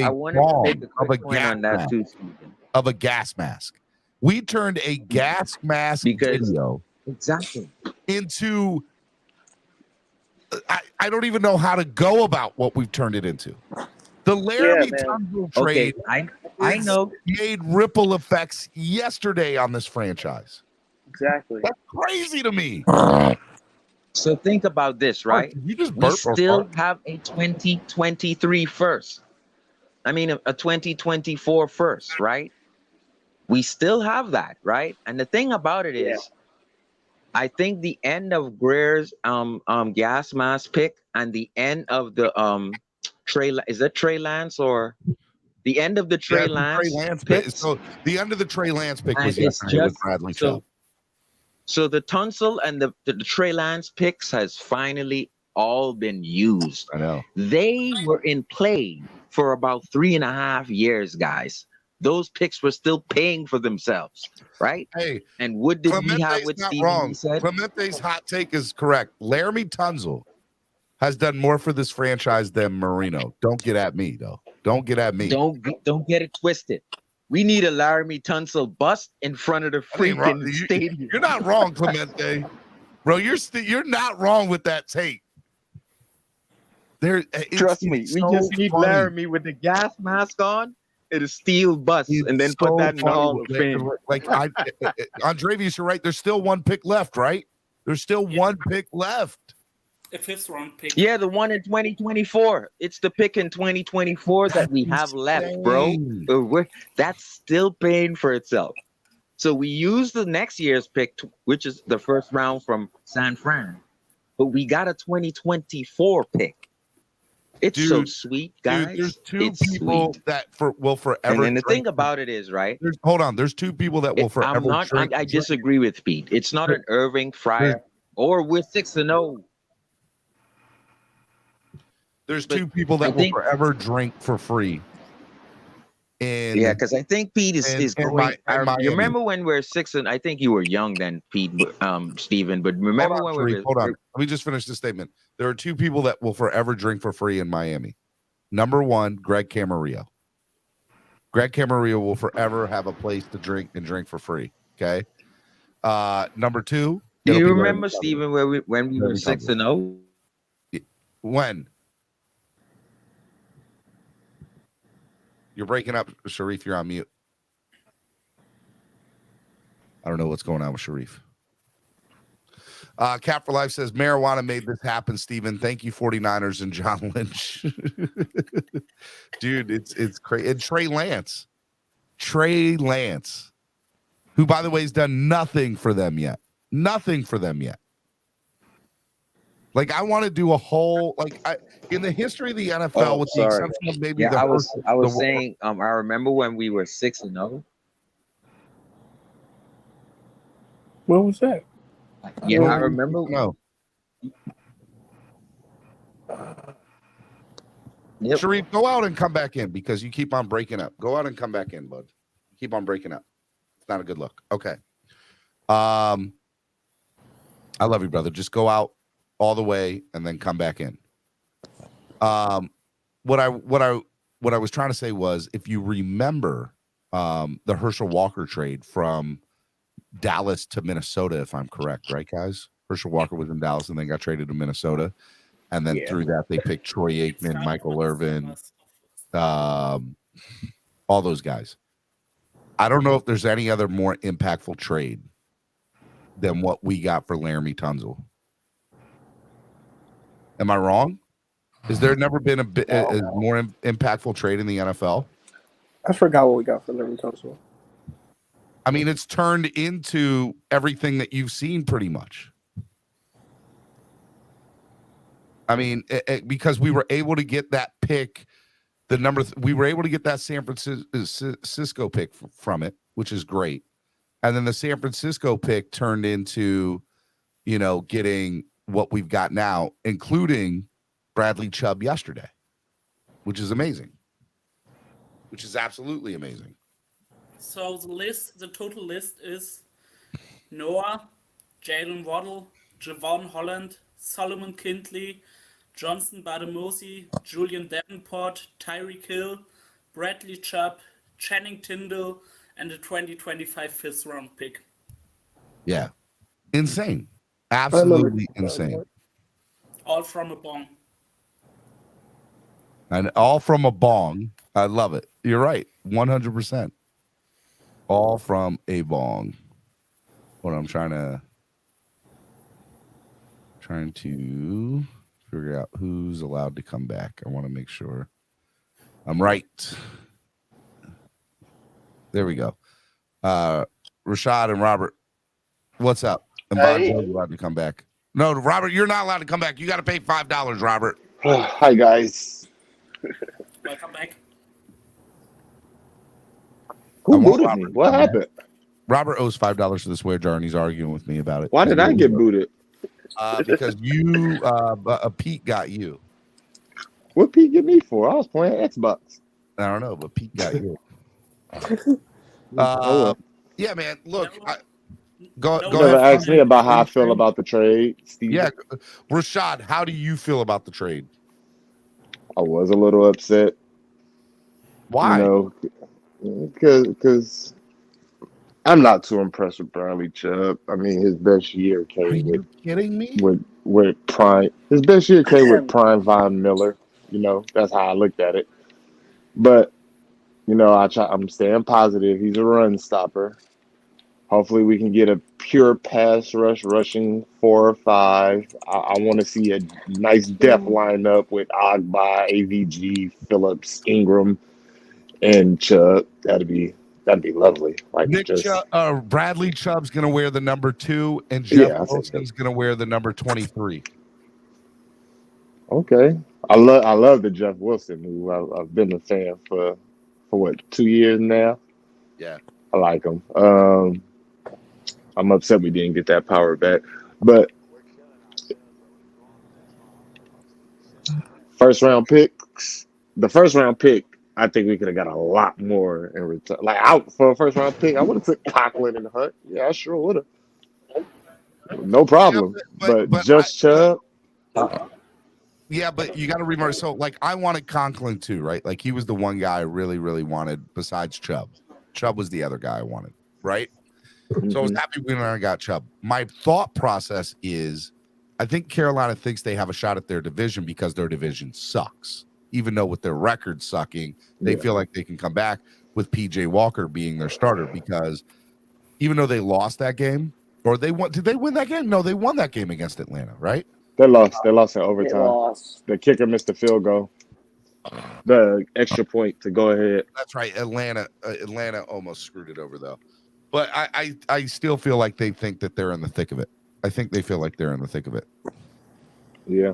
wanted to make a quick point on that too, Stephen. Of a gas mask. We turned a gas mask video exactly into I don't even know how to go about what we've turned it into. The Laramie Tunsil trade I know made ripple effects yesterday on this franchise. Exactly. That's crazy to me. So think about this, right? You just We burp or still fart? have a 2023 first. I mean, a 2024 first, right? We still have that, right? And the thing about it is, I think the end of Greer's gas mask pick and the end of the is that Trey Lance or the end of the Trey Lance pick? So the end of the Trey Lance pick was And it's yesterday with just Bradley Chubb. so the Tunsil and the Trey Lance picks has finally all been used. I know. They were in play for about 3.5 years, guys. Those picks were still paying for themselves, right? Hey, and what did we have Clemente's with not Stephen? wrong. He said, Clemente's hot take is correct. Laramie Tunsil has done more for this franchise than Marino. Don't get at me, though. Don't get at me. Don't get it twisted. We need a Laramie Tunsil bust in front of the freaking stadium. You're not wrong, Clemente. Bro, you're not wrong with that take. Trust me, we just need Laramie with the gas mask on and a steel bust, and then put that in the Hall of Fame. Like Andrevius, you're right. There's still one pick left, right? There's still one pick left. A 5th round pick. Yeah, the one in 2024. It's the pick in 2024 that we have left, bro. That's still paying for itself. So we use the next year's pick, which is the 1st round from San Fran, but we got a 2024 pick. It's so sweet, guys. Dude, there's two people that will forever. And the thing about it is, right? Hold on. There's two people that will forever. I disagree with Pete. It's not an Irving, Fryer, or we're 6-0. There's two people that will forever drink for free. And yeah, because I think Pete is going. You remember when we were 6 and I think you were young then, Pete, Steven. But remember when we were. Hold on. Let me just finish this statement. There are two people that will forever drink for free in Miami. Number one, Greg Camarillo. Greg Camarillo will forever have a place to drink and drink for free. Okay. Number two. Do you remember, Steven, when we were 6-0? When? You're breaking up, Sharif. You're on mute. I don't know what's going on with Sharif. Cap for Life says, marijuana made this happen, Steven. Thank you, 49ers and John Lynch. Dude, it's crazy. And Trey Lance, who, by the way, has done nothing for them yet. Nothing for them yet. Like, I want to do a whole, in the history of the NFL, with the exception of maybe I was saying, I remember when we were 6-0. What was that? Yeah, I remember. No. Yep. Sharif, go out and come back in because you keep on breaking up. Go out and come back in, bud. Keep on breaking up. It's not a good look. Okay. I love you, brother. Just go out all the way and then come back in. What I was trying to say was, if you remember the Herschel Walker trade from Dallas to Minnesota, if I'm correct, right, guys? Herschel Walker was in Dallas and then got traded to Minnesota. And then through that, they picked Troy Aikman, Michael Irvin, all those guys. I don't know if there's any other more impactful trade than what we got for Laramie Tunsil. Am I wrong? Has there never been a more impactful trade in the NFL? I forgot what we got for Laramie Tunsil. I mean, it's turned into everything that you've seen pretty much. I mean, because we were able to get that pick, we were able to get that San Francisco pick from it, which is great. And then the San Francisco pick turned into, getting what we've got now, including Bradley Chubb yesterday, which is amazing, which is absolutely amazing. So the total list is Noah, Jalen Waddle, Javon Holland, Solomon Kindley, Johnson Bademosi, Julian Davenport, Tyreek Hill, Bradley Chubb, Channing Tindall, and the 2025 5th round pick. Yeah. Insane. Absolutely insane. All from a bong. And all from a bong. I love it. You're right. 100%. All from a bong. What I'm trying to figure out who's allowed to come back. I want to make sure I'm right. There we go. Rashad and Robert, what's up? And Bonjo's allowed to come back. No, Robert, you're not allowed to come back. You got to pay $5, Robert. Hi, guys. Welcome back. Who booted me? What happened? Robert owes $5 to the swear jar, and he's arguing with me about it. Why did I get booted? Because you, Pete got you. What Pete get me for? I was playing Xbox. I don't know, but Pete got you. Yeah, man. Look, go Never ahead. asked me about how I feel about the trade, Steve. Yeah, Rashad, how do you feel about the trade? I was a little upset. Why? You know, because I'm not too impressed with Bradley Chubb. I mean, his best year came kidding me? With prime. His best year came with prime Von Miller. You know, that's how I looked at it. But you know, I'm staying positive. He's a run stopper. Hopefully, we can get a pure pass rush, rushing 4 or 5. I want to see a nice depth lineup with Agba, AVG, Phillips, Ingram, and Chubb. That'd be lovely. Like Bradley Chubb's gonna wear the number 2, and Jeff Wilson's gonna wear the number 23. Okay, I love the Jeff Wilson, who I've been a fan for what, 2 years now. Yeah, I like him. I'm upset we didn't get that power back, but first round picks. The first round pick, I think we could have got a lot more in return. Like out for a first round pick, I would have took Conklin and Hunt. Yeah, I sure would have. No problem. But just Chubb. Yeah, but you got to remember. So, like, I wanted Conklin too, right? Like, he was the one guy I really, really wanted besides Chubb. Chubb was the other guy I wanted, right? So I was happy when I got Chubb. My thought process is, I think Carolina thinks they have a shot at their division because their division sucks. Even though with their record sucking, they feel like they can come back with PJ Walker being their starter, because even though they lost that game, or they won, did they win that game? No, they won that game against Atlanta, right? They lost in overtime. The kicker missed the field goal. The extra point to go ahead. That's right. Atlanta almost screwed it over though. But I still feel like they think that they're in the thick of it. I think they feel like they're in the thick of it. Yeah.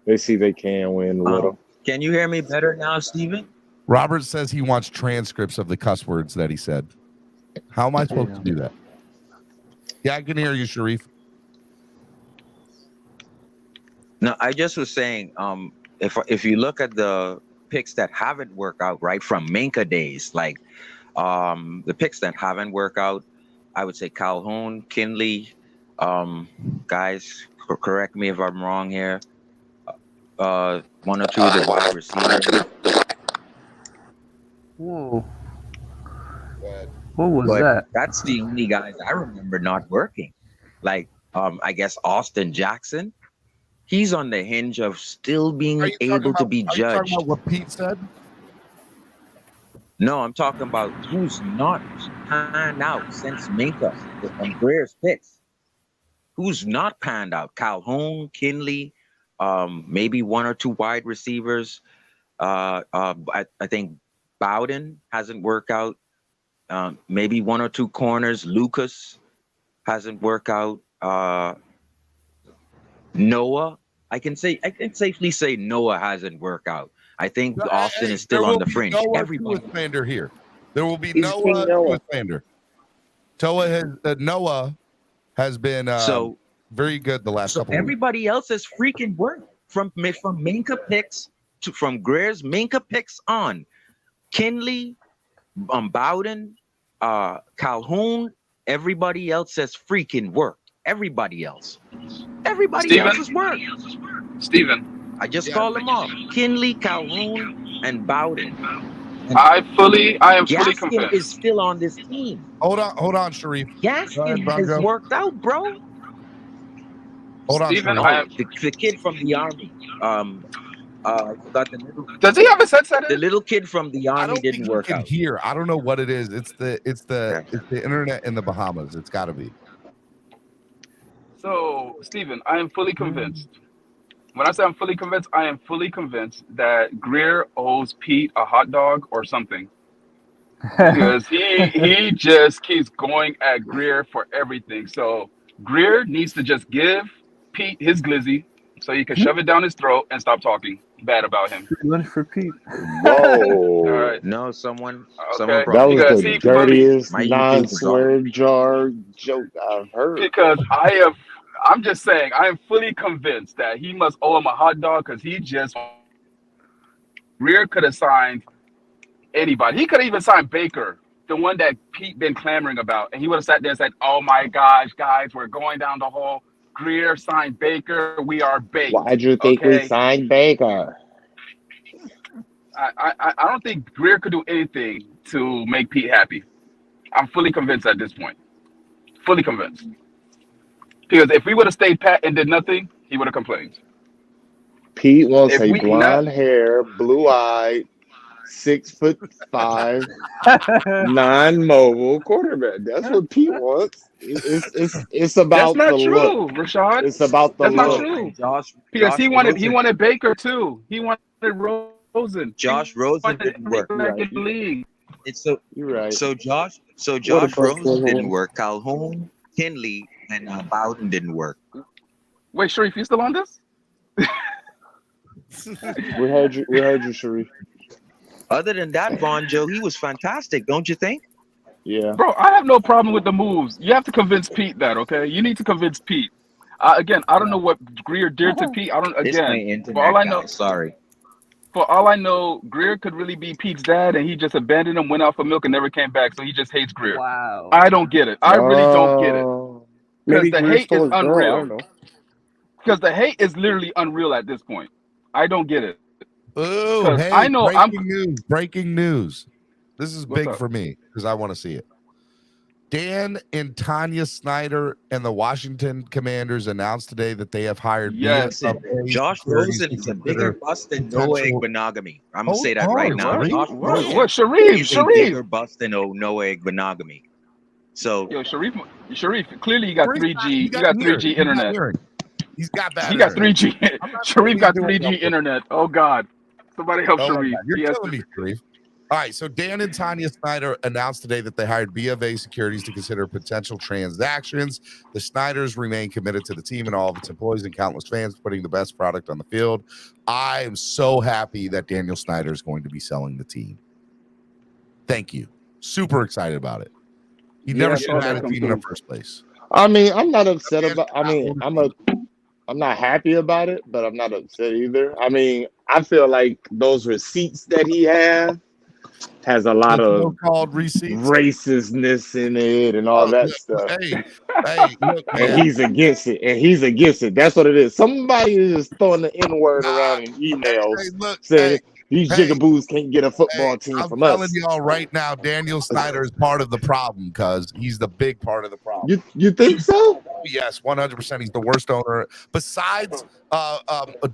They see they can win a little. Can you hear me better now, Steven? Robert says he wants transcripts of the cuss words that he said. How am I supposed to do that? Yeah, I can hear you, Sharif. No, I just was saying, if you look at the picks that haven't worked out, right, from Minka days, like the picks that haven't worked out, I would say Calhoun, Kinley, guys, correct me if I'm wrong here. 1 or 2 of the wide receivers. Whoa. What was But that? that's the only guys I remember not working. Like, I guess Austin Jackson, he's on the hinge of still being able to be judged. Are you talking about what Pete said? No, I'm talking about who's not panned out since Minka and Greer's picks. Who's not panned out? Calhoun, Kinley, maybe 1 or 2 wide receivers. I think Bowden hasn't worked out. Maybe 1 or 2 corners. Lucas hasn't worked out. Noah, I can safely say Noah hasn't worked out. I think Austin is still on the fringe. Everybody here. There will be Noah Slander. Noah has been very good the last couple. Everybody else has freaking worked from Minka picks from Greer's Minka picks on. Kinley, Bowden, Calhoun. Everybody else has freaking worked. Everybody else has worked. Steven. I just called them off. Kinley, Calhoun, and Bowden. And I am fully Gaskin convinced. is still on this team. Hold on, Sharif. Gaskin has worked out, bro. Hold on, Steven, Sheree. The kid from the army. I forgot the little. Does he have his headset in? The little kid from the I army don't didn't think he work can out. hear. I don't know what it is. It's the Okay. internet in the Bahamas. It's got to be. So, Steven, I am fully convinced. When I say I'm fully convinced, I am fully convinced that Greer owes Pete a hot dog or something. Because he just keeps going at Greer for everything. So Greer needs to just give Pete his glizzy so he can shove it down his throat and stop talking bad about him. Lunch for Pete. All Whoa. right. No, someone Okay. That was Because the dirtiest My YouTube is non-swear jar joke I've heard. Because I'm just saying, I am fully convinced that he must owe him a hot dog because he just Greer could have signed anybody. He could have even signed Baker, the one that Pete been clamoring about, and he would have sat there and said, "Oh my gosh, guys, we're going down the hole. Greer signed Baker. We are baked." Why'd you think we signed Baker? I don't think Greer could do anything to make Pete happy. I'm fully convinced at this point. Fully convinced. Because if we would have stayed pat and did nothing, he would have complained. Pete wants If a we blonde hair, blue-eyed, 6'5", non-mobile quarterback. That's what Pete wants. It's about That's not the true, look. Rashad. It's about the That's not look. true. Josh, Because he Rosen. wanted Baker too. He wanted Rosen. Josh Rosen didn't work. Back in the league. It's so You're right. So Josh What a Rosen didn't work. Calhoun, Kinley, and Bowden didn't work. Wait, Sharif, you still on this? We heard you, Sharif. Other than that, Von Joe, he was fantastic, don't you think? Yeah. Bro, I have no problem with the moves. You have to convince Pete that, okay? You need to convince Pete. Again, I don't know what Greer did to Pete. I don't. It's my Again, internet for all I guy, know, sorry. for all I know, Greer could really be Pete's dad, and he just abandoned him, went out for milk, and never came back. So he just hates Greer. Wow. I don't get it. I really don't get it. Because Maybe the Greer hate stole is his girl. I don't unreal. know. Because the hate is literally unreal at this point. I don't get it. Oh, hey, I know breaking news. This is What's big up? for me because I want to see it. Dan and Tanya Snyder and the Washington Commanders announced today that they have hired Yes. Josh Rosen is a bigger bust than Noah Igbenogany. I'm gonna say that right now. Josh Rosen What? Sharif? is a bigger bust than Noah Igbenogany. So Yo, Sharif, clearly you got 3G. You got hearing. 3G He's not internet. hearing. He's got bad. He got internet. 3G. I'm not Sharif saying got he's doing 3G something. internet. Oh God, somebody help Oh my Sharif. God, He you're has killing me, Sharif. All right, so Dan and Tanya Snyder announced today that they hired B of A Securities to consider potential transactions. The Snyders remain committed to the team and all of its employees and countless fans, putting the best product on the field. I am so happy that Daniel Snyder is going to be selling the team. Thank you. Super excited about it. He never should have had a team in the first place. I mean, I'm not upset about. I mean, I'm not happy about it, but I'm not upset either. I mean, I feel like those receipts that he has a lot of racistness in it and all that stuff. Hey, look, and he's against it. That's what it is. Somebody is just throwing the N-word around in emails saying these jigaboos can't get a football team I'm from telling us. y'all right now, Daniel Snyder is part of the problem because he's the big part of the problem. You think so? Yes, 100%. He's the worst owner besides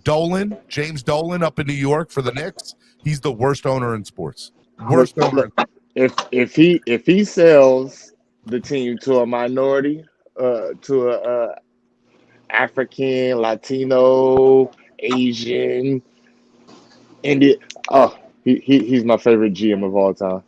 Dolan, James Dolan up in New York for the Knicks. He's the worst owner in sports. Worst owner. If he sells the team to a minority, to a African, Latino, Asian, Indian, he's my favorite GM of all time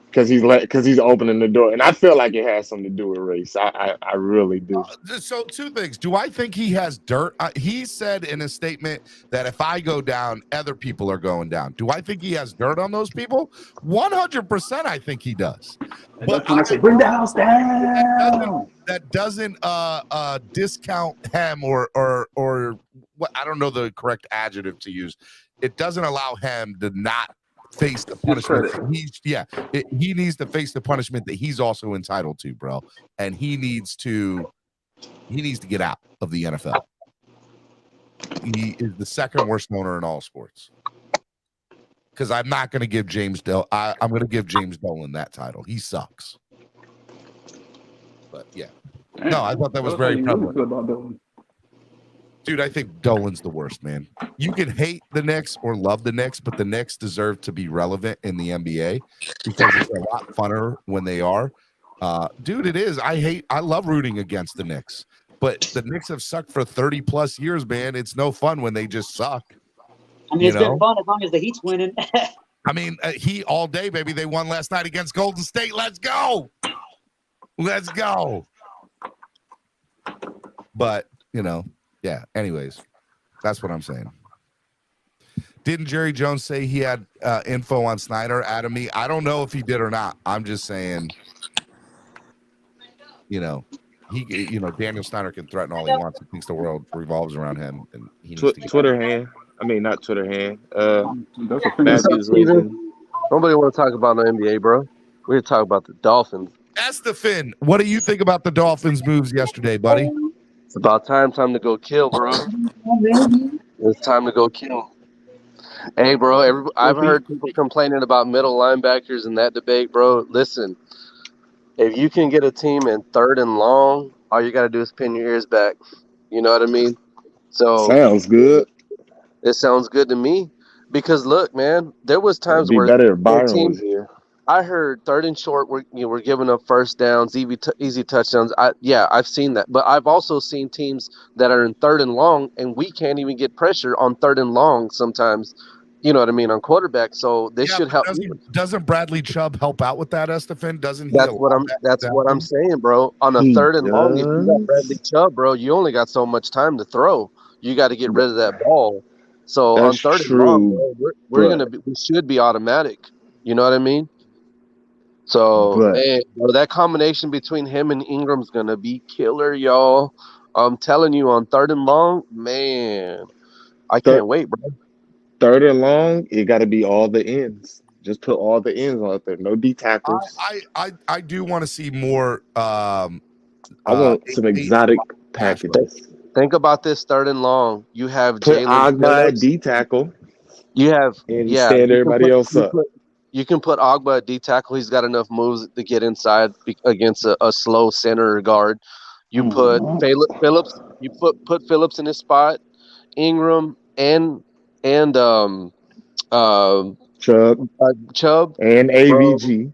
because he's opening the door, and I feel like it has something to do with race. I really do. So two things. Do I think he has dirt? He said in a statement that if I go down, other people are going down. Do I think he has dirt on those people? 100% I think he does. But when I say bring the house down, that doesn't discount him or what, I don't know the correct adjective to use. It doesn't allow him to not face the punishment. He needs to face the punishment that he's also entitled to, bro. And he needs to get out of the NFL. He is the second worst owner in all sports. Because I'm not going to give I'm going to give James Dolan that title. He sucks. But yeah. No, I thought that was very prevalent. Dude, I think Dolan's the worst, man. You can hate the Knicks or love the Knicks, but the Knicks deserve to be relevant in the NBA because it's a lot funner when they are. Dude, it is. I love rooting against the Knicks, but the Knicks have sucked for 30 plus years, man. It's no fun when they just suck. I mean, it's been fun as long as the Heat's winning. I mean, Heat all day, baby. They won last night against Golden State. Let's go. Let's go. But, yeah, anyways, that's what I'm saying. Didn't Jerry Jones say he had info on Snyder out of me? I don't know if he did or not. I'm just saying, Daniel Snyder can threaten all he wants. He thinks the world revolves around him, and he needs to get Twitter hand. I mean, not Twitter hand. Matthews Nobody want to talk about the NBA, bro. We're talking about the Dolphins. Estefan, what do you think about the Dolphins' moves yesterday, buddy? It's about time to go kill, bro. It's time to go kill. Hey, bro, I've heard people complaining about middle linebackers in that debate, bro. Listen, if you can get a team in 3rd and long, all you got to do is pin your ears back. You know what I mean? So sounds good. It sounds good to me because, look, man, there was times where better if Byron was here. I heard 3rd and short, we're giving up first downs, easy touchdowns. I've seen that. But I've also seen teams that are in 3rd and long, and we can't even get pressure on 3rd and long sometimes, you know what I mean, on quarterback. So this should help. Doesn't Bradley Chubb help out with that, Estefan? Doesn't he? That's what I'm saying, bro. On a 3rd and long, if you got Bradley Chubb, bro, you only got so much time to throw. You got to get rid of that ball. So that's on 3rd and long, bro, we should be automatic. You know what I mean? So, bro, that combination between him and Ingram's going to be killer, y'all. I'm telling you, on 3rd and long, man, I can't wait, bro. 3rd and long, it got to be all the ends. Just put all the ends out there. No D tackles. I do want to see more. I want some exotic packages. Think about this 3rd and long. You have put Jalen Agba at D tackle. You have stand everybody else up. You can put Agba at D tackle. He's got enough moves to get inside against a slow center guard. You put Phillips. You put Phillips in his spot. Ingram and Chubb and AVG.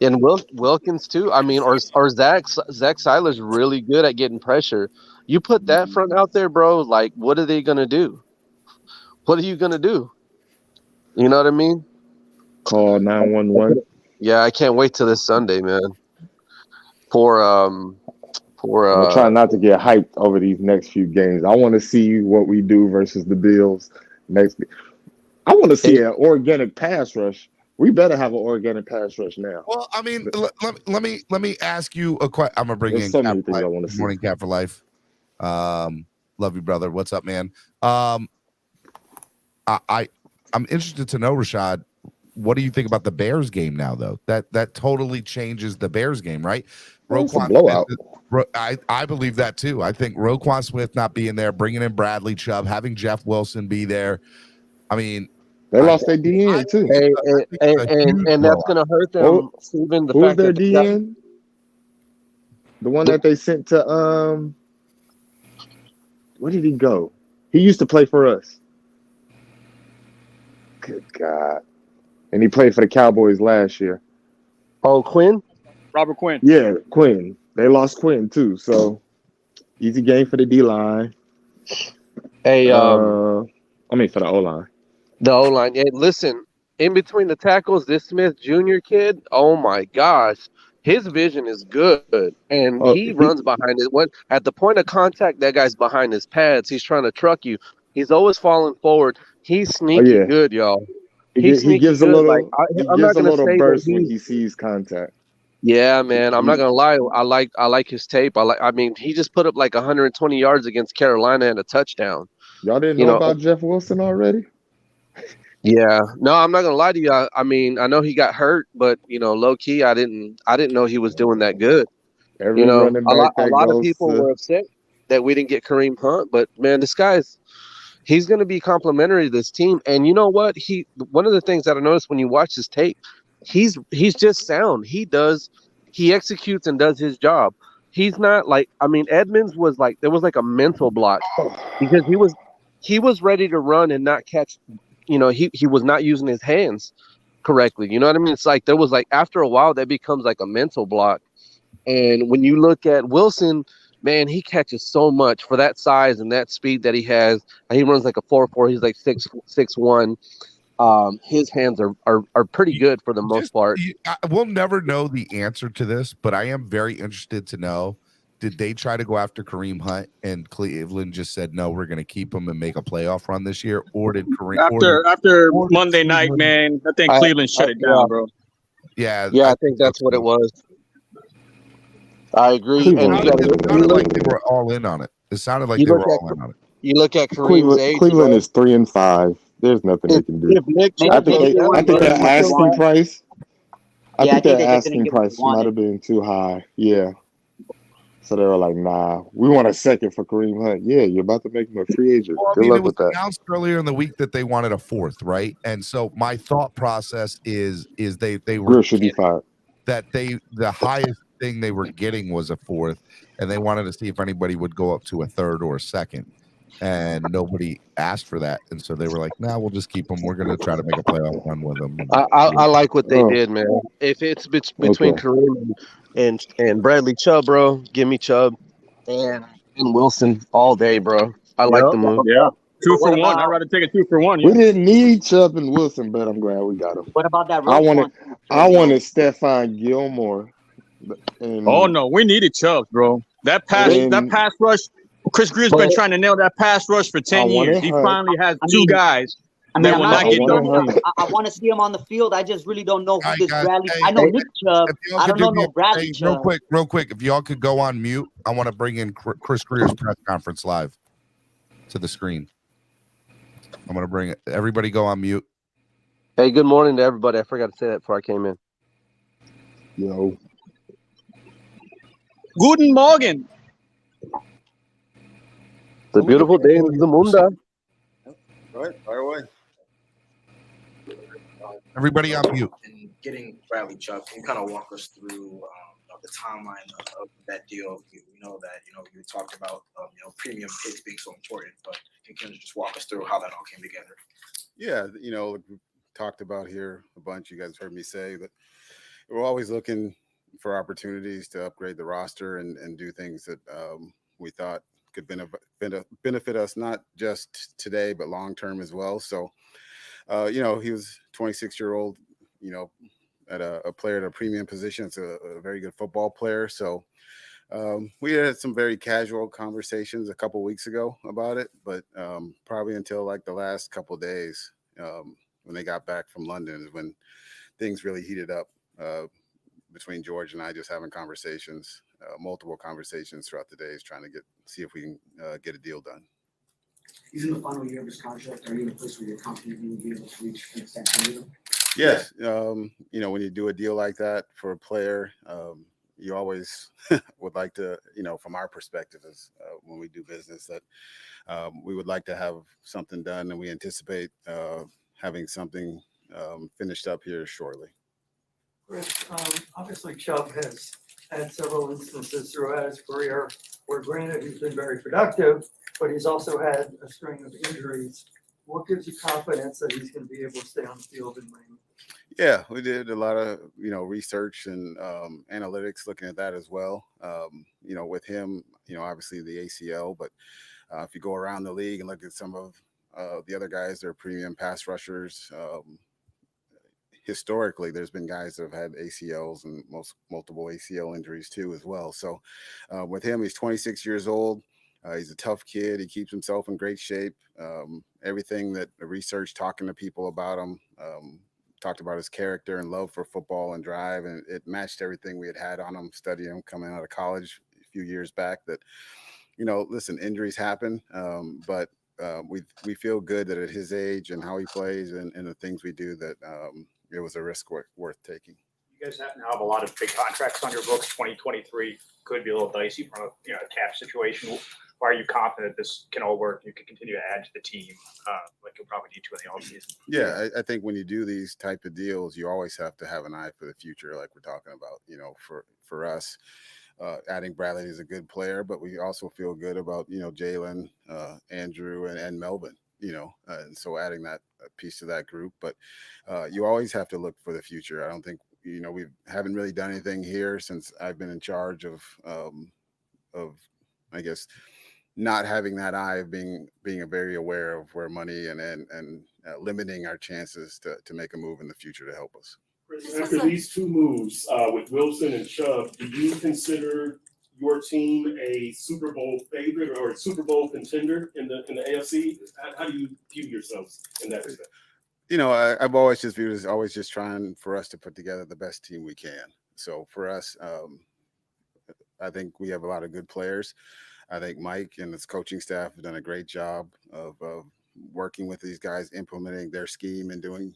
And Wilkins too. I mean, or Zach Seiler's really good at getting pressure. You put that front out there, bro. Like, what are they gonna do? What are you gonna do? You know what I mean? Call 911. Yeah, I can't wait till this Sunday, man. I'm trying not to get hyped over these next few games. I want to see what we do versus the Bills next. I want to see an organic pass rush. We better have an organic pass rush now. Well, I mean, let me ask you a question. I'm gonna bring in so many things I want to see. Morning Cat for life. Love you, brother. What's up, man? I'm interested to know, Rashad. What do you think about the Bears game now, though? That totally changes the Bears game, right? Roquan blowout. I believe that too. I think Roquan Smith not being there, bringing in Bradley Chubb, having Jeff Wilson be there. I mean, they lost their DN too, and that's going to hurt them. Even the who's fact their that DN? The one that they sent to where did he go? He used to play for us. Good God. And he played for the Cowboys last year. Oh, Quinn? Robert Quinn. Yeah, Quinn. They lost Quinn too. So easy game for the D line. Hey, for the O line. The O line. Hey, listen, in between the tackles, this Smith Jr. kid, oh my gosh. His vision is good, and he runs behind it. At the point of contact, that guy's behind his pads. He's trying to truck you. He's always falling forward. He's sneaky good, y'all. He gives a little, I'm not gonna say burst when he sees contact. Yeah, man. I'm not gonna lie. I like his tape. I mean, he just put up like 120 yards against Carolina and a touchdown. Y'all didn't know about Jeff Wilson already? Yeah. No, I'm not gonna lie to you. I mean, I know he got hurt, but low key, I didn't know he was doing that good. A lot of people were upset that we didn't get Kareem Hunt, but man, he's going to be complimentary to this team. And you know what? One of the things that I noticed when you watch his tape, he's just sound. He executes and does his job. he's not like, I mean, Edmonds was like, there was like a mental block because he was ready to run and not catch, he was not using his hands correctly. You know what I mean? It's like there was like, after a while that becomes like a mental block. And when you look at Wilson, man, he catches so much for that size and that speed that he has. He runs like a 4.4. He's like 6'1". His hands are pretty good for the most part. We'll never know the answer to this, but I am very interested to know, did they try to go after Kareem Hunt and Cleveland just said, no, we're going to keep him and make a playoff run this year? Or did Kareem after Monday night, man, I think Cleveland shut it down, bro. Yeah, I think that's what it was. I agree. It sounded like they were all in on it. It sounded like they were all in on it. You look at Kareem's age. Cleveland is 3-5. There's nothing they can do. I think their asking price. I think their asking price might have been too high. Yeah. So they were like, nah, we want a second for Kareem Hunt. Yeah, you're about to make him a free agent. Well, Good luck it was with that. announced earlier in the week that they wanted a fourth, right? And so my thought process is they were Greer should be fired. That the highest thing they were getting was a fourth, and they wanted to see if anybody would go up to a third or a second. And nobody asked for that, and so they were like, "Nah, we'll just keep him. We're going to try to make a playoff run with them." I like what they did, man. If it's between Kareem and Bradley Chubb, bro, give me Chubb and Wilson all day, bro. I like the move. Yeah, 2 for 1. I'd rather take a 2 for 1. We didn't need Chubb and Wilson, but I'm glad we got him. What about that? I wanted Stephon Gilmore. Oh no, we needed Chubb, bro. That pass rush. Chris Greer's been trying to nail that pass rush for 10 years. He finally has two guys that will not get double. I want to see him on the field. I just really don't know who this Bradley. I know Nick Chubb. I don't know no Bradley Chubb. Real quick. If y'all could go on mute, I want to bring in Chris Greer's press conference live to the screen. I'm going to bring it. Everybody go on mute. Hey, good morning to everybody. I forgot to say that before I came in. Yo. Guten Morgen. The beautiful day in the Munda. Right, fire away. Everybody on mute. And getting Bradley Chubb, can you kind of walk us through the timeline of that deal? We know that you talked about premium picks being so important, but can you just walk us through how that all came together? Yeah, we talked about here a bunch. You guys heard me say that we're always looking for opportunities to upgrade the roster and do things that we thought could benefit us, not just today, but long term as well. So, he was 26-year-old, at a player at a premium position. It's a very good football player. So we had some very casual conversations a couple weeks ago about it, but probably until like the last couple of days when they got back from London is when things really heated up between George and I, just having conversations, multiple conversations throughout the days, trying to see if we can get a deal done. He's in the final year of his contract. Are you in a place where you're confident you will be able to reach an extension with him? Yes. When you do a deal like that for a player, you always would like to, from our perspective is when we do business, that we would like to have something done, and we anticipate having something finished up here shortly. Chris, obviously Chubb has had several instances throughout his career where, granted, he's been very productive, but he's also had a string of injuries. What gives you confidence that he's going to be able to stay on the field in Miami? Yeah, we did a lot of, research and analytics looking at that as well. With him, obviously the ACL, but if you go around the league and look at some of the other guys that are premium pass rushers, historically, there's been guys that have had ACLs and multiple ACL injuries too as well. So with him, he's 26 years old. He's a tough kid. He keeps himself in great shape. Everything that the research, talking to people about him, talked about his character and love for football and drive, and it matched everything we had on him, studying him coming out of college a few years back. That, listen, injuries happen, but we feel good that at his age and how he plays and the things we do, that it was a risk worth taking. You guys have now have a lot of big contracts on your books. 2023 could be a little dicey from a cap situation. Why are you confident this can all work? You can continue to add to the team like you'll probably need to in the offseason. Yeah, I think when you do these type of deals, you always have to have an eye for the future, like we're talking about. For us, adding Bradley is a good player, but we also feel good about, Jalen, Andrew, and Melvin, and so adding that piece to that group. But you always have to look for the future. I don't think, we haven't really done anything here since I've been in charge of I guess, not having that eye of being very aware of where money and limiting our chances to make a move in the future to help us. After these two moves with Wilson and Chubb, do you consider your team a Super Bowl favorite or a Super Bowl contender in the AFC? How do you view yourselves in that respect? I've always just viewed it as always just trying for us to put together the best team we can. So for us, I think we have a lot of good players. I think Mike and his coaching staff have done a great job of working with these guys, implementing their scheme and doing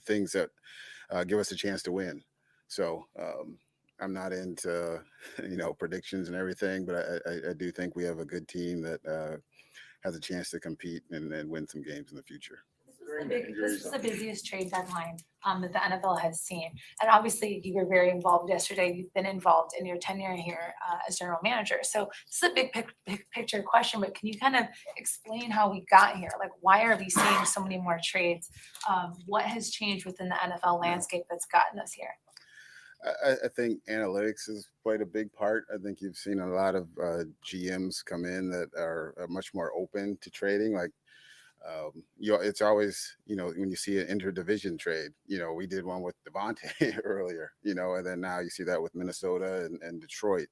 things that give us a chance to win. So I'm not into, predictions and everything, but I do think we have a good team that has a chance to compete and win some games in the future. This was the busiest trade deadline that the NFL has seen. And obviously you were very involved yesterday. You've been involved in your tenure here as general manager. So this is a big picture question, but can you kind of explain how we got here? Like, why are we seeing so many more trades? What has changed within the NFL landscape that's gotten us here? I think analytics has played a big part. I think you've seen a lot of GMs come in that are much more open to trading. Like, it's always, when you see an interdivision trade, we did one with Devontae earlier, and then now you see that with Minnesota and Detroit.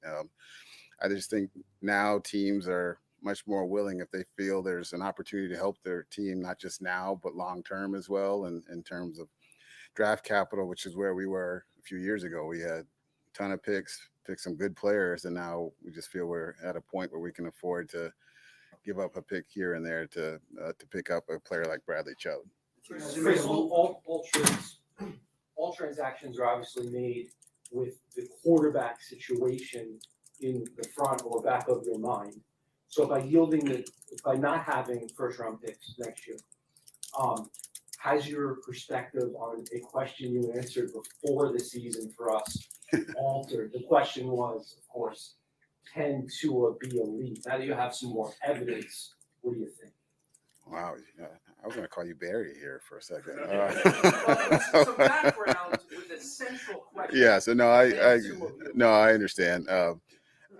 I just think now teams are much more willing if they feel there's an opportunity to help their team, not just now, but long term as well. And in terms of draft capital, which is where we were a few years ago, we had a ton of picks, picked some good players, and now we just feel we're at a point where we can afford to give up a pick here and there to pick up a player like Bradley Chubb. All transactions are obviously made with the quarterback situation in the front or back of your mind. So by not having first round picks next year, has your perspective on a question you answered before the season for us altered? The question was, of course, can Tua be elite? Now that you have some more evidence, what do you think? Wow, I was going to call you Barry here for a second. Some background with a central question. Yeah, so I understand.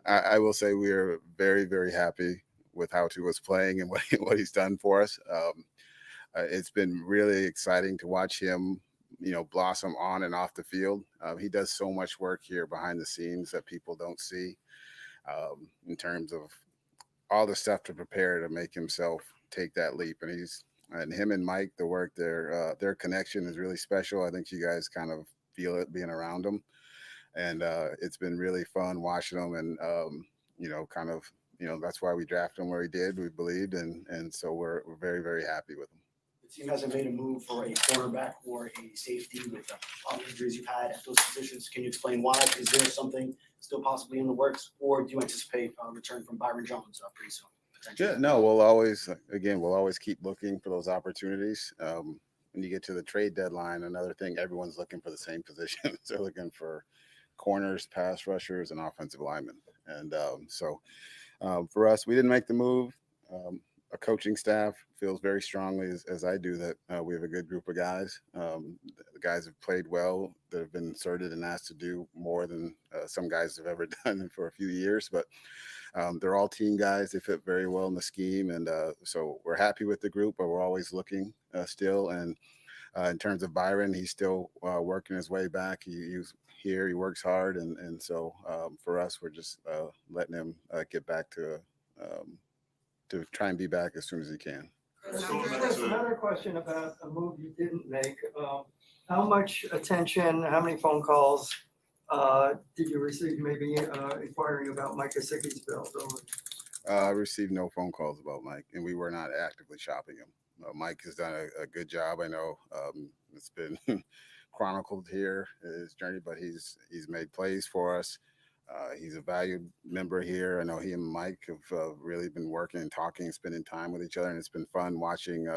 I will say we are very, very happy with how Tua's playing and what he's done for us. It's been really exciting to watch him, blossom on and off the field. He does so much work here behind the scenes that people don't see. In terms of all the stuff to prepare to make himself take that leap. And him and Mike, the work their connection is really special. I think you guys kind of feel it being around them. And it's been really fun watching them and, that's why we drafted him where he did, we believed. And so we're very, very happy with him. The team hasn't made a move for a cornerback or a safety with the injuries you've had at those positions. Can you explain why? Is there something still possibly in the works, or do you anticipate a return from Byron Jones pretty soon? Yeah, no, we'll always keep looking for those opportunities. When you get to the trade deadline, another thing, everyone's looking for the same positions. They're looking for corners, pass rushers, and offensive linemen. And so for us, we didn't make the move. Our coaching staff feels very strongly, as I do, that we have a good group of guys. The guys have played well, that have been inserted and asked to do more than some guys have ever done for a few years. But they're all team guys. They fit very well in the scheme. And so we're happy with the group, but we're always looking still. And in terms of Byron, he's still working his way back. He's here. He works hard. And so for us, we're just letting him get back to try and be back as soon as he can. Chris, another question about a move you didn't make. How much attention, how many phone calls did you receive maybe inquiring about Mike Gesicki's bill? I received no phone calls about Mike, and we were not actively shopping him. Mike has done a good job. I know it's been chronicled here, his journey, but he's made plays for us. He's a valued member here. I know he and Mike have really been working and talking, spending time with each other, and it's been fun watching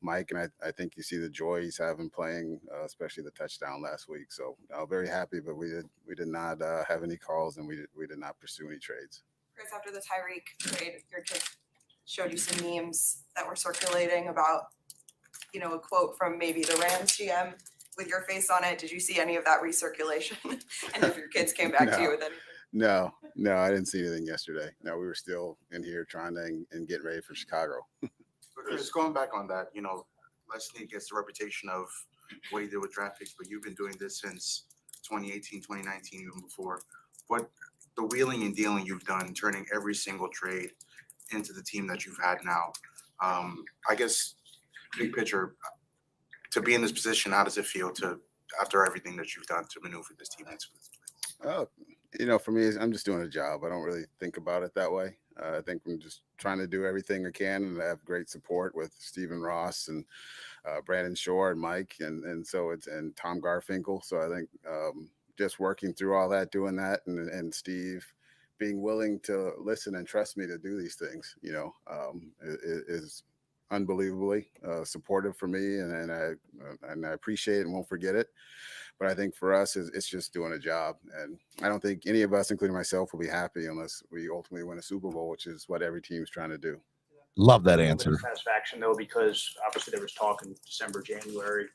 Mike. And I think you see the joy he's having playing, especially the touchdown last week. So very happy. But we did not have any calls, and we did not pursue any trades. Chris, after the Tyreek trade, your kid showed you some memes that were circulating about, you know, a quote from maybe the Rams GM with your face on it. Did you see any of that recirculation? And if your kids came back to you with anything? No, I didn't see anything yesterday. No, we were still in here trying to and getting ready for Chicago. Chris, going back on that, you know, Les Snead gets the reputation of what he did with draft picks, but you've been doing this since 2018, 2019, even before. What the wheeling and dealing you've done, turning every single trade into the team that you've had now. I guess big picture, to be in this position, how does it feel to after everything that you've done to maneuver this team into this place? You know, for me, I'm just doing a job. I don't really think about it that way. I think I'm just trying to do everything I can, and I have great support with Stephen Ross and Brandon Shore and Mike, and so it's and Tom Garfinkel. So I think just working through all that, doing that, and Steve being willing to listen and trust me to do these things, you know, is unbelievably supportive for me, and I appreciate it and won't forget it. But I think for us, it's just doing a job, and I don't think any of us, including myself, will be happy unless we ultimately win a Super Bowl, which is what every team's trying to do. Love that A little answer. bit of satisfaction though, because obviously there was talk in December, January.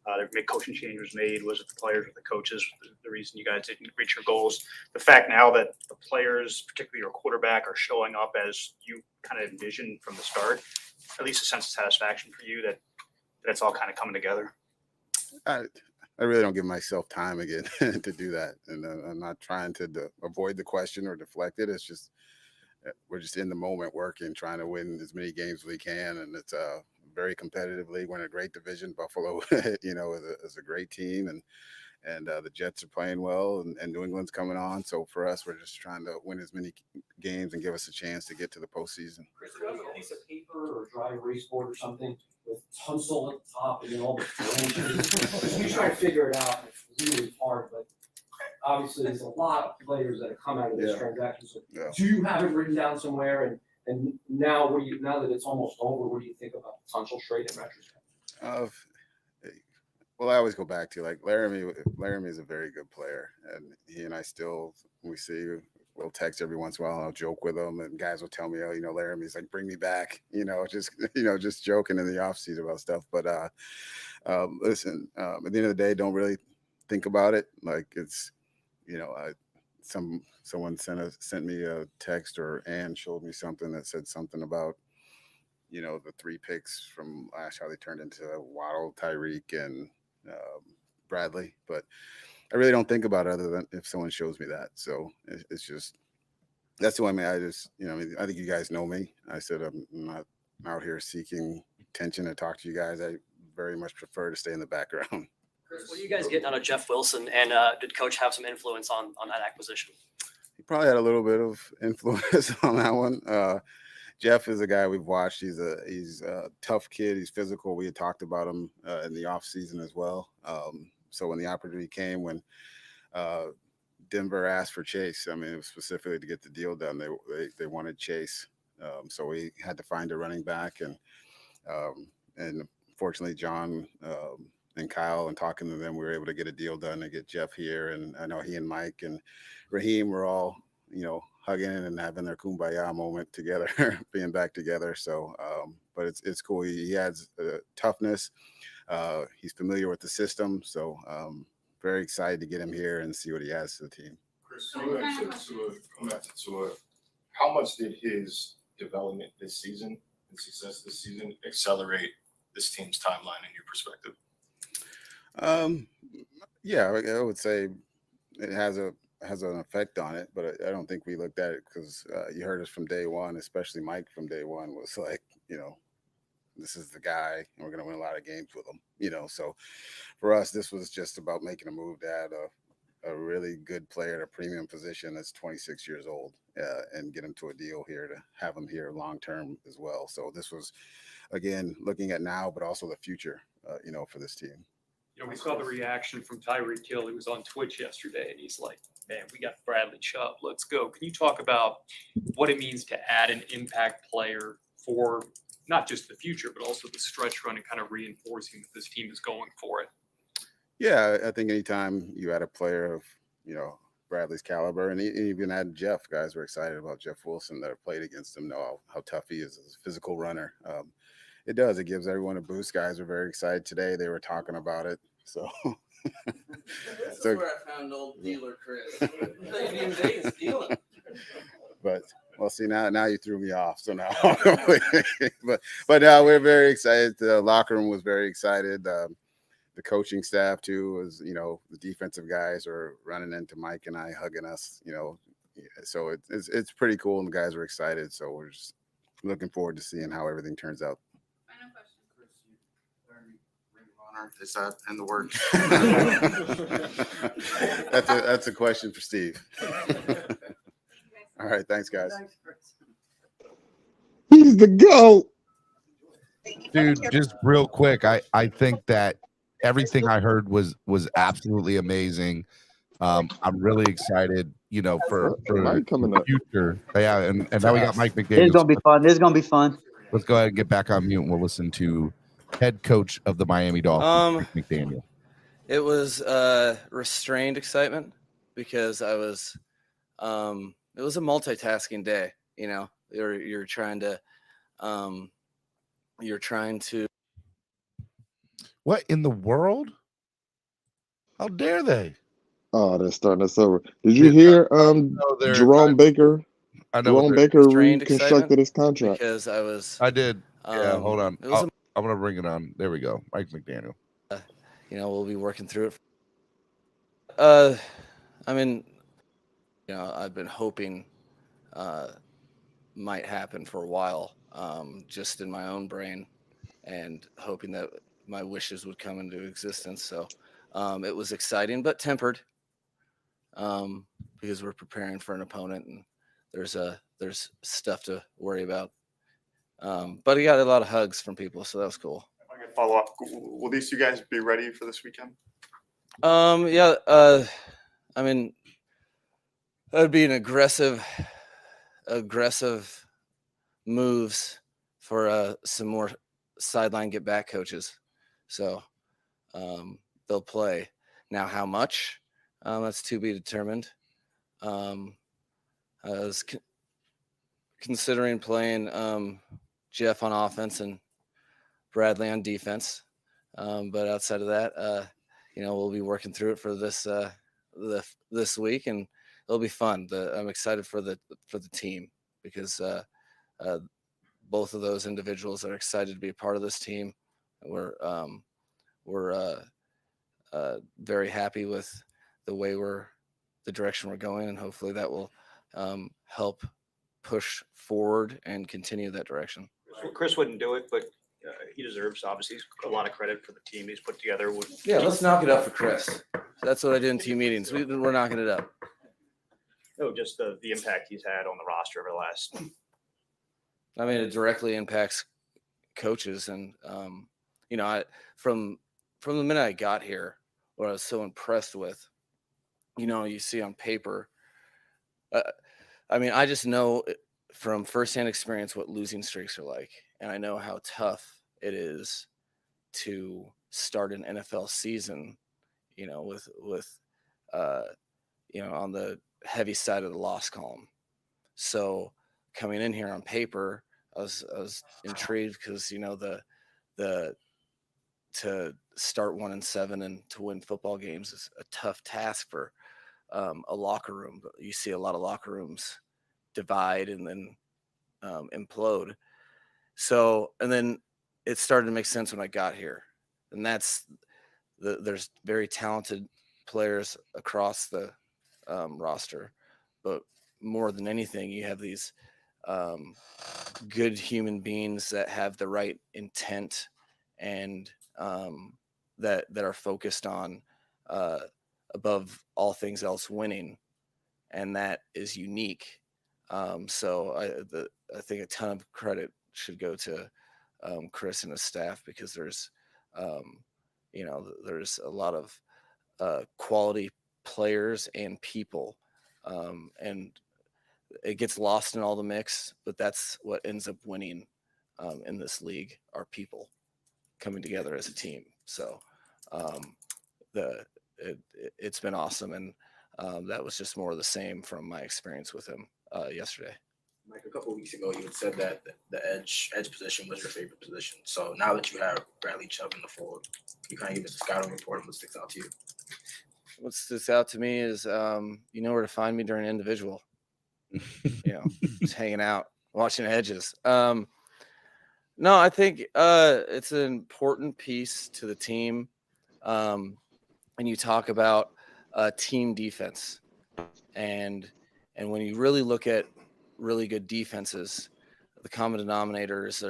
There coaching change was made. Was it the players or the coaches? The reason you guys didn't reach your goals. The fact now that the players, particularly your quarterback, are showing up as you kind of envisioned from the start, at least a sense of satisfaction for you that it's all kind of coming together. I really don't give myself time again to do that, and I'm not trying to avoid the question or deflect it. It's just we're just in the moment working, trying to win as many games as we can, and it's very competitively. We're in a great division. Buffalo, you know, is a great team, and the Jets are playing well, and New England's coming on. So for us, we're just trying to win as many games and give us a chance to get to the postseason. Chris, do you have a piece of paper or dry erase board or something with Tunsil at the top and then all the branches? You try to figure it out. It's really hard, but obviously there's a lot of players that have come out of this transaction. So do you have it written down somewhere? And now, now that it's almost over, what do you think about the Tunsil trade in retrospect? Well, I always go back to like Laramie. Laramie is a very good player, and he and I still, when we see, we'll text every once in a while. And I'll joke with him, and guys will tell me, "Oh, you know, Laramie's like, bring me back." You know, just joking in the offseason about stuff. But listen, at the end of the day, don't really think about it. Like it's, you know, someone sent me a text, or Ann showed me something that said something about, you know, the 3 picks from last, how they turned into Waddle, Tyreek, and Bradley. But I really don't think about it other than if someone shows me that. So it's just, that's the way I just, you know, I think you guys know me. I said I'm not out here seeking attention to talk to you guys. I very much prefer to stay in the background. Chris, what are you guys getting out of Jeff Wilson? And did Coach have some influence on that acquisition? He probably had a little bit of influence on that one. Jeff is a guy we've watched. He's a tough kid. He's physical. We had talked about him in the off season as well. So when the opportunity came, when Denver asked for Chase, I mean, it was specifically to get the deal done. They wanted Chase, so we had to find a running back, and fortunately, John and Kyle, and talking to them, we were able to get a deal done and get Jeff here. And I know he and Mike and Raheem were all, you know, hugging and having their kumbaya moment together, being back together. So, but it's cool. He has toughness. He's familiar with the system. So, very excited to get him here and see what he has to the team. Chris, going back to Tua, how much did his development this season and success this season accelerate this team's timeline in your perspective? Yeah, I would say it has an effect on it, but I don't think we looked at it because you heard us from day one, especially Mike from day one was like, you know, this is the guy, and we're going to win a lot of games with him, you know. So for us, this was just about making a move to add a really good player at a premium position that's 26 years old and get him to a deal here to have him here long term as well. So this was, again, looking at now, but also the future, you know, for this team. You know, we saw the reaction from Tyreek Hill. He was on Twitch yesterday, and he's like, Man, we got Bradley Chubb. Let's go. Can you talk about what it means to add an impact player for not just the future, but also the stretch run and kind of reinforcing that this team is going for it? Yeah, I think anytime you add a player of, Bradley's caliber, and even add Jeff, guys were excited about Jeff Wilson that have played against him, know how tough he is as a physical runner. It gives everyone a boost. Guys are very excited today. They were talking about it. So This is where I found old dealer Chris. They'd be in Vegas dealing. But well, see now you threw me off. So now, but now we're very excited. The locker room was very excited. The coaching staff too was, the defensive guys are running into Mike and I, hugging us. So it's pretty cool, and the guys are excited. So we're just looking forward to seeing how everything turns out. Is that in the works? That's a question for Steve. All right, thanks, guys. He's the GOAT. Dude, just real quick, I think that everything I heard was absolutely amazing. I'm really excited, for the future. Yeah, and now we got Mike McDaniel. It's gonna be fun. It's gonna be fun. Let's go ahead and get back on mute, and we'll listen to head coach of the Miami Dolphins, Mike McDaniel. It was restrained excitement because I was it was a multitasking day, you're trying to What in the world? How dare they? Oh, they're starting us over. Did you hear Jerome Baker? I know Jerome Baker reconstructed his contract. because I was I did. Yeah, hold on. It was I'm gonna bring it on. There we go. Mike McDaniel. we'll be working through it. I've been hoping might happen for a while, just in my own brain, and hoping that my wishes would come into existence. So it was exciting, but tempered, because we're preparing for an opponent, and there's stuff to worry about. But he got a lot of hugs from people, so that was cool. If I can follow up, will these two guys be ready for this weekend? That'd be an aggressive moves for some more sideline get back coaches. So they'll play. Now how much? That's to be determined. I was considering playing Jeff on offense and Bradley on defense. But outside of that, we'll be working through it for this week, and it'll be fun. I'm excited for the team because both of those individuals are excited to be a part of this team. We're very happy with the direction we're going, and hopefully that will help push forward and continue that direction. Chris wouldn't do it, but he deserves, obviously, a lot of credit for the team he's put together. Yeah, let's knock it up for Chris. That's what I do in team meetings. We're knocking it up. No, just the impact he's had on the roster over the last. It directly impacts coaches, and from the minute I got here, what I was so impressed with, you see on paper. I just know from firsthand experience what losing streaks are like, and I know how tough it is to start an NFL season, with on the heavy side of the loss column. So coming in here on paper, I was intrigued because the to start 1-7 and to win football games is a tough task for a locker room. But you see a lot of locker rooms divide and then implode. So, and then it started to make sense when I got here, and there's very talented players across the roster, but more than anything, you have these good human beings that have the right intent and that are focused on above all things else winning, and that is unique. So I think a ton of credit should go to Chris and his staff, because there's there's a lot of quality players and people. And it gets lost in all the mix, but that's what ends up winning in this league are people coming together as a team. So it's been awesome. And that was just more of the same from my experience with him yesterday. Mike, a couple of weeks ago, you had said that the edge position was your favorite position. So now that you have Bradley Chubb in the fold, you kind of give us a scouting report on what sticks out to you. What sticks out to me is you know where to find me during individual. Just hanging out, watching edges. No, I think it's an important piece to the team. And you talk about team defense, and when you really look at really good defenses, the common denominators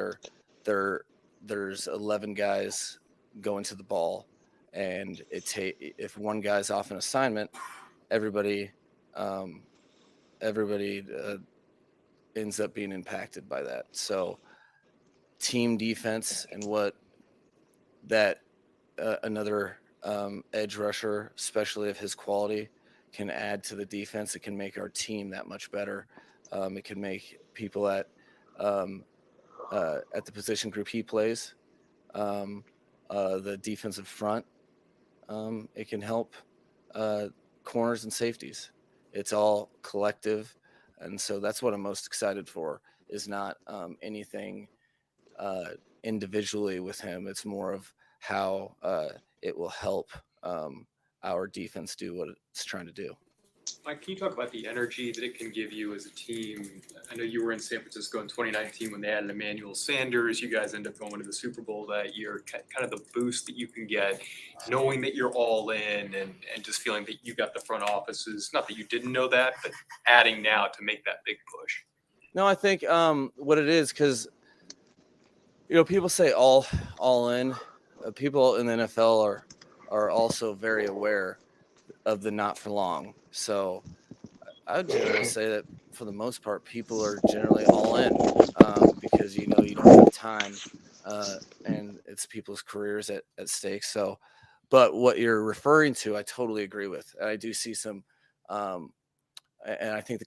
there's 11 guys going to the ball, and if one guy's off an assignment, everybody ends up being impacted by that. So team defense and what that another edge rusher, especially of his quality, can add to the defense. It can make our team that much better. It can make people at the position group he plays, the defensive front. It can help corners and safeties. It's all collective. And so that's what I'm most excited for, is not anything individually with him. It's more of how it will help our defense do what it's trying to do. Mike, can you talk about the energy that it can give you as a team? I know you were in San Francisco in 2019 when they added Emmanuel Sanders. You guys end up going to the Super Bowl that year. Kind of the boost that you can get, knowing that you're all in and just feeling that you got the front offices. Not that you didn't know that, but adding now to make that big push. No, I think what it is, because people say all in. People in the NFL are also very aware of the not for long. So I would generally say that for the most part, people are generally all in because you don't have time and it's people's careers at stake. So, but what you're referring to, I totally agree with. And I do see some, and I think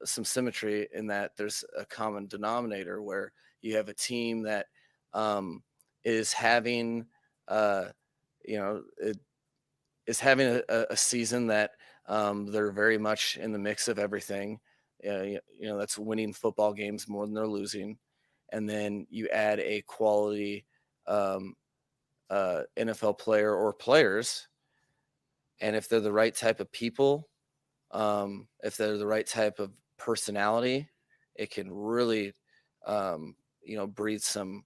some symmetry in that there's a common denominator where you have a team that is having, is having a season that they're very much in the mix of everything. That's winning football games more than they're losing. And then you add a quality NFL player or players. And if they're the right type of people, if they're the right type of personality, it can really, breathe some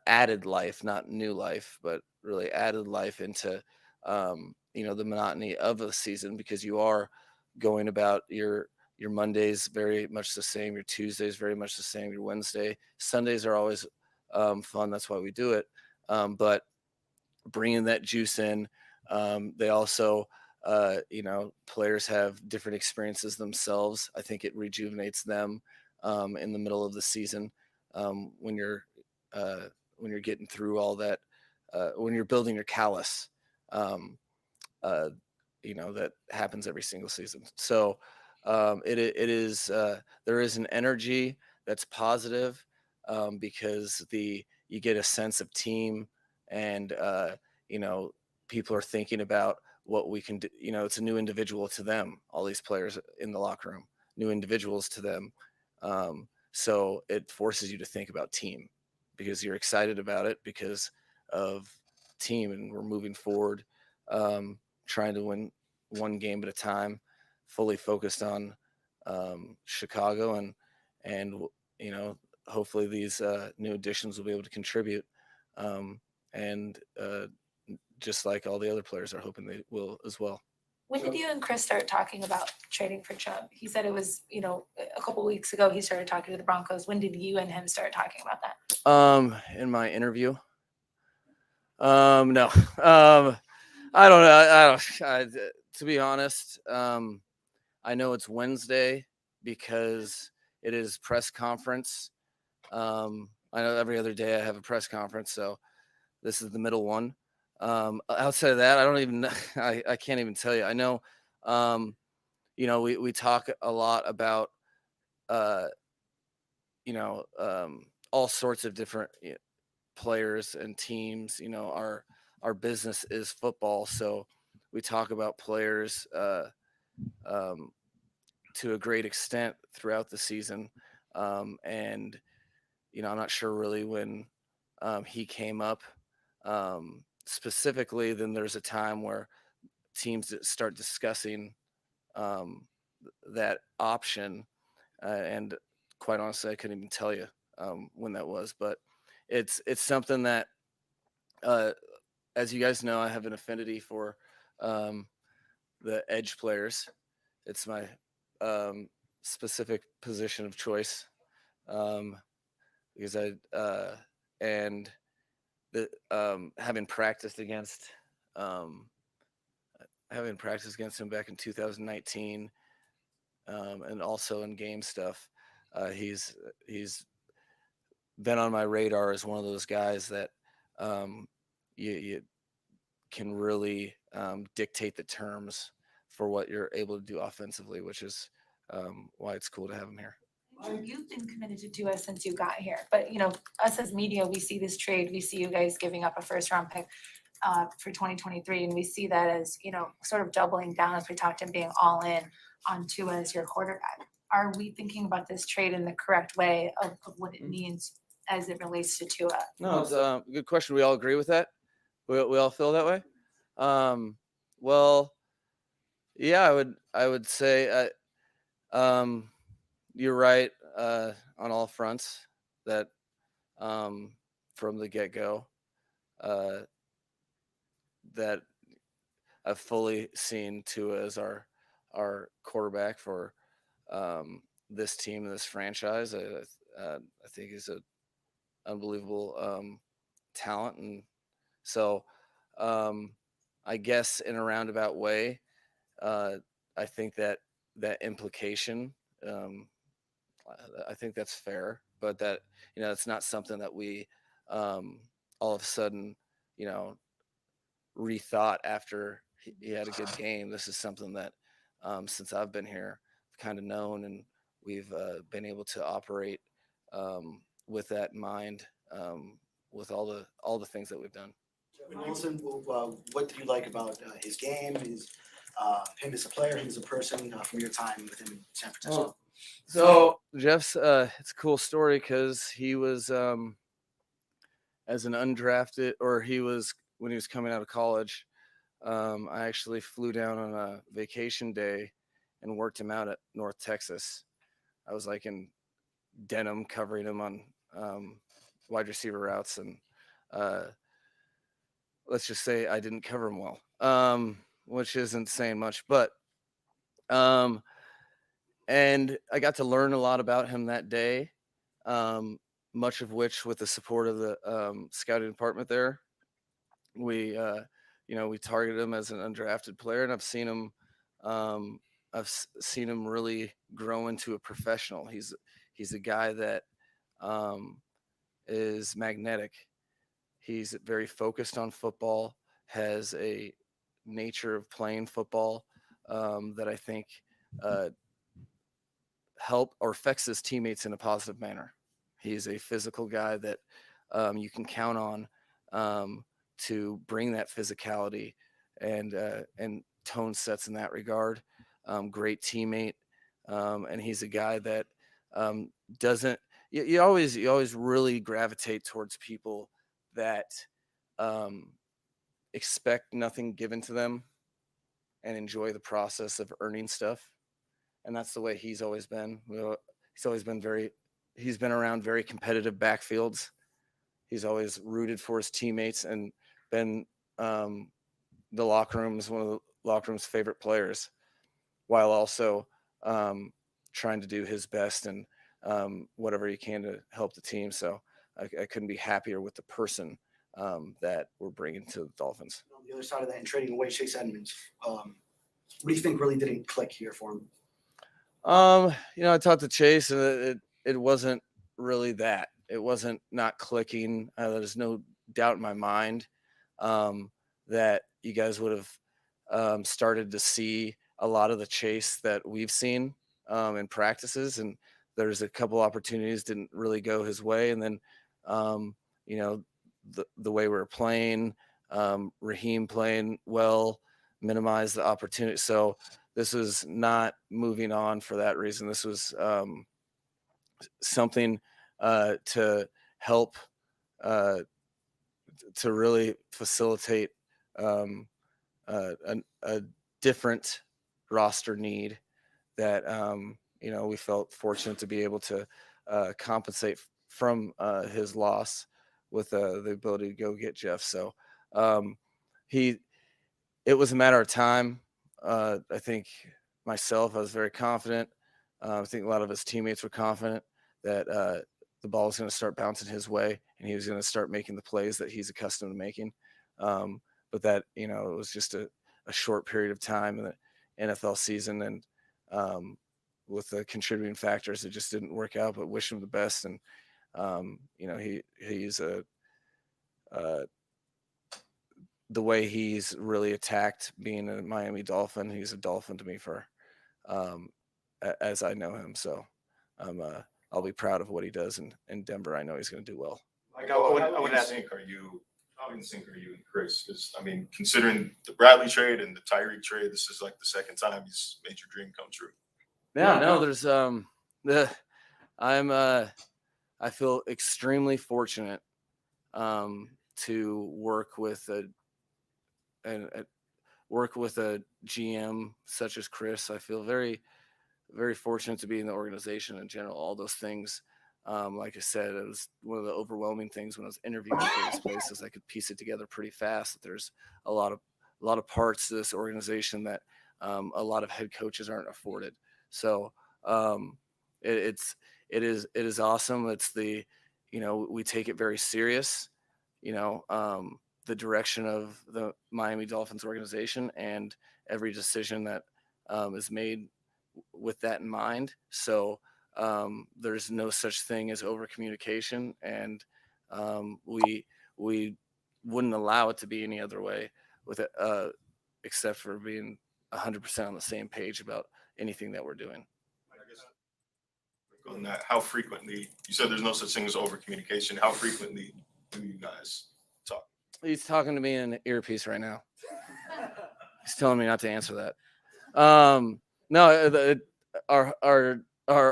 added life, not new life, but really added life into the monotony of the season, because you are going about your Mondays very much the same, your Tuesdays very much the same, your Wednesday, Sundays are always fun. That's why we do it. But bringing that juice in, they also, players have different experiences themselves. I think it rejuvenates them in the middle of the season when you're getting through all that, when you're building your callus. That happens every single season. So it is there is an energy that's positive because you get a sense of team, and people are thinking about what we can do. It's a new individual to them, all these players in the locker room, new individuals to them. So it forces you to think about team, because you're excited about it because of team, and we're moving forward, trying to win one game at a time, fully focused on Chicago, and hopefully these new additions will be able to contribute, and just like all the other players are hoping they will as well. When did you and Chris start talking about trading for Chubb? He said it was, a couple of weeks ago he started talking to the Broncos. When did you and him start talking about that? In my interview. No. I don't know. To be honest, I know it's Wednesday because it is press conference. I know every other day I have a press conference, so this is the middle one. Outside of that, I don't even I can't even tell you. I know, we talk a lot about all sorts of different players and teams. Our business is football, so we talk about players to a great extent throughout the season. And I'm not sure really when he came up specifically. Then there's a time where teams start discussing that option, and quite honestly, I couldn't even tell you when that was. But it's something that, as you guys know, I have an affinity for the edge players. It's my specific position of choice, because having practiced against him back in 2019, and also in game stuff, he's been on my radar as one of those guys that you can really dictate the terms for what you're able to do offensively, which is why it's cool to have him here. You've been committed to Tua since you got here, but us as media, we see this trade, we see you guys giving up a first-round pick for 2023, and we see that as sort of doubling down, as we talked, and being all in on Tua as your quarterback. Are we thinking about this trade in the correct way of what it means as it relates to Tua? No, it's a good question. We all agree with that. We all feel that way. Well, yeah, I would say you're right on all fronts, that from the get-go, that I've fully seen Tua as our quarterback for this team and this franchise. I think he's an unbelievable talent, and so I guess in a roundabout way, I think that implication, I think that's fair, but that it's not something that we all of a sudden rethought after he had a good game. This is something that since I've been here, I've kind of known, and we've been able to operate with that in mind, with all the things that we've done. Wilson, what do you like about his game, him as a player, him as a person, from your time with him in San Francisco? Well, so Jeff's it's a cool story because he was as an undrafted, or when he was coming out of college, I actually flew down on a vacation day and worked him out at North Texas. I was like in denim covering him on wide receiver routes, and let's just say I didn't cover him well, which isn't saying much, but and I got to learn a lot about him that day, much of which with the support of the scouting department there. We targeted him as an undrafted player, and I've seen him really grow into a professional. He's a guy that is magnetic. He's very focused on football, has a nature of playing football that I think help or affects his teammates in a positive manner. He's a physical guy that you can count on to bring that physicality and tone sets in that regard. Great teammate, and he's a guy that doesn't. You always really gravitate towards people that expect nothing given to them and enjoy the process of earning stuff. And that's the way he's always been. He's been around very competitive backfields. He's always rooted for his teammates and been one of the locker room's favorite players, while also trying to do his best and whatever he can to help the team. So I couldn't be happier with the person that we're bringing to the Dolphins. On the other side of that, and trading away Chase Edmonds, what do you think really didn't click here for him? I talked to Chase, and it wasn't really that. It wasn't not clicking. There's no doubt in my mind. that you guys would have started to see a lot of the chase that we've seen in practices, and there's a couple opportunities didn't really go his way, and then the way we were playing, Raheem playing well, minimized the opportunity. So this was not moving on for that reason. This was something to help to really facilitate a different roster need that we felt fortunate to be able to compensate from his loss with the ability to go get Jeff. So it was a matter of time. I think myself, I was very confident. I think a lot of his teammates were confident that the ball was going to start bouncing his way and he was going to start making the plays that he's accustomed to making. But that, it was just a short period of time in the NFL season, and with the contributing factors, it just didn't work out, but wish him the best. And, he's the way he's really attacked being a Miami Dolphin, he's a Dolphin to me for, as I know him. So I'll be proud of what he does in Denver. I know he's going to do well. Like, how in sync are you and Chris? Because, I mean, considering the Bradley trade and the Tyreek trade, this is like the second time he's made your dream come true. Yeah, no, there's I feel extremely fortunate to work with a GM such as Chris. I feel very, very fortunate to be in the organization in general. All those things, like I said, it was one of the overwhelming things when I was interviewing for these places. I could piece it together pretty fast. There's a lot of parts to this organization that a lot of head coaches aren't afforded. So it is awesome. It's we take it very serious. The direction of the Miami Dolphins organization and every decision that is made with that in mind. So there's no such thing as over communication, and we wouldn't allow it to be any other way with it, except for being 100% on the same page about anything that we're doing. On that, how frequently, you said there's no such thing as over communication. How frequently do you guys talk? He's talking to me in an earpiece right now. He's telling me not to answer that. No, our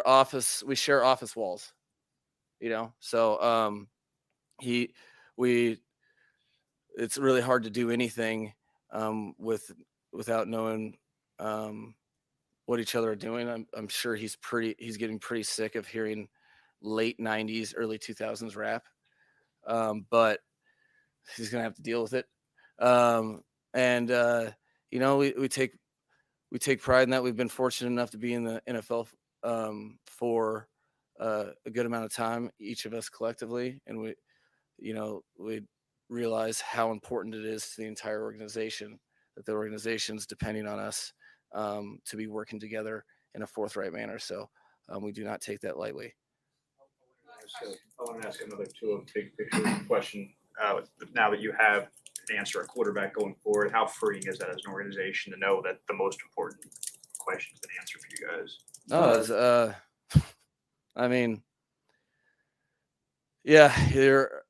office, we share office walls, so it's really hard to do anything without knowing what each other are doing. I'm sure he's getting pretty sick of hearing late 90s, early 2000s rap. But he's going to have to deal with it. We take pride in that. We've been fortunate enough to be in the NFL for a good amount of time, each of us collectively. And we realize how important it is to the entire organization, that the organization's depending on us to be working together in a forthright manner. So we do not take that lightly. I want to ask another big picture question. Now that you have an answer at quarterback going forward, how freeing is that as an organization to know that the most important question's been answered for you guys? I mean, yeah, you're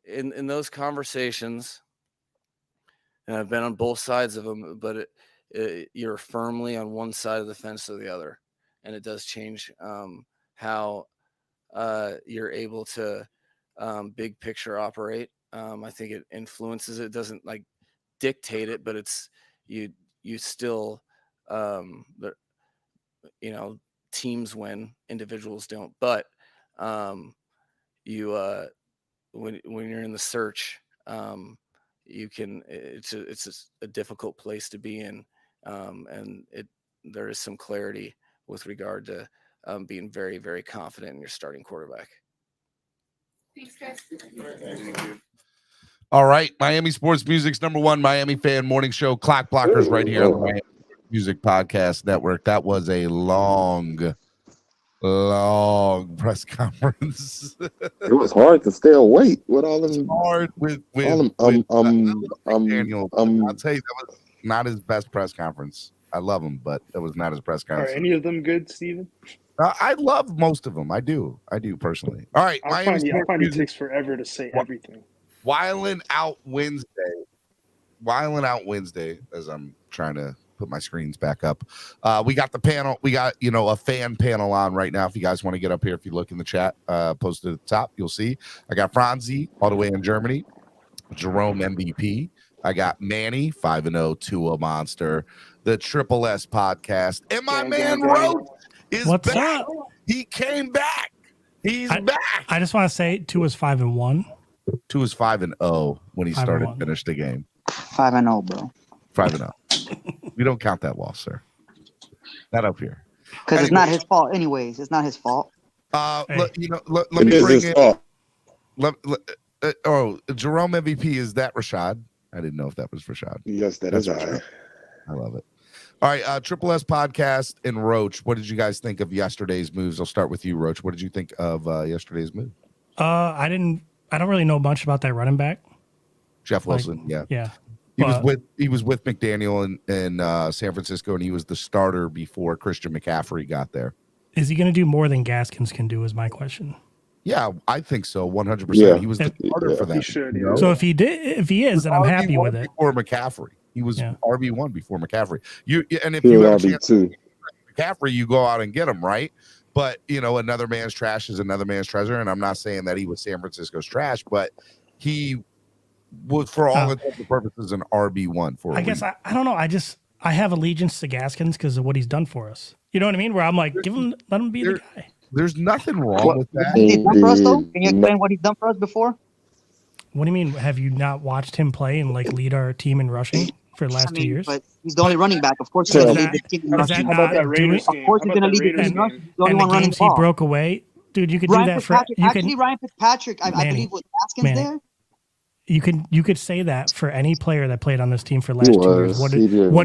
in those conversations, and I've been on both sides of them, but you're firmly on one side of the fence or the other, and it does change how you're able to big picture operate. I think it influences it. It doesn't like dictate it, but it's you still teams win, individuals don't. But when you're in the search, it's a difficult place to be in, and there is some clarity with regard to being very, very confident in your starting quarterback. Thanks, guys. All right, Miami Sports Music's #1 Miami fan morning show, Clock Blockers, right here on the Miami Music Podcast Network. That was a long long press conference. It was hard to stay awake with all them. Hard with McDaniel. I'll tell you, that was not his best press conference. I love him, but it was not his press Are conference. any of them good, Steven? I love most of them. I do personally. All right, I find it takes forever to say everything. Wildin' Out Wednesday. Wildin' Out Wednesday, as I'm trying to put my screens back up. We got the panel. We got, a fan panel on right now. If you guys want to get up here, if you look in the chat, posted at the top, you'll see. I got Franzi all the way in Germany. Jerome MVP. I got Manny 5-0 Tua Monster. The Triple S podcast. And my man Roach is What's back. up? He came back. He's back. I just want to say Tua's 5-1. Tua's 5-0 when he finished the game. 5-0, bro. 5-0. We don't count that loss, sir. Not up here. Because it's not his fault, anyways. It's not his fault. Let me bring in. Jerome MVP, is that Rashad? I didn't know if that was Rashad. Yes, that's Rashad. I love it. All right, Triple S podcast and Roach. What did you guys think of yesterday's moves? I'll start with you, Roach. What did you think of yesterday's move? I don't really know much about that running back. Jeff Wilson. Yeah. He was with McDaniel in San Francisco, and he was the starter before Christian McCaffrey got there. Is he going to do more than Gaskins can do? Is my question. Yeah, I think so. 100%. Yeah. He was the starter for that. He should. You know? So if he is, then I'm happy with it. Before McCaffrey, he was RB1 before McCaffrey. And if He you was have a chance RB2. McCaffrey, you go out and get him, right? But another man's trash is another man's treasure. And I'm not saying that he was San Francisco's trash, but he was, for all intents and purposes, an RB1 for. I guess I don't know. I have allegiance to Gaskins because of what he's done for us. You know what I mean? Where I'm like, let him be the guy. There's nothing wrong with that. What he's done for us, though? Can you explain what he's done for us before? What do you mean? Have you not watched him play and lead our team in rushing for the last 2 years? But he's the only running back. Of course, he's going to lead the team in rushing. How about that Raiders game? Of course, he's going to lead the team in rushing. He's the only one running the he ball. broke away, dude. You could Ryan do that for Fitzpatrick. Ryan Fitzpatrick, I believe, with Gaskins there. You could say that for any player that played on this team for the last 2 years. What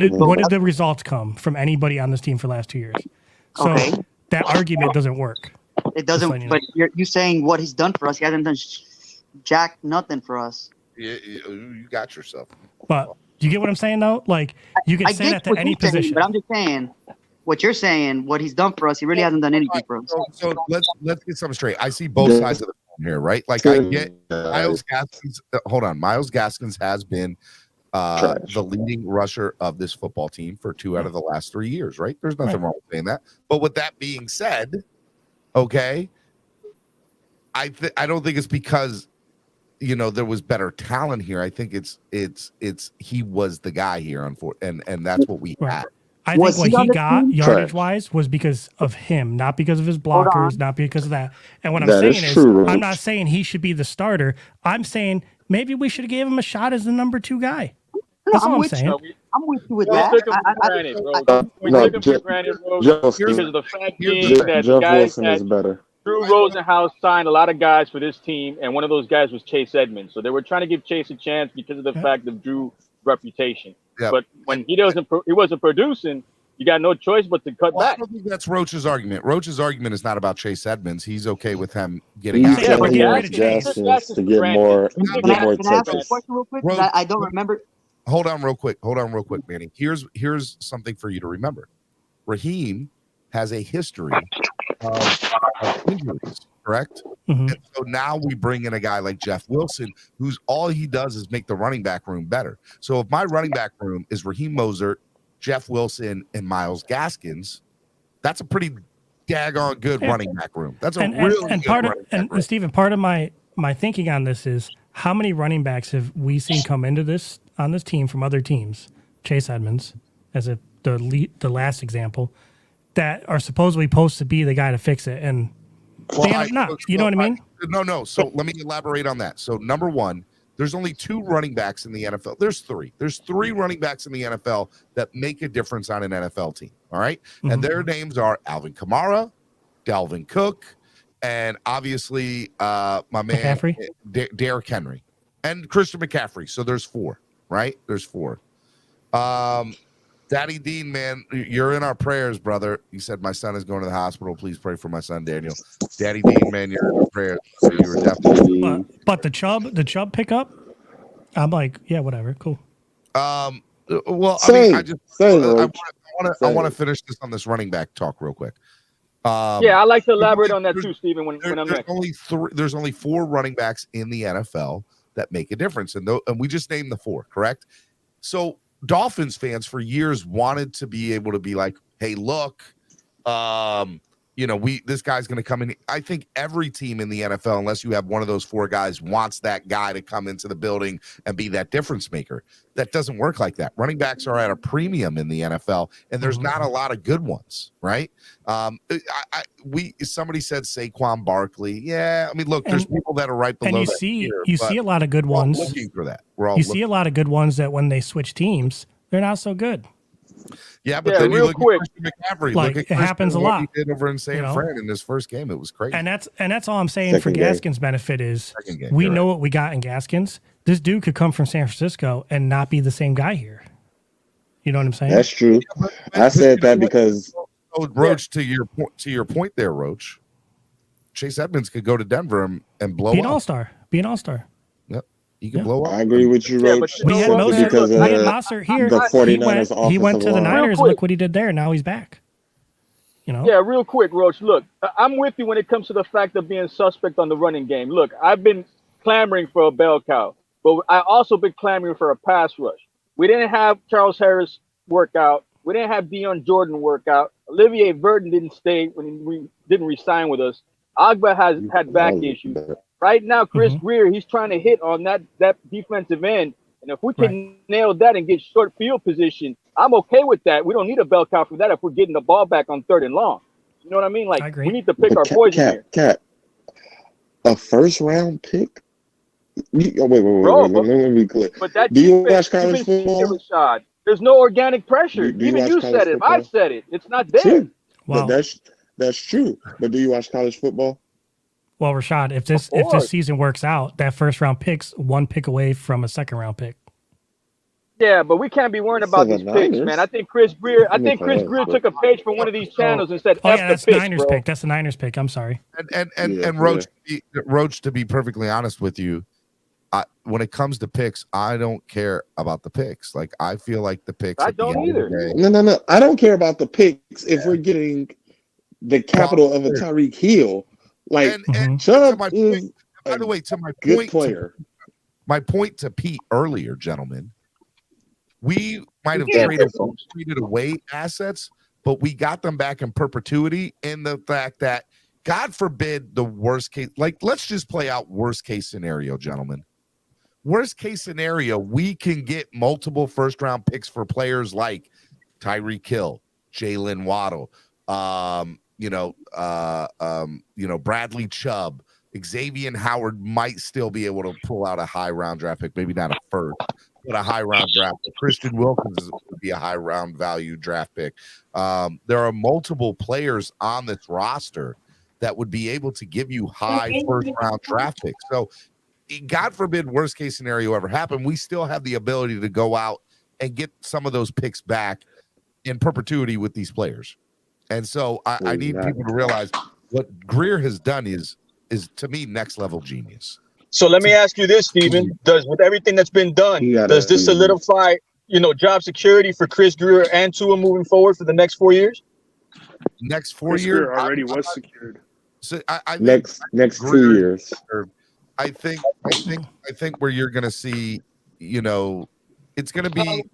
did the results come from anybody on this team for the last 2 years? So that argument doesn't work. It doesn't. But you're saying what he's done for us. He hasn't done jack nothing for us. You got yourself. But do you get what I'm saying though? You can say that to any position. But I'm just saying what you're saying. What he's done for us, he really hasn't done anything for us. So let's get something straight. I see both sides of the phone here, right? I get Miles Gaskins. Hold on, Miles Gaskins has been the leading rusher of this football team for 2 out of the last 3 years, right? There's nothing wrong with saying that. But with that being said, okay, I don't think it's because there was better talent here. I think it's he was the guy here, and that's what we had. I think what he got yardage wise was because of him, not because of his blockers, not because of that. And what I'm saying is, I'm not saying he should be the starter. I'm saying maybe we should have gave him a shot as the number 2 guy. That's all I'm saying. I'm with you with We that. took him for granted, bro. We took him for granted, bro. Because of the fact being that Jeff guys Wilson is better. Drew Rosenhaus signed a lot of guys for this team, and one of those guys was Chase Edmonds. So they were trying to give Chase a chance because of the fact of Drew's reputation. Yep. But when he wasn't producing, you got no choice but to cut back. I don't think that's Roach's argument. Roach's argument is not about Chase Edmonds. He's okay with him getting He's out. saying Gaskins to get more Can I ask a touches. question real quick? I don't remember. Hold on real quick, Manny. Here's something for you to remember. Raheem has a history of injuries, correct? Mm-hmm. And so now we bring in a guy like Jeff Wilson, who's all he does is make the running back room better. So if my running back room is Raheem Mostert, Jeff Wilson, and Miles Gaskins, that's a pretty daggone good running back room. That's a really good running back room. Stephen, part of my thinking on this is how many running backs have we seen come into this on this team from other teams? Chase Edmonds, as the last example, that are supposedly supposed to be the guy to fix it, and they end up not. You know what I mean? No. So let me elaborate on that. So number one, there's only 2 running backs in the NFL. There's 3. There's 3 running backs in the NFL that make a difference on an NFL team. All right, and their names are Alvin Kamara, Dalvin Cook, and obviously my man Derrick Henry and Christian McCaffrey. So there's 4, right? There's 4. Daddy Dean, man, you're in our prayers, brother. He said, my son is going to the hospital. Please pray for my son, Daniel. Daddy Dean, man, you're in our prayers. So you were definitely. But the Chubb pickup, I'm like, yeah, whatever, cool. Well, Same, I just same, I want to finish this on this running back talk real quick. Yeah, I like to elaborate on that too, Stephen. When I'm next. There's only 4 running backs in the NFL that make a difference, and we just named the 4, correct? So Dolphins fans for years wanted to be able to be like, hey, look, this guy's going to come in. I think every team in the NFL, unless you have one of those 4 guys, wants that guy to come into the building and be that difference maker. That doesn't work like that. Running backs are at a premium in the NFL, and there's not a lot of good ones, right? Somebody said Saquon Barkley. Yeah, I mean, look, there's people that are right below. And you see a lot of good ones. We're looking for that. See a lot of good ones that when they switch teams, they're not so good. Yeah, but then you look quick. at Christian McCaffrey. Like, look at it happens a lot. He did over in San Fran in his first game. It was crazy. And that's all I'm saying for Gaskins' benefit is we know what we got in Gaskins. This dude could come from San Francisco and not be the same guy here. You know what I'm saying? That's true. I said that because Roach, to your point there, Roach. Chase Edmonds could go to Denver and blow Be an up. all-star. Be an all-star. Yep. He can blow up. I agree with you, Roach. We had Moser here. The 49ers he went to the Niners. Look what he did there. Now he's back. Yeah, real quick, Roach. Look, I'm with you when it comes to the fact of being suspect on the running game. Look, I've been clamoring for a bell cow, but I also been clamoring for a pass rush. We didn't have Charles Harris work out. We didn't have Deion Jordan work out. Olivier Verdon didn't stay when we didn't re-sign with us. Agba has had back issues. Right now, Chris Greer, he's trying to hit on that defensive end. And if we can nail that and get short field position, I'm okay with that. We don't need a bell cow for that if we're getting the ball back on 3rd and long. You know what I mean? Like, we need to pick our poison here. A first-round pick? Wait, let me be clear. But that Do you watch college football? Rashad. There's no organic pressure. Do you Even watch you college said it. football? I said it. It's not there. True. But that's true. But do you watch college football? Well, Rashad, if this season works out, that first-round pick's 1 pick away from a second-round pick. Yeah, but we can't be worrying about these picks, man. I think Chris Greer took a page from one of these channels and said, "Oh yeah, that's the picks, Niners bro." pick. That's the Niners pick. I'm sorry." And Roach, to be perfectly honest with you, when it comes to picks, I don't care about the picks. Like, I feel like the picks. I don't either. No. I don't care about the picks if we're getting the capital of a Tyreek Hill. Like, Chubb is by the way, to my good point, player. My point to Pete earlier, gentlemen, we might have traded away assets, but we got them back in perpetuity in the fact that, God forbid, the worst case, like, let's just play out worst case scenario, gentlemen. Worst case scenario, we can get multiple first-round picks for players like Tyreek Hill, Jalen Waddle, Bradley Chubb, Xavier Howard might still be able to pull out a high round draft pick, maybe not a first, but a high round draft pick. Christian Wilkins would be a high round value draft pick. There are multiple players on this roster that would be able to give you high first round draft picks. So, God forbid, worst case scenario ever happen, we still have the ability to go out and get some of those picks back in perpetuity with these players. And so I need people to realize what Greer has done is to me next level genius. So let me ask you this, Stephen. With everything that's been done, does this solidify, job security for Chris Greer and Tua moving forward for the next 4 years? Next 4 Chris years Greer already was secured. So I next 2 years. I think where you're going to see, it's going to be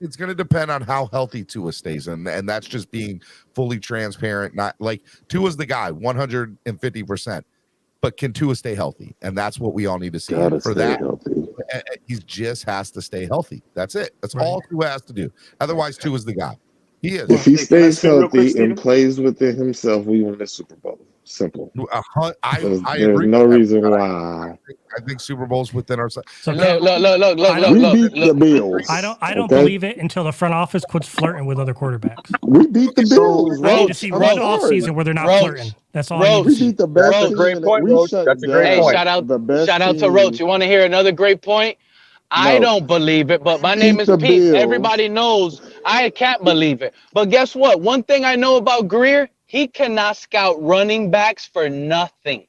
it's going to depend on how healthy Tua stays, and that's just being fully transparent. Not like Tua's the guy, 150%, but can Tua stay healthy? And that's what we all need to see. For that, he just has to stay healthy. That's it. That's all Tua has to do. Otherwise, Tua's the guy. He is. If he stays healthy and plays within himself, we win the Super Bowl. Simple. I There's agree. no reason why. I think Super Bowl's within our. So we beat the Bills. I don't believe it until the front office quits flirting with other quarterbacks. We beat the Bills. I need to see one off season where they're not flirting. That's all. I need to We see. beat the best. Great point, Roach. That's a great Hey, point. shout out to Roach. You want to hear another great point? I No. don't believe it, but my name Eat is the Pete. Bills. Everybody knows I can't believe it. But guess what? One thing I know about Greer, he cannot scout running backs for nothing.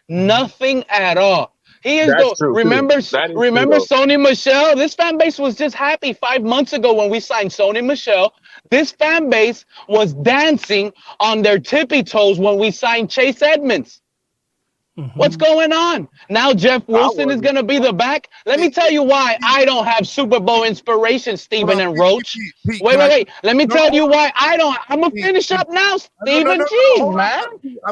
Nothing at all. He is That's the true, too. remember That is true, remember though. Sony Michel? This fan base was just happy 5 months ago when we signed Sony Michel. This fan base was dancing on their tippy toes when we signed Chase Edmonds. What's going on? Now Jeff Wilson is going to be the back. Let me tell you why I don't have Super Bowl inspiration, Stephen and Roach. Wait. Let me tell you why I don't. I'm going to finish up now, Stephen. Jeez, man.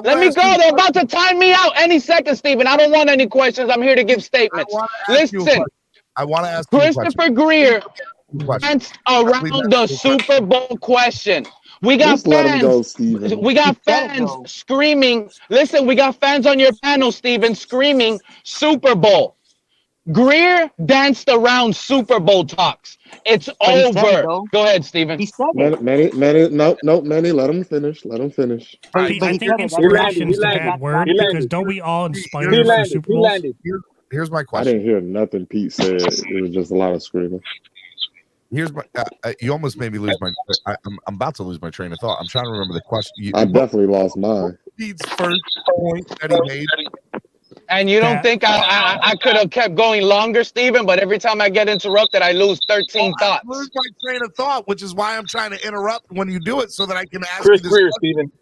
Let me go. They're about to time me out any second, Stephen. I don't want any questions. I'm here to give statements. Listen, I want to ask you a question. Christopher Greer danced around the Super Bowl question. We got Just let him go, fans. Steven. We got fans screaming. Listen, we got fans on your panel, Steven, screaming Super Bowl. Greer danced around Super Bowl talks. It's over. Go ahead, Steven. He said Manny, Manny, let him finish. Let him finish. Pete, I think inspiration is the bad word because don't we all inspire for Super Bowls? Here's my I question. didn't hear nothing Pete said. It was just a lot of screaming. Here's my. You almost made me lose my. I'm about to lose my train of thought. I'm trying to remember the question. I definitely lost mine. Pete's first point that he made. And you don't think I could have kept going longer, Steven, but every time I get interrupted, I lose 13 thoughts. I lose my train of thought, which is why I'm trying to interrupt when you do it so that I can ask Chris you this Greer, question. Steven.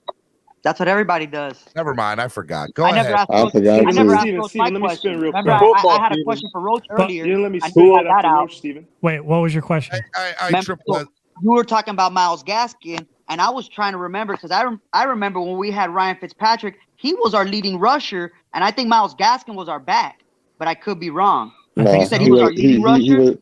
That's what everybody does. Never mind, I forgot. Go I ahead. never asked I Roach. forgot I never too. asked Steven, Roach Steven, my let me spin question. real Remember, quick. I had a question for Roach earlier. You didn't let me I spit never that got out that to out. Roach, Steven. Wait, what was your question? I tripled. You were talking about Myles Gaskin, and I was trying to remember because I remember when we had Ryan Fitzpatrick, he was our leading rusher, and I think Myles Gaskin was our back, but I could be wrong. No, You said he was our leading rusher,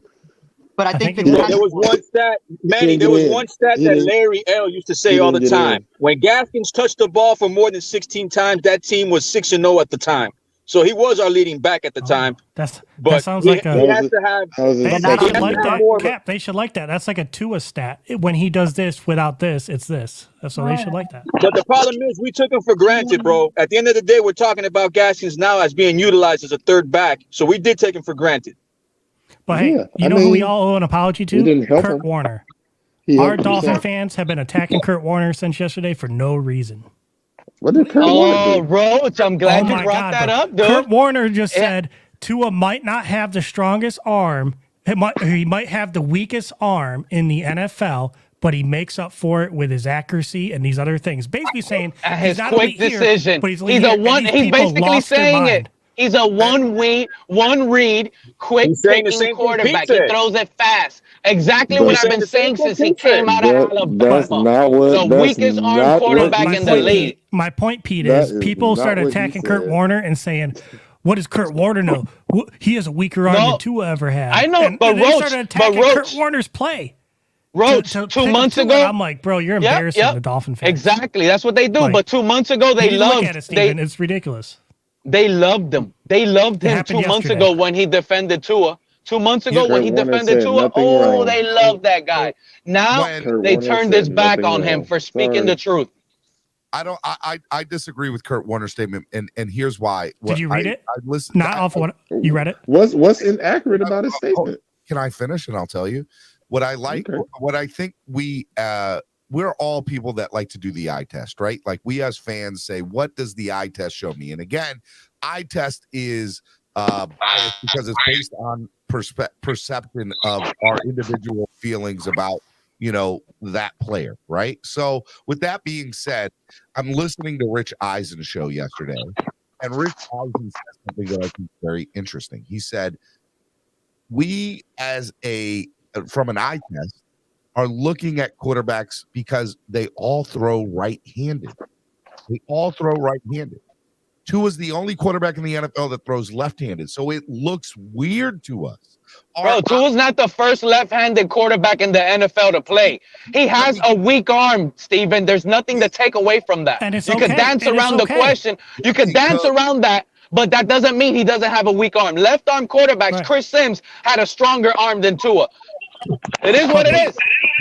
but I think Fitzpatrick There was one stat, Manny. There was one stat that Larry L used to say all the time. When Gaskins touched the ball for more than 16 times, that team was 6-0 at the time. So he was our leading back at the time. That But sounds he, like a. he has to have. They he has should to like have that. more of a- Cap, they should like that. That's like a Tua stat. When he does this without this, it's this. So they should like that. But the problem is we took him for granted, bro. At the end of the day, we're talking about Gaskins now as being utilized as a third back. So we did take him for granted. But hey, you know who we all owe an apology to? didn't help Kurt him. Warner. He Our helped Dolphin himself. fans have been attacking Kurt Warner since yesterday for no reason. What did Kurt Warner do? Roach, I'm glad you my brought that bro. up, dude. Kurt Warner just said Tua might not have the strongest arm. He might have the weakest arm in the NFL, but he makes up for it with his accuracy and these other things. Basically saying His he's not quick elite here, decision. but he's He's elite a here, and one. these He's people basically lost their saying mind. it. He's a one read, quick He's saying the picking same thing quarterback. Pete He said. throws it fast. Exactly But- what I've been saying since he came out of That's Alabama. not what. The That's weakest arm not quarterback what he in the said. league. My point, Pete, That is is people not started what he attacking Kurt said. Warner and saying, "What does Kurt Warner know? He has a weaker arm No, than Tua ever had." I know, and but they Roach- started attacking but Roach- Kurt Warner's play. Roach, to 2 pick up months Tua, ago. and I'm like, bro, you're embarrassing the Dolphin fans. Exactly. That's what they do. Like, but 2 months ago, they You need to loved. look at it, Steven. It's ridiculous. They loved him. They loved It him happened 2 months yesterday. ago when he defended Tua. 2 months ago Kurt when he Warner defended said Tua, nothing oh, wrong. they loved that guy. Now Kurt they Warner turned said his back nothing on him wrong. for speaking Sorry. the truth. I disagree with Kurt Warner's statement, and here's why. Did you read it? I listened. Not off what you read it. What's inaccurate about his statement? Can I finish and I'll tell you what I like? Okay. What I think we're all people that like to do the eye test, right? Like we as fans say, what does the eye test show me? And again, eye test is biased because it's based on perception of our individual feelings about that player, right? So with that being said, I'm listening to Rich Eisen's show yesterday, and Rich Eisen said something that I think is very interesting. He said, we from an eye test are looking at quarterbacks because they all throw right-handed. They all throw right-handed. Tua is the only quarterback in the NFL that throws left-handed, so it looks weird to us. Bro, Tua's not the first left-handed quarterback in the NFL to play. He has a weak arm, Steven. There's nothing to take away from that. And it's you okay. could dance And it's around the okay. question. You could dance around that, but that doesn't mean he doesn't have a weak arm. Left-arm quarterbacks, Right. Chris Sims had a stronger arm than Tua. It is what it is.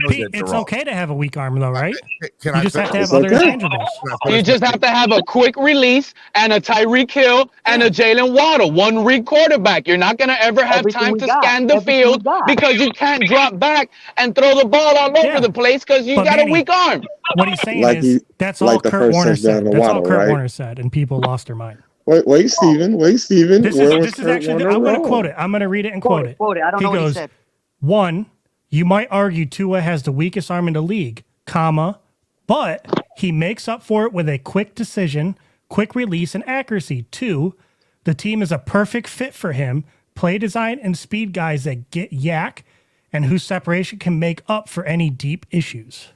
Pete, it's okay to have a weak arm, though, right? Can You I just have to finish? have other intangibles. You just have to have a quick release and a Tyreek Hill and a Jalen Waddle, one read quarterback. You're not going to ever have Everything time we to got. scan the Everything we field got. because you can't drop back and throw the ball all over the place because you But got Manny, a weak arm. What he's saying Like is he- that's like all the Kurt first Warner touchdown said. to That's all Waddle, Kurt right? Warner said, and people lost their mind. Wait, Steven. Where was This is Kurt actually. Warner I'm going to wrong? quote it. I'm going to read it and quote it. Quote it. I don't know what he said. 1, you might argue Tua has the weakest arm in the league, comma, but he makes up for it with a quick decision, quick release, and accuracy. 2, the team is a perfect fit for him. Play design and speed guys that get yak and whose separation can make up for any deep issues.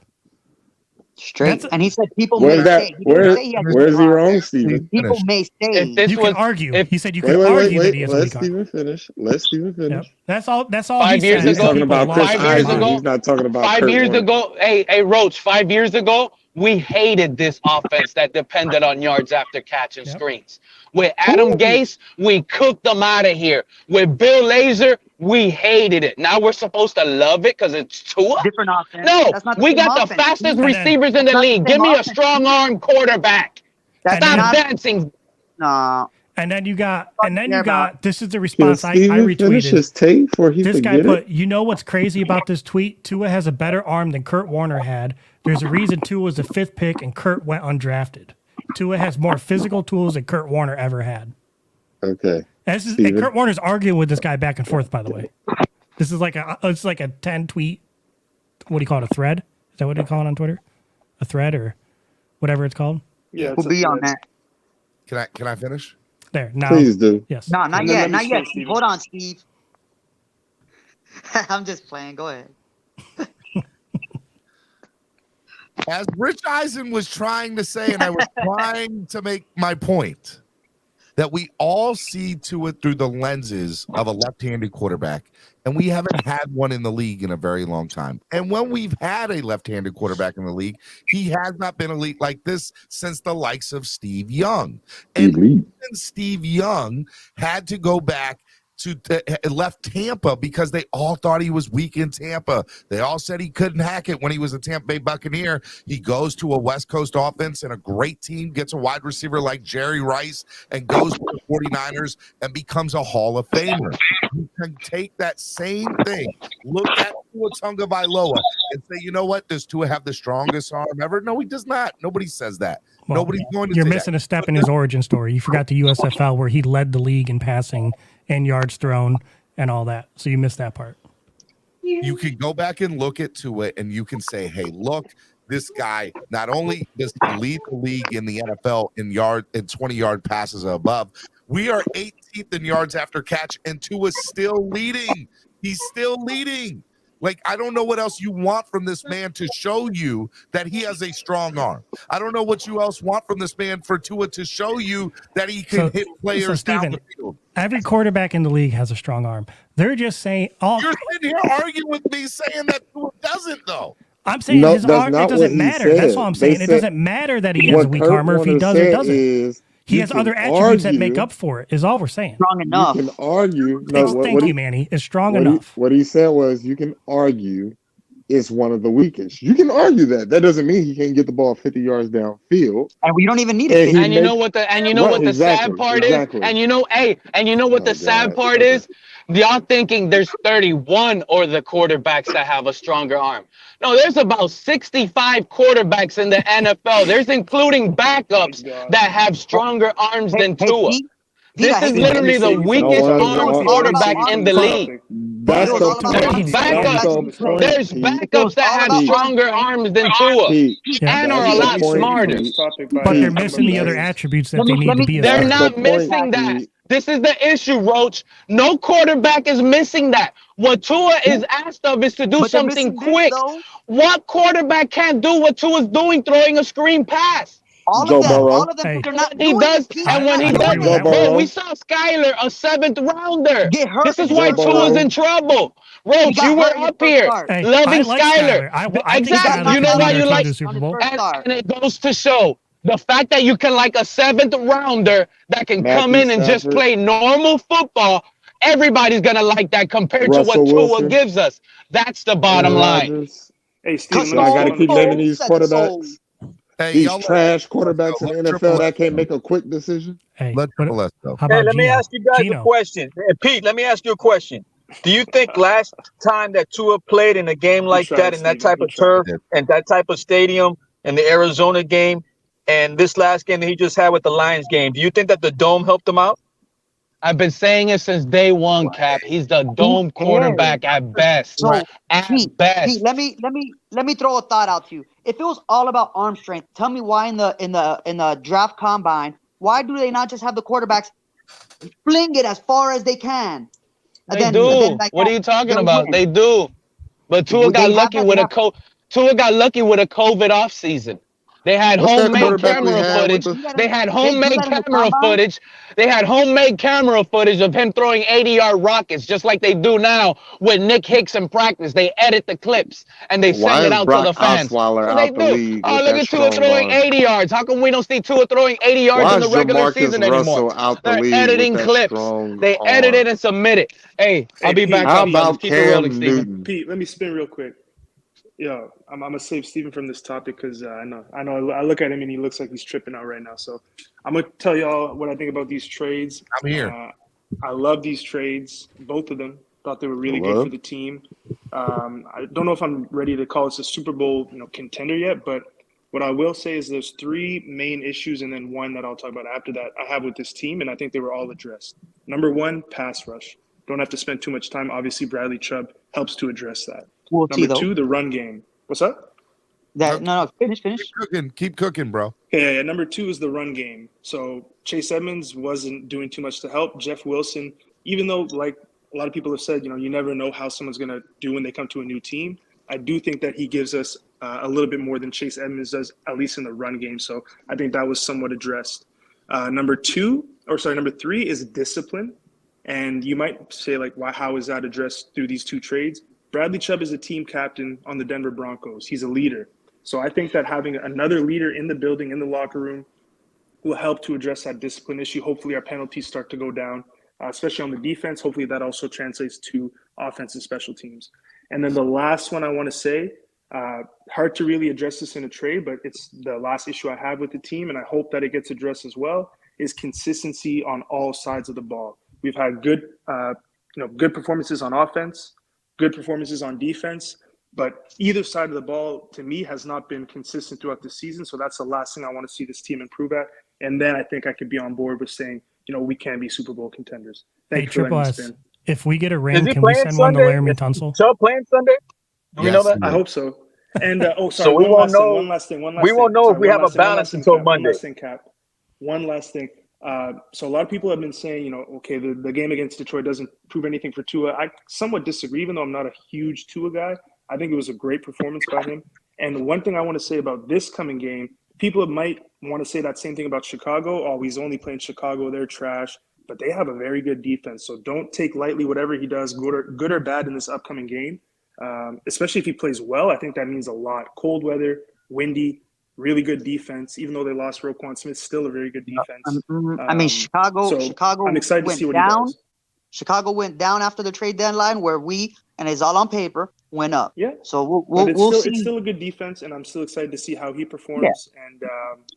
Straight. And he said people Where's may that? say. He didn't say he has a Where's he weak arm. wrong, Steven? People may say. This You was- can argue. if- He said you Wait, can wait, argue wait, that he has a Let weak arm. Steven finish. Let Steven finish. Yep. That's all. That's all. 5 he years said. He's ago- talking People about lost Chris five their years Eisen. mind. ago- He's not talking about 5 Kurt years Warner. ago, hey, Roach, 5 years ago, we hated this offense that depended on yards after catch and screens. With Adam Gase, we cooked them out of here. With Bill Lazor, we hated it. Now we're supposed to love it because it's Tua? Different offense. No, That's not the we same got the offense. fastest And then- receivers in the That's not the league. same Give me a offense. strong arm quarterback. And Stop then- dancing. No. And then you got, this is the Can response I Steven finish retweeted. his tape before he This guy forget put, it? you know what's crazy about this tweet? Tua has a better arm than Kurt Warner had. There's a reason Tua was the 5th pick and Kurt went undrafted. Tua has more physical tools than Kurt Warner ever had. Okay. And Steven. Kurt Warner's arguing with this guy back and forth, by the way. This is like it's like a 10 tweet, what do you call it, a thread? Is that what they call it on Twitter? A thread or whatever it's called? Yeah, We'll be on that. Can I finish? There, now. Please do. Yes. No, not And then yet. let me Not yet. say, Steven. Hold on, Steve. I'm just playing. Go ahead. As Rich Eisen was trying to say, and I was trying to make my point, that we all see to it through the lenses of a left-handed quarterback, and we haven't had one in the league in a very long time. And when we've had a left-handed quarterback in the league, he has not been elite like this since the likes of Steve Young. And even Steve Young had to go back to left Tampa because they all thought he was weak in Tampa. They all said he couldn't hack it when he was a Tampa Bay Buccaneer. He goes to a West Coast offense and a great team, gets a wide receiver like Jerry Rice and goes to the 49ers and becomes a Hall of Famer. You can take that same thing, look at Tua Tagovailoa and say, you know what, does Tua have the strongest arm ever? No, he does not. Nobody says that. Well, Nobody's going to You're say missing that. a step in his origin story. You forgot the USFL where he led the league in passing and yards thrown and all that. So you missed that part. You can go back and look at Tua and you can say, hey, look, this guy not only does he lead the league in the NFL in 20-yard passes or above, we are 18th in yards after catch, and Tua's still leading. He's still leading. Like, I don't know what else you want from this man to show you that he has a strong arm. I don't know what you else want from this man for Tua to show you that he can hit players down Steven, the field. every quarterback in the league has a strong arm. They're just saying, You're sitting here arguing with me saying that Tua doesn't, though. I'm saying No, his that's arm, not it what doesn't he matter. That's said. all I'm They saying. It said- doesn't matter that he has a What weak Kurt arm or if he Warner does or said doesn't. is He you has can other attributes that make argue- up for it, is all we're saying. Strong enough. You can argue. No, Thank you, Manny. It's strong enough. What he said was you can argue it's one of the weakest. You can argue that. That doesn't mean he can't get the ball 50 yards downfield. And we don't even need And it. he And you know makes- what the Right, sad part is? And you know, what the sad part is? Y'all thinking there's 31 or the quarterbacks that have a stronger arm. No, there's about 65 quarterbacks in the NFL. There's including backups that have stronger arms than Tua. This is literally the weakest arm quarterback in the league. That's There's the There's backups that have stronger arms than Tua and are a lot smarter. But they're missing the other attributes that they need to be a They're starter. not missing that. This is the issue, Roach. No quarterback is missing that. What Tua is asked of is to do But they're something missing this, quick. though. What quarterback can't do what Tua's doing, throwing a screen pass? All Joe of them. Burrow. All of them. Hey. They're not He doing does, it. and when he I does agree with it, that. bro, we saw Skyler, a 7th rounder. Get hurt. This is why Joe Tua's Burrow. in trouble. Roach, got you were hurt in his up first here start. Hey, loving I like Skyler. Skyler. I think Exactly. Skyler You know can why lead you our team like, to the Super Bowl? and it goes to show the fact that you can like a 7th rounder that can Matthew come in and just Stafford. play normal football Everybody's gonna like that compared to Russell what Tua Wilson, gives us. That's the bottom Aaron line. Rodgers. Hey, Steven, So I got to keep naming these quarterbacks. Hey, These y'all trash quarterbacks in the NFL that can't make a quick decision. Hey, let Triple S go. How Hey, about let me Gino? ask you guys a Gino. question. Hey, Pete, let me ask you a question. Do you think last time that Tua played in a game like that, in that type of turf and that type of stadium, in the Arizona game, and this last game that he just had with the Lions game, do you think that the dome helped him out? I've been saying it since day one, Cap. He's the dome quarterback at best. So Pete, best. let me throw a thought out to you. If it was all about arm strength, tell me why in the draft combine, why do they not just have the quarterbacks fling it as far as they can? They do. What are you talking about? They do. But Tua got lucky with a COVID offseason. They had What's that homemade quarterback we camera had with footage. the- They had They do homemade that in the camera combine? footage. They had homemade camera footage of him throwing 80-yard rockets, just like they do now with Nick Hicks in practice. They edit the clips and they Why send it is out Brock to the fans. Osweiler So they out the do. league Oh, with look that at Tua strong throwing arm? 80 yards. How come we don't see Tua throwing 80 yards Why in the is regular Jamarcus season anymore? Russell out the They're league with editing that clips. strong They edit arm? it and submit it. Hey, I'll be back How up, y'all. Let's about keep it rolling, Cam Steven. Newton? Pete, let me spin real quick. Yo, I'm gonna save Steven from this topic because I know I look at him and he looks like he's tripping out right now. So I'm gonna tell y'all what I think about these trades. I'm here. I love these trades, both of them. Thought they were really good for the team. I don't know if I'm ready to call this a Super Bowl, contender yet, but what I will say is there's three main issues and then one that I'll talk about after that I have with this team, and I think they were all addressed. Number one, pass rush. Don't have to spend too much time. Obviously, Bradley Chubb helps to address that. We'll see, Number though. two, the run game. What's up? Finish. Keep cooking, bro. Yeah. Number two is the run game. So Chase Edmonds wasn't doing too much to help. Jeff Wilson, even though like a lot of people have said, you never know how someone's going to do when they come to a new team. I do think that he gives us a little bit more than Chase Edmonds does, at least in the run game. So I think that was somewhat addressed. Number three is discipline. And you might say, like, why? How is that addressed through these two trades? Bradley Chubb is a team captain on the Denver Broncos. He's a leader. So I think that having another leader in the building, in the locker room, will help to address that discipline issue. Hopefully our penalties start to go down, especially on the defense. Hopefully that also translates to offense and special teams. And then the last one I want to say, hard to really address this in a trade, but it's the last issue I have with the team, and I hope that it gets addressed as well, is consistency on all sides of the ball. We've had good performances on offense, good performances on defense, but either side of the ball, to me, has not been consistent throughout the season. So that's the last thing I want to see this team improve at. And then I think I could be on board with saying, we can be Super Bowl contenders. Thank you for letting me spin. If we get a Is ring, he can we playing send one to Sunday? Laramie Is Tunsil? Chubb playing Sunday? Do we know that? I hope so. And So we won't know. One last thing. We won't know if we have a balance until Monday. One last thing, Cap. One last thing. So a lot of people have been saying, okay, the game against Detroit doesn't prove anything for Tua. I somewhat disagree, even though I'm not a huge Tua guy. I think it was a great performance by him. And one thing I want to say about this coming game, people might want to say that same thing about Chicago. Oh, he's only playing Chicago. They're trash. But they have a very good defense. So don't take lightly whatever he does, good or bad, in this upcoming game. Especially if he plays well, I think that means a lot. Cold weather, windy, really good defense. Even though they lost Roquan Smith, still a very good defense. Chicago I'm excited to went see what down. he does. Chicago went down after the trade deadline, where and it's all on paper, went up. Yeah. So But we'll see. it's still a good defense, and I'm still excited to see how he performs. Yeah. And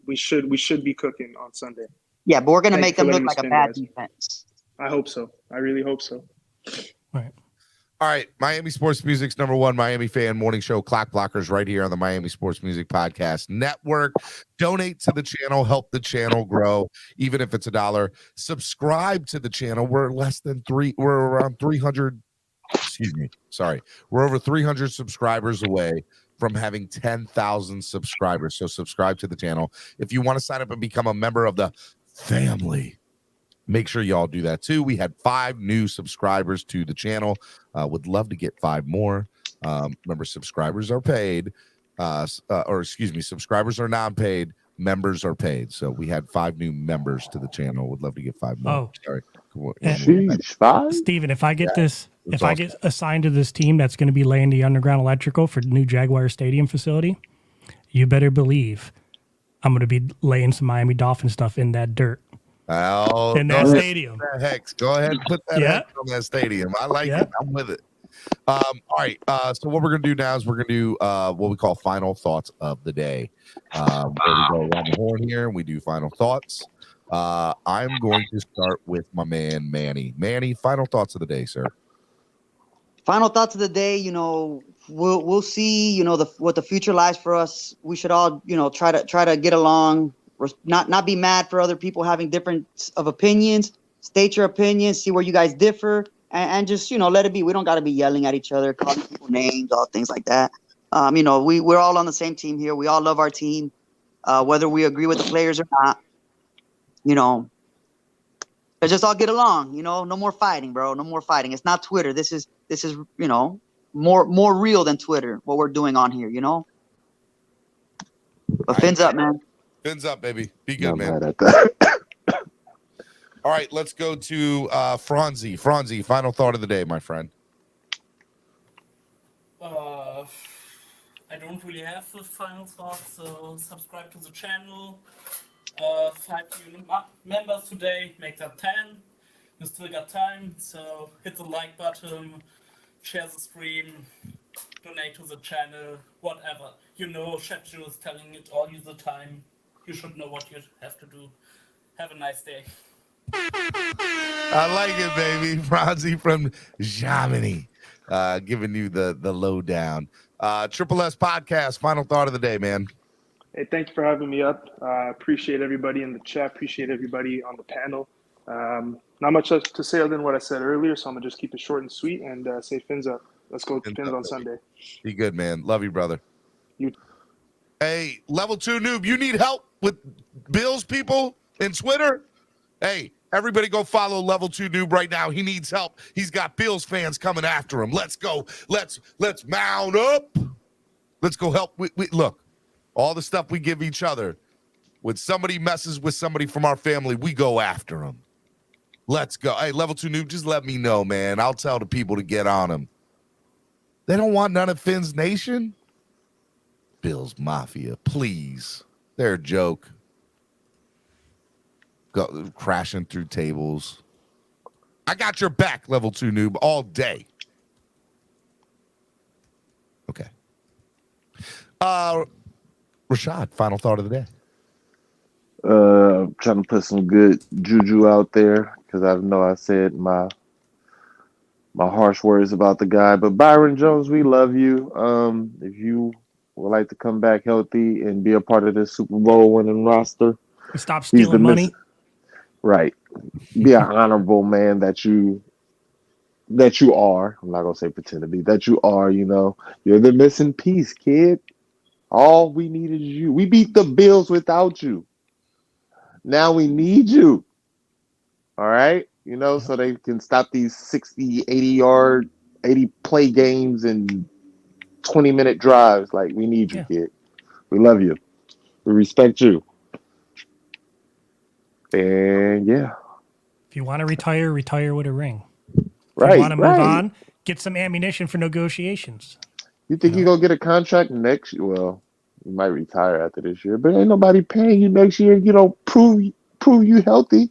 we should be cooking on Sunday. Yeah, but we're gonna Thank make you them for look letting like me a spin, bad guys. defense. I hope so. I really hope so. All right, Miami Sports Music's number one Miami fan morning show, Clock Blockers, right here on the Miami Sports Music Podcast Network. Donate to the channel, help the channel grow, even if it's $1. Subscribe to the channel. We're around 300. Excuse me. Sorry. We're over 300 subscribers away from having 10,000 subscribers. So subscribe to the channel. If you want to sign up and become a member of the family, make sure y'all do that too. We had 5 new subscribers to the channel. Would love to get 5 more. Remember, subscribers are paid. Subscribers are non-paid. Members are paid. So we had 5 new members to the channel. Would love to get 5 more. Oh. Sorry. Steven, if I get I I get assigned to this team that's going to be laying the underground electrical for the new Jaguar Stadium facility, you better believe I'm going to be laying some Miami Dolphin stuff in that dirt. Oh, in that stadium. That hex. Go ahead and put that hex on that stadium. I like it. I'm with it. All right. So what we're gonna do now is we're gonna do what we call final thoughts of the day. Where we go around the horn here and we do final thoughts. I'm going to start with my man Manny. Manny, final thoughts of the day, sir. Final thoughts of the day. We'll see. What the future lies for us. We should all try to get along. Not be mad for other people having different of opinions. State your opinions. See where you guys differ. And just, let it be. We don't got to be yelling at each other, calling people names, all things like that. We're all on the same team here. We all love our team, whether we agree with the players or not. Let's just all get along. No more fighting, bro. No more fighting. It's not Twitter. This is more real than Twitter. What we're doing on here, But fins up, man. Fins up, baby. Be good, man. Mad at that. All right, let's go to Franzi. Franzi, final thought of the day, my friend. I don't really have the final thought, so subscribe to the channel. 5 new members today, make that 10. You still got time, so hit the like button, share the stream, donate to the channel, whatever. Chef Joe is telling it all you the time. You should know what you have to do. Have a nice day. I like it, baby. Franzi from Germany, giving you the lowdown. Triple S podcast. Final thought of the day, man. Hey, thank you for having me up. Appreciate everybody in the chat. Appreciate everybody on the panel. Not much to say other than what I said earlier, so I'm gonna just keep it short and sweet and say fins up. Let's go fins on Sunday. Be good, man. Love you, brother. You. Hey, level 2 noob. You need help with Bills people in Twitter? Hey, everybody go follow level 2 noob right now. He needs help. He's got Bills fans coming after him. Let's go. Let's mount up. Let's go help. Look, all the stuff we give each other. When somebody messes with somebody from our family, we go after them. Let's go. Hey, level 2 noob, just let me know, man. I'll tell the people to get on him. They don't want none of Finn's Nation. Bills Mafia, please. They're a joke. Go, crashing through tables. I got your back, level 2 noob, all day. Okay. Rashad, final thought of the day. Trying to put some good juju out there because I know I said my harsh words about the guy. But Byron Jones, we love you. If you would like to come back healthy and be a part of this Super Bowl winning roster, stop stealing money. Right. Be an honorable man that you are. I'm not gonna say pretend to be that you are, You're the missing piece, kid. All we need is you. We beat the Bills without you. Now we need you. All right? So they can stop these 60, 80 play games and 20-minute drives. Like, we need you, kid. We love you. We respect you. And yeah. If you want to retire with a ring. Right. If you want to move on, get some ammunition for negotiations. You think you're going to get a contract next year? Well, you might retire after this year, but ain't nobody paying you next year. Prove you healthy.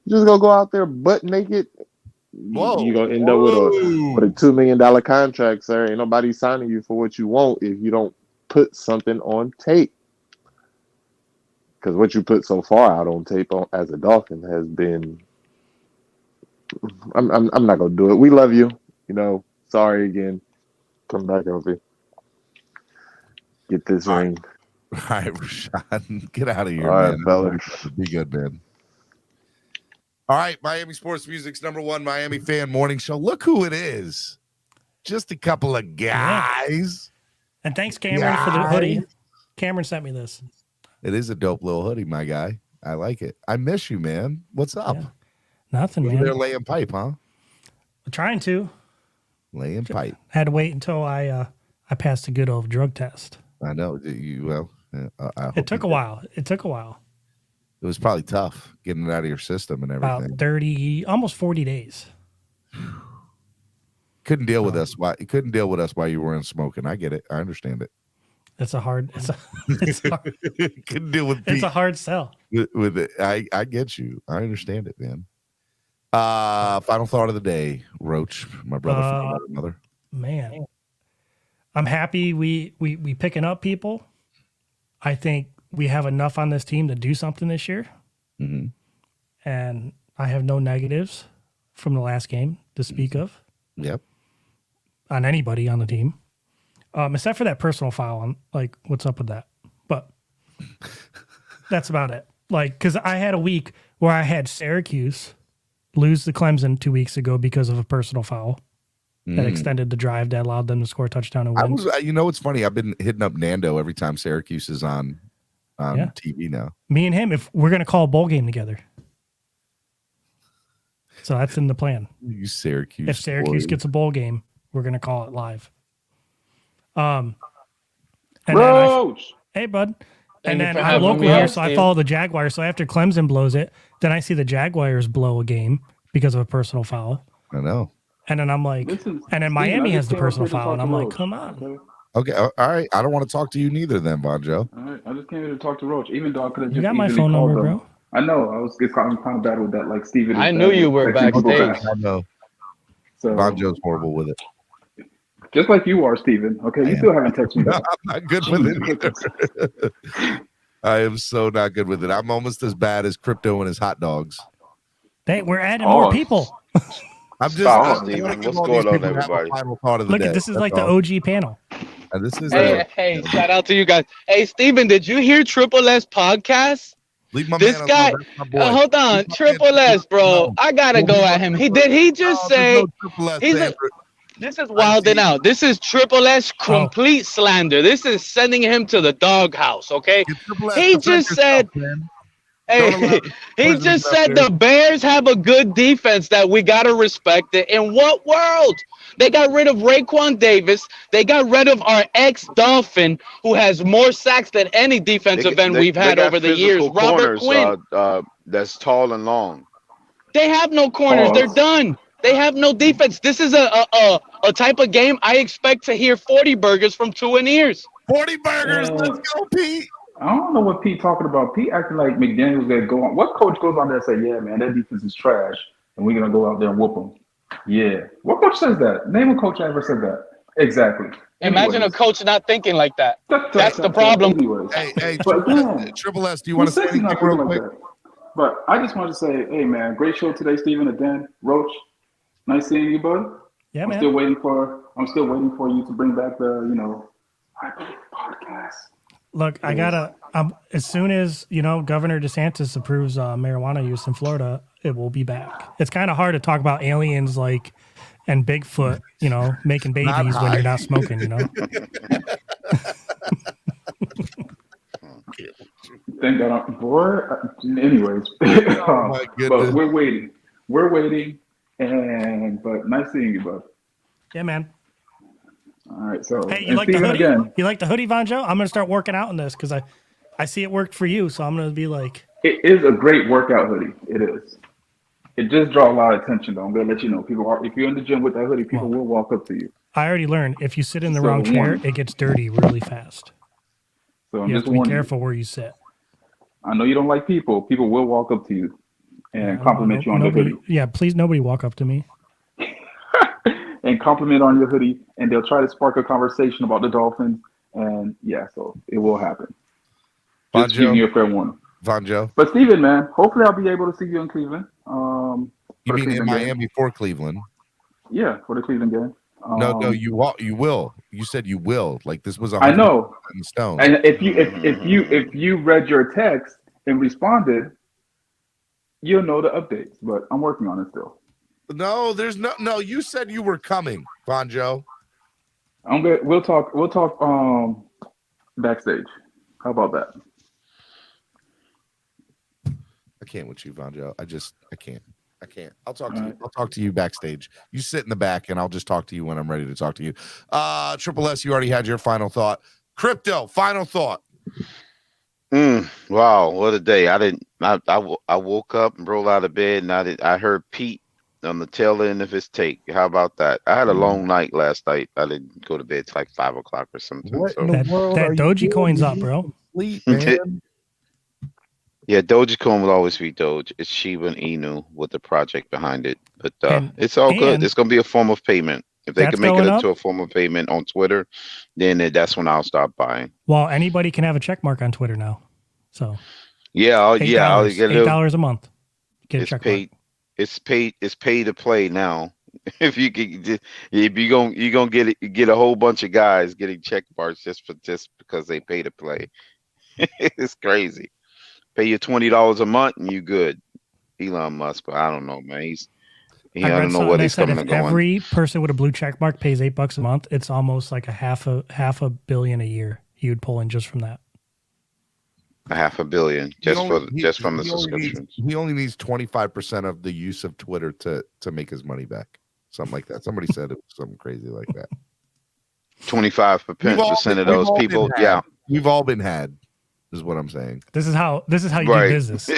You just going to go out there butt naked. Whoa. You're going to end up with a $2 million contract, sir. Ain't nobody signing you for what you want if you don't put something on tape. Because what you put so far out on tape as a Dolphin has been. I'm not gonna do it. We love you. Sorry again. Come back, healthy. Get this ring. All right, Rashad, get out of here, All right, man. fellas. Be good, man. All right, Miami Sports Music's #1 Miami fan morning show. Look who it is. Just a couple of guys. And thanks, Cameron, for the hoodie. Cameron sent me this. It is a dope little hoodie, my guy. I like it. I miss you, man. What's up? Yeah. Nothing, You're man. there laying pipe, huh? I'm trying to. Laying pipe. I had to wait until I passed a good old drug test. I know. It took a while. It was probably tough getting it out of your system and everything. About 30, almost 40 days. Couldn't deal with us. Why you couldn't deal with us while you weren't smoking? I get it. I understand it. It's a hard. It's hard. Couldn't deal with Pete. It's a hard sell. with it. I get you. I understand it, man. Final thought of the day, Roach, my brother from another mother. Man, I'm happy we picking up people. I think we have enough on this team to do something this year. Mm-hmm. And I have no negatives from the last game to speak of. Yep. On anybody on the team. Except for that personal foul. I'm like, what's up with that? But that's about it. Like, because I had a week where I had Syracuse lose to Clemson 2 weeks ago because of a personal foul that extended the drive that allowed them to score a touchdown and win. It's funny. I've been hitting up Nando every time Syracuse is on TV now. Me and him, if we're going to call a bowl game together. So that's in the plan. You Syracuse. If Syracuse gets a bowl game, we're going to call it live. And Roach! Hey, bud. And then I'm local here, so I follow the Jaguars. So after Clemson blows it, then I see the Jaguars blow a game because of a personal foul. I know. And then I'm like, and then Miami has the personal foul, and I'm like, come on. Okay, all right. I don't want to talk to you neither, then, Vonjo. All right, I just came here to talk to Roach, even though I could have just You got my easily phone called number, them. bro. I know. I'm kind of bad with that. Like Steven. I knew you were backstage. I know. So Vonjo's horrible with it. Just like you are, Steven. Okay, you still haven't texted me back. I'm not good with it either. I am so not good with it. I'm almost as bad as Crypto and his hot dogs. Hey, we're adding more people. I'm just. What's going on, everybody? Look at this is like the OG panel. And this is Hey, shout out to you guys. Hey, Steven, did you hear Triple S podcast? Leave my This man guy, alone. That's my boy. hold on, Triple S, bro. I gotta go at him. He just say this is WildNOut. This is Triple S complete slander. This is sending him to the doghouse. Okay, he just said. Hey, he just said the Bears have a good defense that we gotta respect it. In what world? They got rid of Raekwon Davis. They got rid of our ex-Dolphin, who has more sacks than any defensive end we've had over the years. Robert Quinn. That's tall and long. They have no corners. They're done. They have no defense. This is a type of game I expect to hear 40 burgers from Tua and Ears. 40 burgers. Let's go, Pete. I don't know what Pete talking about. Pete acting like McDaniel's gonna go on. What coach goes on there and say, "Yeah, man, that defense is trash, and we're gonna go out there and whoop them"? Yeah. What coach says that? Name a coach that ever said that. Exactly. Imagine a coach not thinking like that. That's the problem. Hey, But Triple S, do you want to say anything real quick? But I just wanted to say, hey, man, great show today, Steven and Dan. Roach, nice seeing you, bud. Yeah, I'm man. still waiting for you to bring back the, hyperbolic podcast. Look, I gotta. As soon as Governor DeSantis approves marijuana use in Florida, it will be back. It's kind of hard to talk about aliens and Bigfoot, making babies when you're not smoking. Thank God, boy. Anyways, Oh, my goodness. but we're waiting. But nice seeing you, bud. Yeah, man. All right, so Hey, you and like the Steven hoodie? again. You like the hoodie, Vonjo? I'm gonna start working out in this because I see it worked for you, so I'm gonna be like. It is a great workout hoodie. It is. It just draws a lot of attention, though. I'm gonna let you know. If you're in the gym with that hoodie, people will walk up to you. I already learned if you sit in the So wrong chair, warning. it gets dirty really fast. So I'm You have just to be warning you. careful where you sit. I know you don't like people. People will walk up to you and compliment you on your Nobody, hoodie. yeah, please, nobody walk up to me. And compliment on your hoodie, and they'll try to spark a conversation about the Dolphins. And yeah, so it will happen. Just giving you a fair warning. Vonjo. But Steven, man, hopefully I'll be able to see you in Cleveland. You for the mean in Cleveland game. Miami for Cleveland? Yeah, for the Cleveland game. No, you will. You said you will. Like this was I know. in stone. And if you read your text and responded, you'll know the updates. But I'm working on it still. No, there's no. You said you were coming, Vonjo. I'm good. We'll talk backstage. How about that? I can't with you, Vonjo. I can't. I'll talk to you. I'll talk to you backstage. You sit in the back, and I'll just talk to you when I'm ready to talk to you. Triple S, you already had your final thought. Crypto, final thought. Wow, what a day! I woke up and rolled out of bed, and I heard Pete on the tail end of his take. How about that? I had a long night last night. I didn't go to bed till like 5 o'clock or something. What so. in the world That are you Doji doing? coin's You up, need bro. to sleep, man. Yeah, Dogecoin will always be Doge. It's Shiba and Inu with the project behind it. But it's all good. It's going to be a form of payment. If they That's can make it going into up? a form of payment on Twitter, then that's when I'll start buying. Well, anybody can have a check mark on Twitter now. So Yeah, I'll get a little. $8 a month. Get a It's check paid. It's pay to play now. If you can, if you're gonna get a whole bunch of guys getting check marks just because they pay to play. It's crazy. Pay you $20 a month and you good. Elon Musk, but I don't know, man. I I read don't know something where that he's said coming if and going. every person with a blue check mark pays $8 a month, it's almost like a half a billion a year he would pull in just from that. $500 million just from the he subscriptions. He only needs 25% of the use of Twitter to make his money back. Something like that. Somebody said it was something crazy like that. 25% of those people, yeah. We've all been had, is what I'm saying. This is how you Right. do business.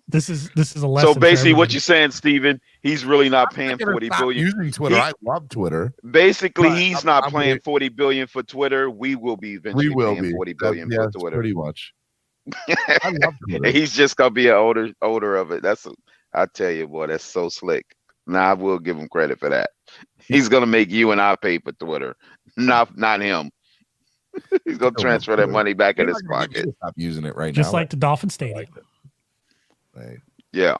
This is a lesson. So basically, for what everybody. you're saying, Steven, he's really not paying gonna 40 stop billion. using Twitter. I love Twitter. Basically, But he's I'm not paying with- 40 billion for Twitter. We will be eventually paying 40 billion for That's Twitter. pretty much. I love Twitter. And he's just gonna be an older of it. I tell you, boy, that's so slick. Now I will give him credit for that. He's gonna make you and I pay for Twitter, not him. He's gonna transfer that money back in his pocket. Stop using it right Just now. like the Dolphin Stadium. Yeah.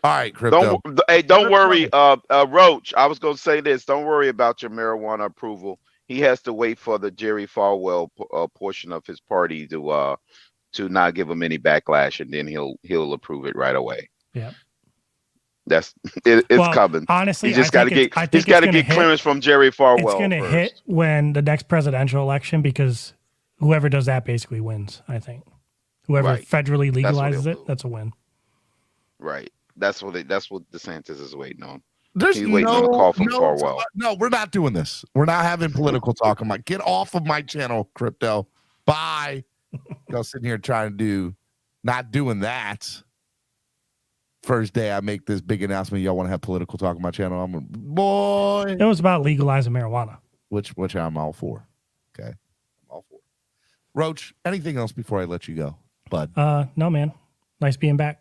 All right, Crypto. Don't worry, Roach. I was gonna say this. Don't worry about your marijuana approval. He has to wait for the Jerry Falwell portion of his party to not give him any backlash, and then he'll approve it right away. Yeah. It's Well, coming. honestly, he just I got to think get it's gonna hit- clearance from Jerry Falwell. It's going to first. hit when the next presidential election, because whoever does that basically wins. I think whoever Right. federally That's what legalizes he'll it, that's a win. Right. That's what DeSantis is waiting on. There's He's waiting on a call from Falwell. No, we're not doing this. We're not having political talk. I'm like, get off of my channel, Crypto. Bye. Y'all sitting here trying to not doing that. First day I make this big announcement, y'all want to have political talk on my channel. I'm a boy. It was about legalizing marijuana. Which I'm all for. Okay. I'm all for. Roach, anything else before I let you go, bud? No, man. Nice being back.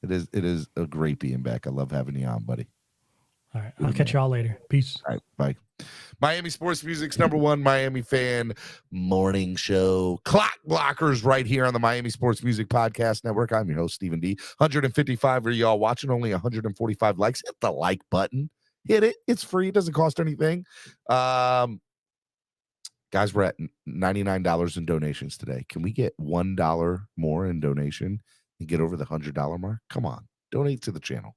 It is a great being back. I love having you on, buddy. All right. I'll catch y'all later. Peace. All right. Bye. Miami Sports Music's #1 Miami fan morning show. Clock Blockers right here on the Miami Sports Music Podcast Network. I'm your host, Stephen D. 155 of y'all watching, only 145 likes. Hit the like button. Hit it. It's free. It doesn't cost anything. Guys, we're at $99 in donations today. Can we get $1 more in donation and get over the $100 mark? Come on. Donate to the channel.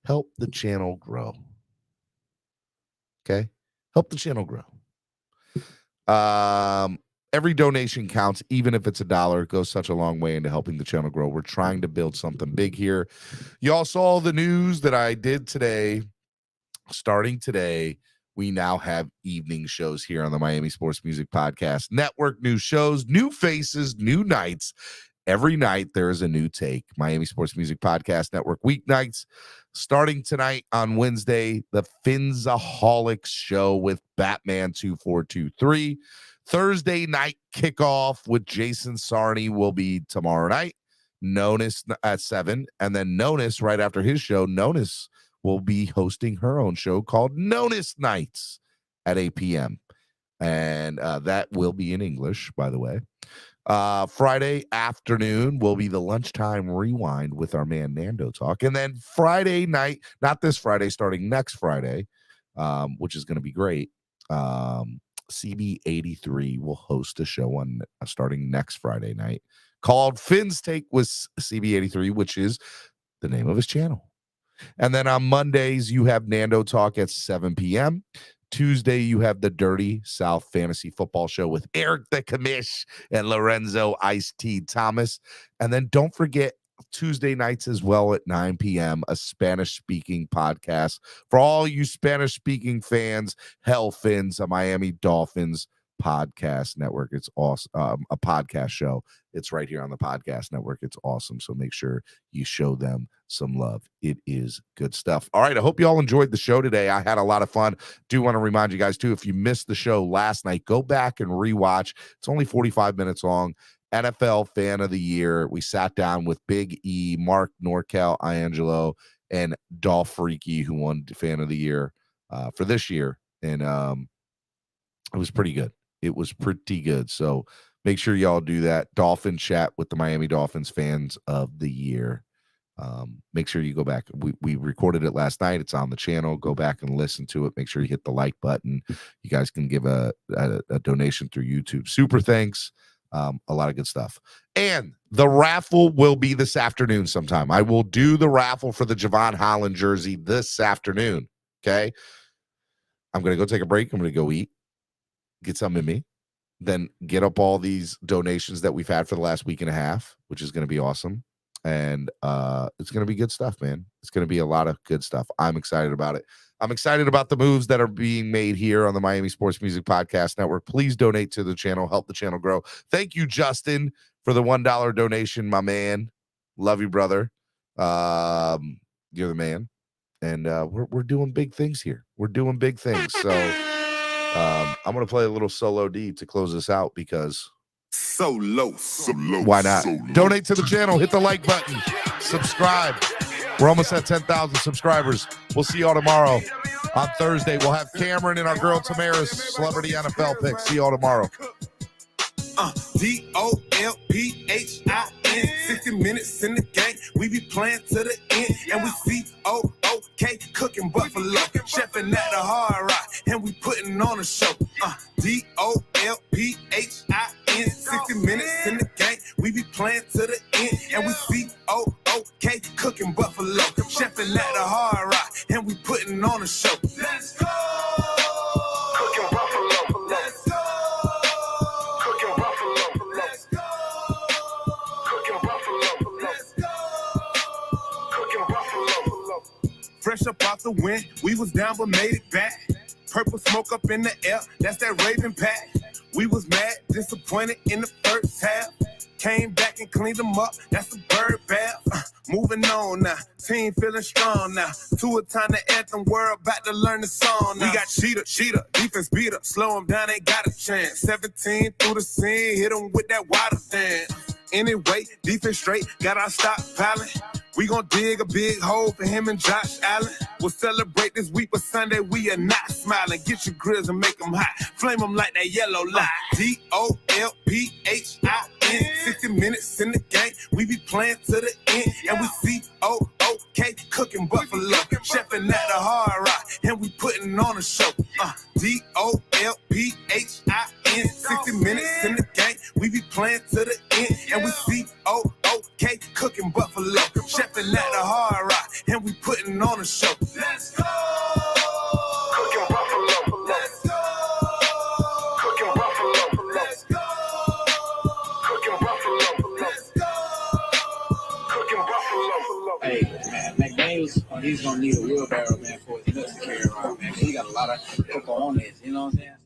Help the channel grow. Okay? Help the channel grow. Every donation counts, even if it's $1. It goes such a long way into helping the channel grow. We're trying to build something big here. Y'all saw the news that I did today. Starting today, we now have evening shows here on the Miami Sports Music Podcast Network. New shows, new faces, new nights. Every night there is a new take. Miami Sports Music Podcast Network weeknights. Starting tonight on Wednesday, the Finzaholics show with Batman 2423. Thursday night kickoff with Jason Sarney will be tomorrow night. Nonis at 7. And then Nonis, right after his show, Nonis will be hosting her own show called Nonis Nights at 8 p.m. And that will be in English, by the way. Friday afternoon will be the lunchtime rewind with our man Nando Talk. And then Friday night, not this Friday, starting next Friday, which is going to be great. CB83 will host a show on starting next Friday night called Finn's Take with CB83, which is the name of his channel. And then on Mondays, you have Nando Talk at 7 p.m. Tuesday, you have the Dirty South Fantasy Football Show with Eric the Commish and Lorenzo Ice-T Thomas. And then don't forget Tuesday nights as well at 9 p.m., a Spanish-speaking podcast. For all you Spanish-speaking fans, Hell Fins, a Miami Dolphins podcast network. It's awesome. A podcast show. It's right here on the podcast network. It's awesome. So make sure you show them some love. It is good stuff. All right. I hope you all enjoyed the show today. I had a lot of fun. Do want to remind you guys too, if you missed the show last night, go back and rewatch. It's only 45 minutes long. NFL Fan of the Year. We sat down with Big E, Mark Norcal, Iangelo, and Dolph Freaky, who won Fan of the Year for this year. And it was pretty good. It was pretty good. So make sure y'all do that. Dolphin chat with the Miami Dolphins Fans of the Year. Make sure you go back. We recorded it last night. It's on the channel. Go back and listen to it. Make sure you hit the like button. You guys can give a donation through YouTube. Super thanks. A lot of good stuff. And the raffle will be this afternoon sometime. I will do the raffle for the Javon Holland jersey this afternoon. Okay. I'm going to go take a break. I'm going to go eat, get something in me, then get up all these donations that we've had for the last week and a half, which is going to be awesome. And it's going to be good stuff, man. It's going to be a lot of good stuff. I'm excited about it. I'm excited about the moves that are being made here on the Miami Sports Music Podcast Network. Please donate to the channel. Help the channel grow. Thank you, Justin, for the $1 donation, my man. Love you, brother. You're the man. And we're doing big things here. We're doing big things. So I'm going to play a little solo D to close this out because why not? Donate to the channel. Hit the like button. Subscribe. We're almost at 10,000 subscribers. We'll see y'all tomorrow. On Thursday, we'll have Cameron and our girl Tamara's celebrity NFL picks. See y'all tomorrow. DOLPHIN, 60 minutes in the game. We be playing to the end, and we COOK cooking buffalo, chefing at the Hard Rock, and we putting on a show. DOLPHIN, 60 minutes in the game. We be playing to the end, and we COOK cooking buffalo, chefing at the Hard Rock, and we putting on a show. Let's go. Cooking buffalo. Let's go. Cooking buffalo. Let's go. Cooking buffalo. Let's go. Cooking buffalo. Fresh up off the wind, we was down but made it back. Purple smoke up in the air, that's that Raven pack. We was mad, disappointed in the first half. Came back and cleaned them up, that's a bird bath. Moving on now, team feeling strong now. Tua time to anthem, we're about to learn the song now. We got cheater, defense beater. Slow them down, ain't got a chance. 17 through the scene, hit them with that water dance. Anyway, defense straight, got our stock piling. We gon' dig a big hole for him and Josh Allen. We'll celebrate this week, but Sunday we are not smiling. Get your grills and make them hot. Flame them like that yellow light. DOLPHIN, 60 minutes in the game. We be playing to the end, and we COOK cooking buffalo, chefing at the Hard Rock, and we putting on a show. DOLPHIN, 60 minutes in the game. We be playing to the end, and we COOK cooking buffalo, chefing at the Hard Rock, and we putting on a show. Let's go. Cooking buffalo. Let's go. Cooking buffalo. Let's go. Cooking buffalo. Let's go. Cooking buffalo. Hey, man, McDaniel's, he's gonna need a wheelbarrow, man, for his nuts to carry around, man. He got a lot of cocoa on this, you know what I'm saying?